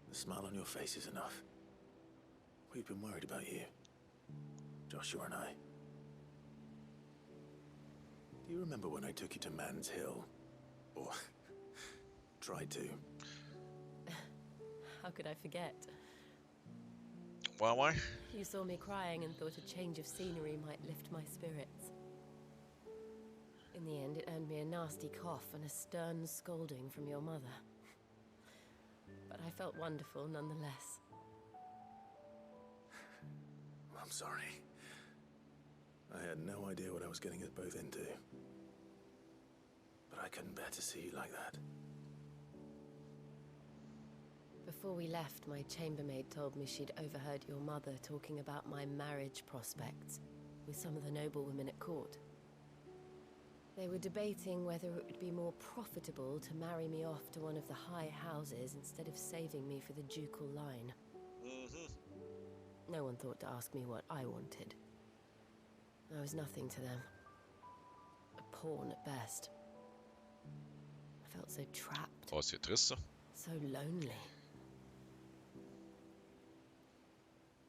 The smile on your face is enough. We've been worried about you. Joshua and I. Do you remember when I took you to Man's Hill? Or tried to? How could I forget? Why? You saw me crying and thought a change of scenery might lift my spirits. In the end, it earned me a nasty cough and a stern scolding from your mother. But I felt wonderful nonetheless. I'm sorry. I had no idea what I was getting us both into. But I couldn't bear to see you like that. Before we left, my chambermaid told me she'd overheard your mother talking about my marriage prospects with some of the noblewomen at court. They were debating whether it would be more profitable to marry me off to one of the high houses instead of saving me for the ducal line. No one thought to ask me what I wanted. I was nothing to them. A pawn at best. I felt so trapped. Oh, c'est triste, ça. So lonely.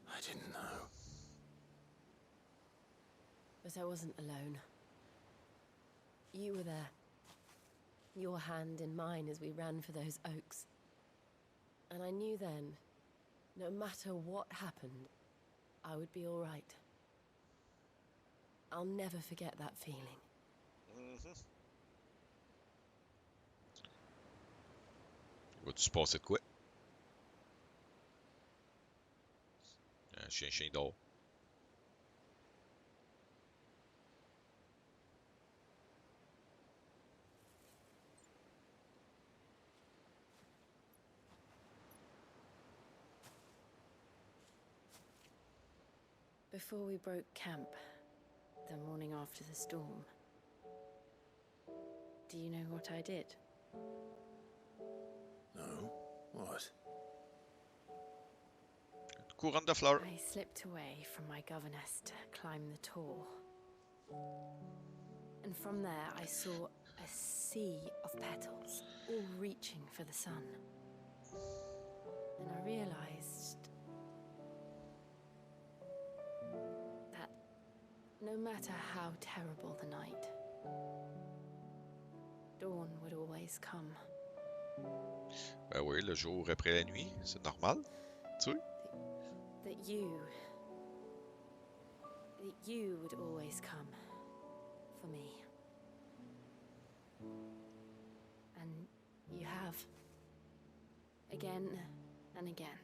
I didn't know. But I wasn't alone. You were there. Your hand in mine as we ran for those oaks. And I knew then, no matter what happened, I would be all right. I'll never forget that feeling. Va-tu se passer de quoi? Un chien dort. Before we broke camp, the morning after the storm, do you know what I did? No? What? Courant de fleurs. I slipped away from my governess to climb the tor. And from there I saw a sea of petals, all reaching for the sun. And I realized that no matter how terrible the night, dawn would always come. Ben oui, le jour après la nuit, c'est normal, tu sais. That you would always come for me. And you have. Again and again.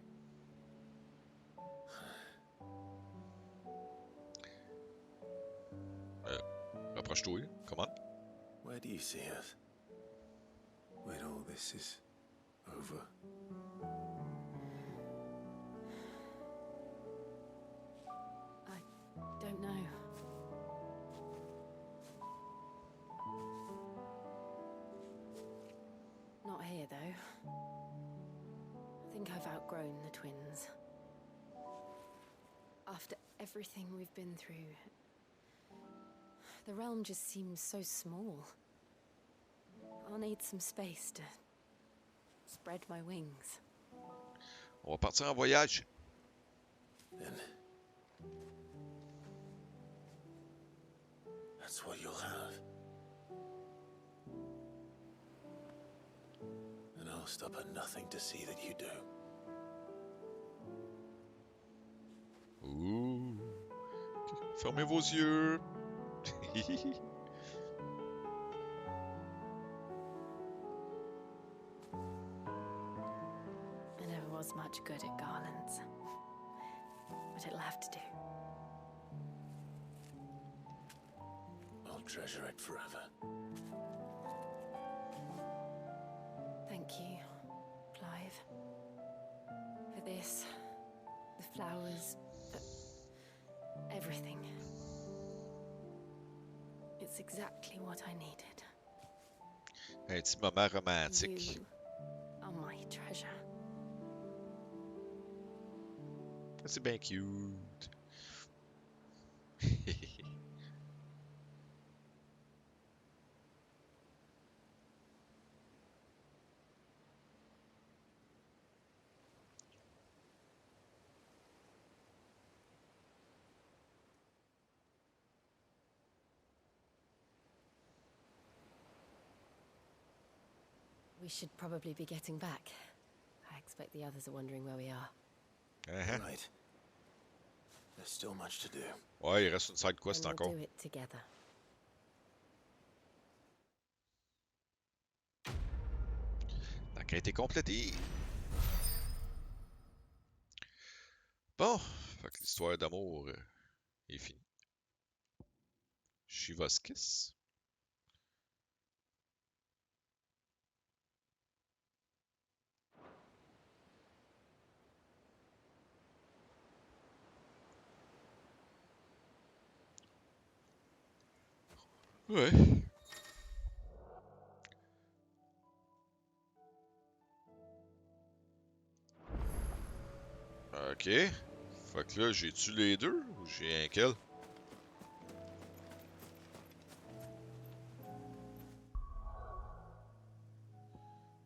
Rapproche-toi, come on. Where do you see us? When all this is over? I don't know. Not here, though. I think I've outgrown the twins. After everything we've been through, the realm just seems so small. I'll need some space to spread my wings. On va partir en voyage. Then that's what you'll have. And I'll stop at nothing to see that you do. Ouh. Fermez vos yeux. I never was much good at garlands, but it'll have to do. I'll treasure it forever. Thank you, Clive. For this, the flowers, for everything. It's exactly what I needed. Un petit moment romantique. You are my treasure. C'est bien cute. We should probably be getting back. I expect the others are wondering where we are. Right. There's still much to do. Ouais, il reste une side quest And we'll encore. do it together. La quête est complétée. Bon, fait que l'histoire d'amour est finie. Shiva's Kiss. Ouais. Ok. Fait que là, j'ai-tu les deux ou j'ai un quel?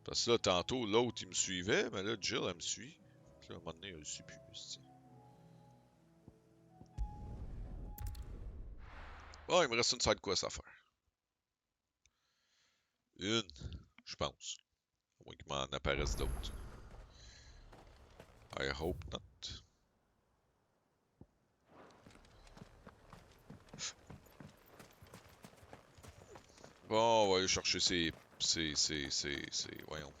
Parce que là, tantôt, l'autre, il me suivait, mais là, Jill, elle me suit. Fait que là, à un moment donné, elle le suit plus. Bon, il me reste une side quest à faire. Une, je pense. À moins qu'il m'en apparaisse d'autres. I hope not. Bon, on va aller chercher voyons.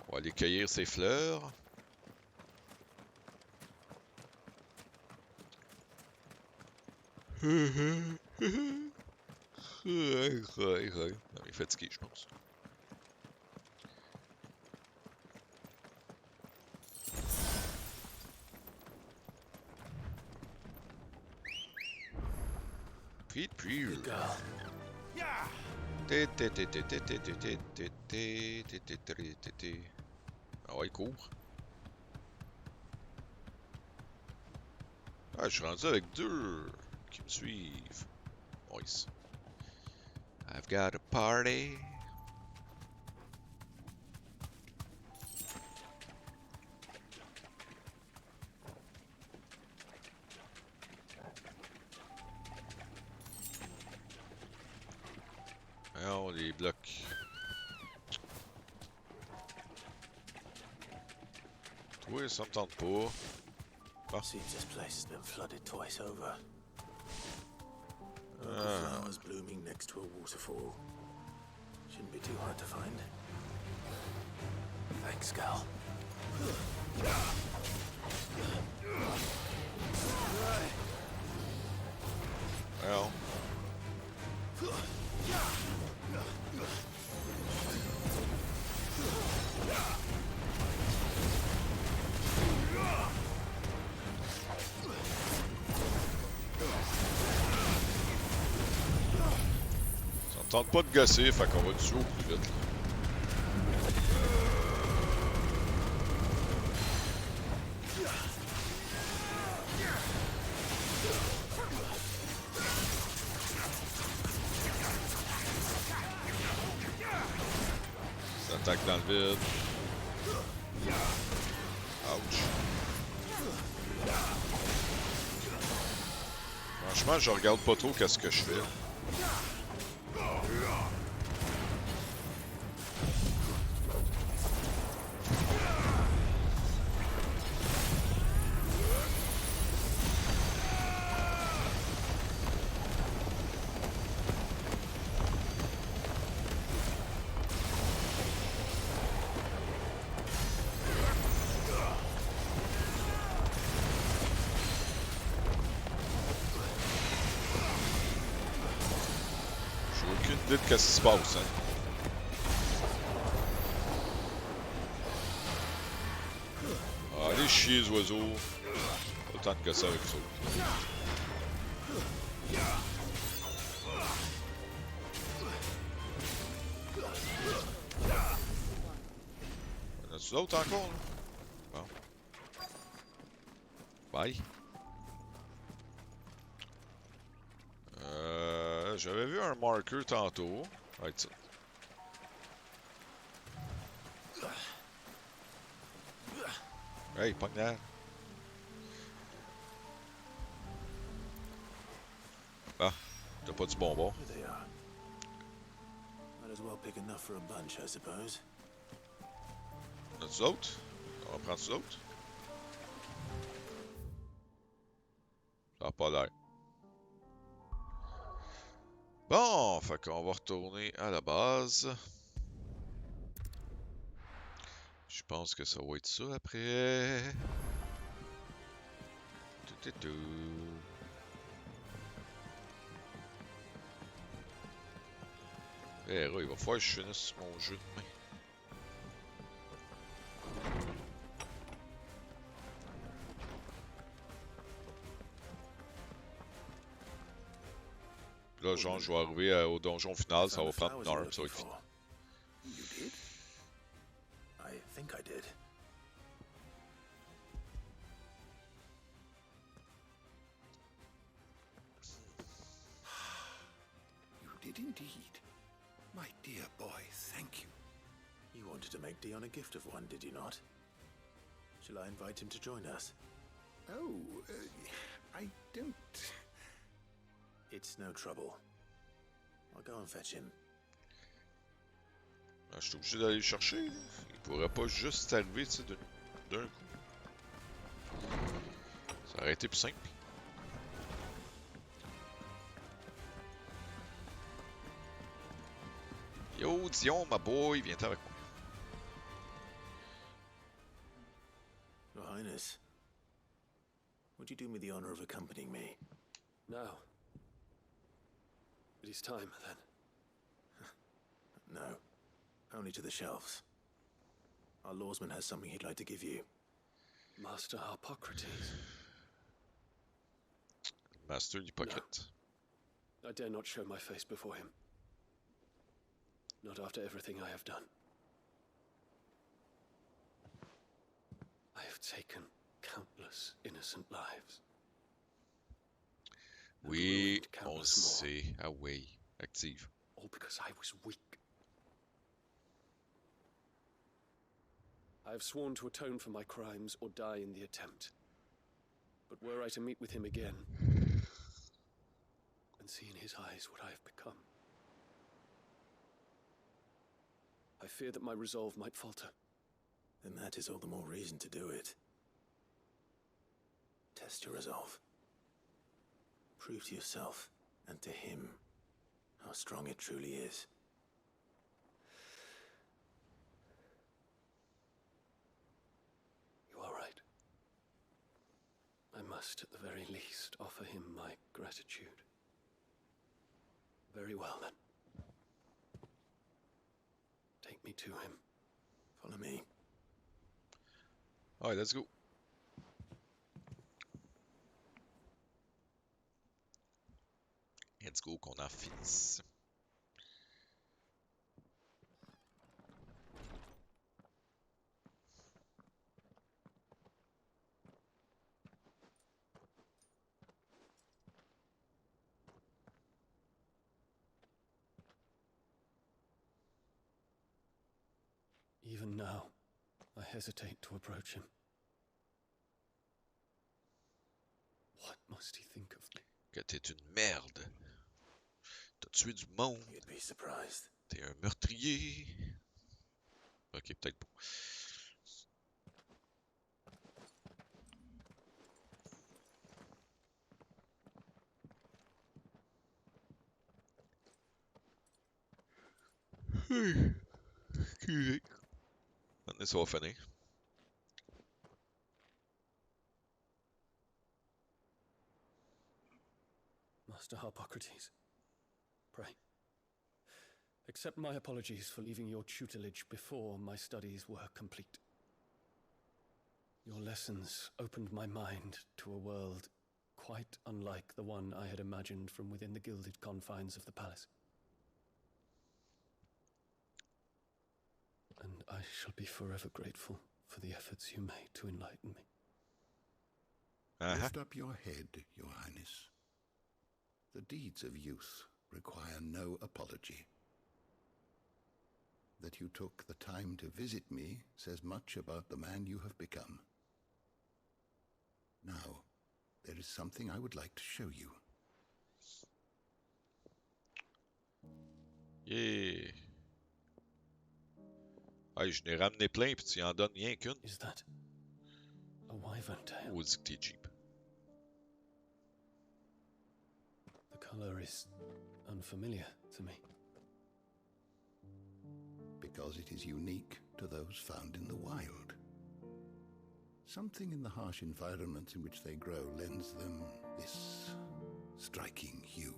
On va aller cueillir ces fleurs. Il est fatigué, je pense. Good girl. Ah ouais, il court. Ah, je suis rendu avec deux qui me suivent. Nice. I've got a party. Alors, les blocs. Toi, ça me tente pas. Bon. Seems this place has been flooded twice over. Local flowers blooming next to a waterfall. Shouldn't be too hard to find. Thanks, Gal. Well. Ça me tente pas de gosser, fait qu'on va dessus au plus vite. Ça attaque dans le vide. Ouch. Franchement, je regarde pas trop qu'est-ce que je fais. Dites qu'est-ce qui se passe, hein. Ah, allez chier les oiseaux. Autant de casser avec ça. Y en a-tu d'autres encore, là? Bon. Bye. J'avais vu un marker tantôt. Right, ça. Hey, pogne là. Ah, t'as pas du bonbon. Might as well pick enough for a bunch, I suppose. Y en a-tu d'autres? On va prendre d'autres? Ça a pas l'air. Bon, fait qu'on va retourner à la base. Je pense que ça va être ça après. Tout. Eh, il va falloir que je finisse mon jeu demain. Là, genre, je vais arriver au donjon final, ça va prendre une heure, ça va être fini. You did? I think I did. indeed. My dear boy, thank you. You wanted to make Dion a gift of one, did you not? Shall I invite him to join us? Oh, I don't... It's no trouble. I'll go and fetch him. Ah, je suis obligé d'aller le chercher. Là. Il pourrait pas juste arriver d'un coup. Ça aurait été plus simple. Yo, Dion, my boy, viens avec moi. Your Highness, would you do me the honor of accompanying me? Now. It is time, then. No. Only to the shelves. Our lawsman has something he'd like to give you. Master Harpocrates. Master Hypocrite. No. I dare not show my face before him. Not after everything I have done. I have taken countless innocent lives. Oui, on sait. Ah oui, active. All because I was weak. I have sworn to atone for my crimes or die in the attempt. But were I to meet with him again, and see in his eyes what I have become, I fear that my resolve might falter. Then that is all the more reason to do it. Test your resolve. Prove to yourself and to him how strong it truly is. You are right. I must, at the very least, offer him my gratitude. Very well, then. Take me to him. Follow me. Alright, let's go. Let's go qu'on en finisse. Even now, I hesitate to approach him. What must he think of me? Que t'es une merde. T'as tué du monde. You'd be surprised. T'es un meurtrier. Ok, peut-être pas. Excusez. Maintenant, ça va finir. Master Harpocrates, pray, accept my apologies for leaving your tutelage before my studies were complete. Your lessons opened my mind to a world quite unlike the one I had imagined from within the gilded confines of the palace. And I shall be forever grateful for the efforts you made to enlighten me. Lift up your head, Your Highness. The deeds of youth require no apology. That you took the time to visit me says much about the man you have become. Now, there is something I would like to show you. Yeah. Hey, je n'ai ramené plein pis tu en donnes rien qu'une. Is that a wyvern tail? Ou dit que t'es cheap. The color is unfamiliar to me. Because it is unique to those found in the wild. Something in the harsh environments in which they grow lends them this striking hue.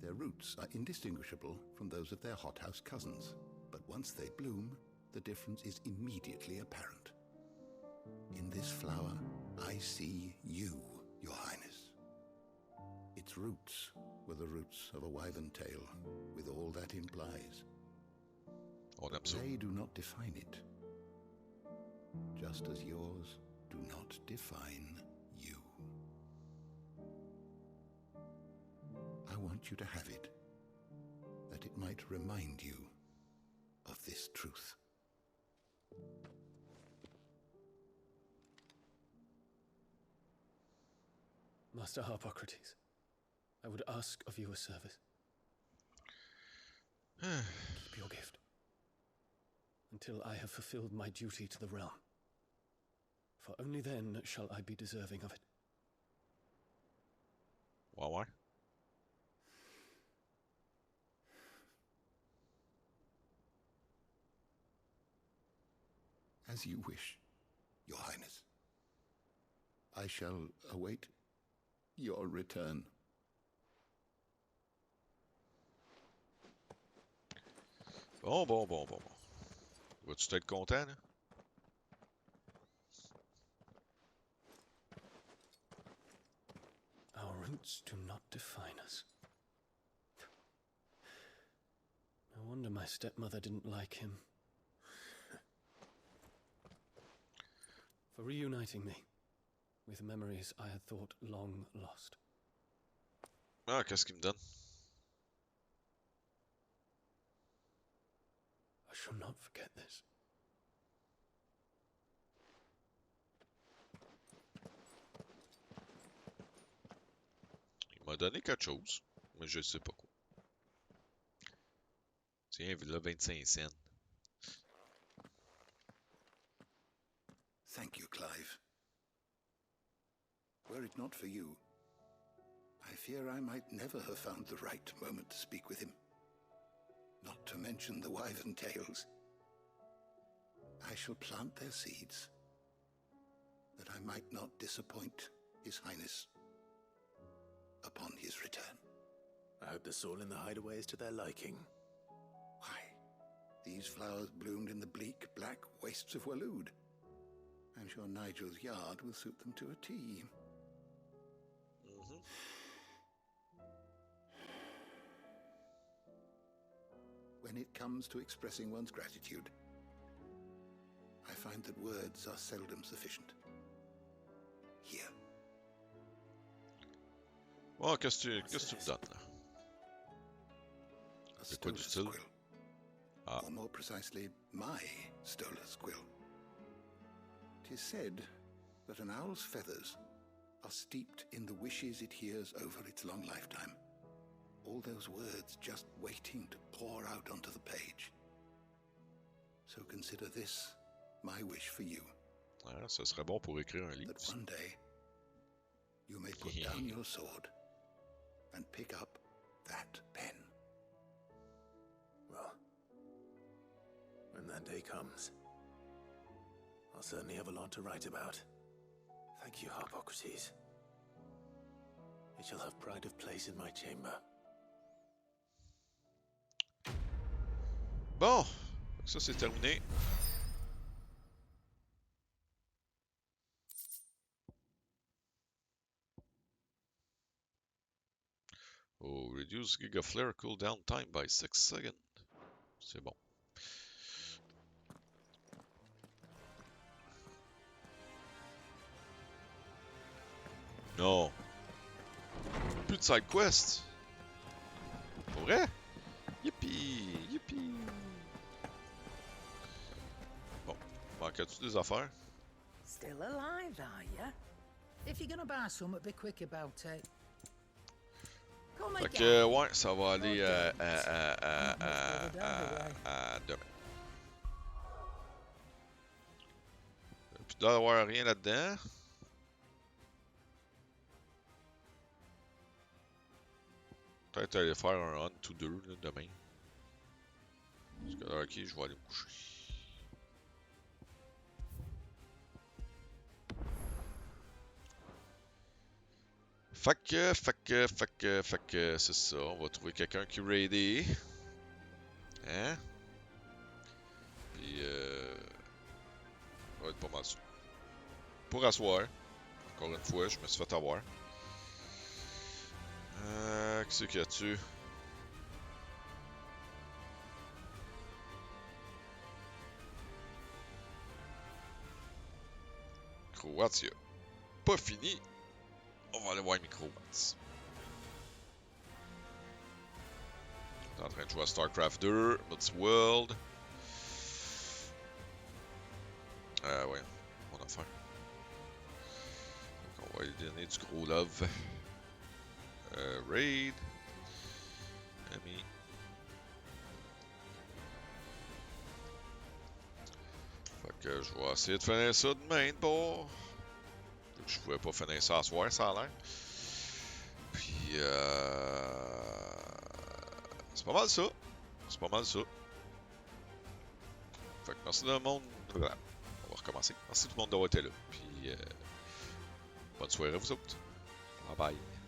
Their roots are indistinguishable from those of their hothouse cousins, but once they bloom, the difference is immediately apparent. In this flower, I see you, Your Highness. Its roots were the roots of a wyvern tail, with all that implies. They do not define it, just as yours do not define you. I want want you to have it, that it might remind you of this truth. Master Harpocrates, I would ask of you a service. Keep your gift until I have fulfilled my duty to the realm, for only then shall I be deserving of it. Why? As you wish, Your Highness. I shall await your return. Bon. Vas-tu être content, là? Our roots do not define us. No wonder my stepmother didn't like him. For reuniting me with memories I had thought long lost. Ah, qu'est-ce qu'il me donne? I shall not forget this. Il m'a donné quelque chose, mais je sais pas quoi. Tiens, là, 25 cents. Thank you, Clive. Were it not for you, I fear I might never have found the right moment to speak with him. Not to mention the wyvern tales. I shall plant their seeds, that I might not disappoint His Highness upon his return. I hope the soil in the hideaway is to their liking. Why, these flowers bloomed in the bleak, black wastes of Waloed. I'm sure Nigel's yard will suit them to a T. When it comes to expressing one's gratitude, I find that words are seldom sufficient. Here. Bon, qu'est-ce que tu me donnes, là? C'est quoi d'utile? Ah. Or more precisely, my stolas quill. 'Tis said that an owl's feathers are steeped in the wishes it hears over its long lifetime. All those words just waiting to pour out onto the page. So consider this my wish for you. Ah, ça serait bon pour écrire un livre. That one day you may put down your sword and pick up that pen. Well, when that day comes, I'll certainly have a lot to write about. Thank you, Harpocrates. It shall have pride of place in my chamber. Bon, ça c'est terminé. Oh, reduce Giga Flare cooldown time by 6 seconds. C'est bon. Non. Plus de side quest. Pour vrai? Yippee! Bon, manquais-tu des affaires? Still alive, are ya? If you're gonna buy something, be quick about it. Come Fait again. que, ouais, ça va aller à demain. Puis il doit y avoir rien là-dedans. Peut-être aller faire un hunt ou deux là, demain. Parce que là, ok, je vais aller me coucher. Fait que, c'est ça. On va trouver quelqu'un qui raidé. Hein? Puis, ça va être pas mal ça. Pour asseoir. Encore une fois, je me suis fait avoir. Qu'est-ce qu'il y a dessus? Croatia. Pas fini. On va aller voir Microwatts. T'es en train de jouer à StarCraft 2, Multi-World. Ouais, mon affaire. Donc on va lui donner du gros love. Raid. Ami. Fait que je vais essayer de finir ça demain de bord. Je pouvais pas finir ça à soir, ça a l'air. Puis c'est pas mal ça. C'est pas mal ça. Fait que merci tout le monde. On va recommencer. Merci tout le monde d'avoir été là. Puis bonne soirée à vous autres. Bye bye.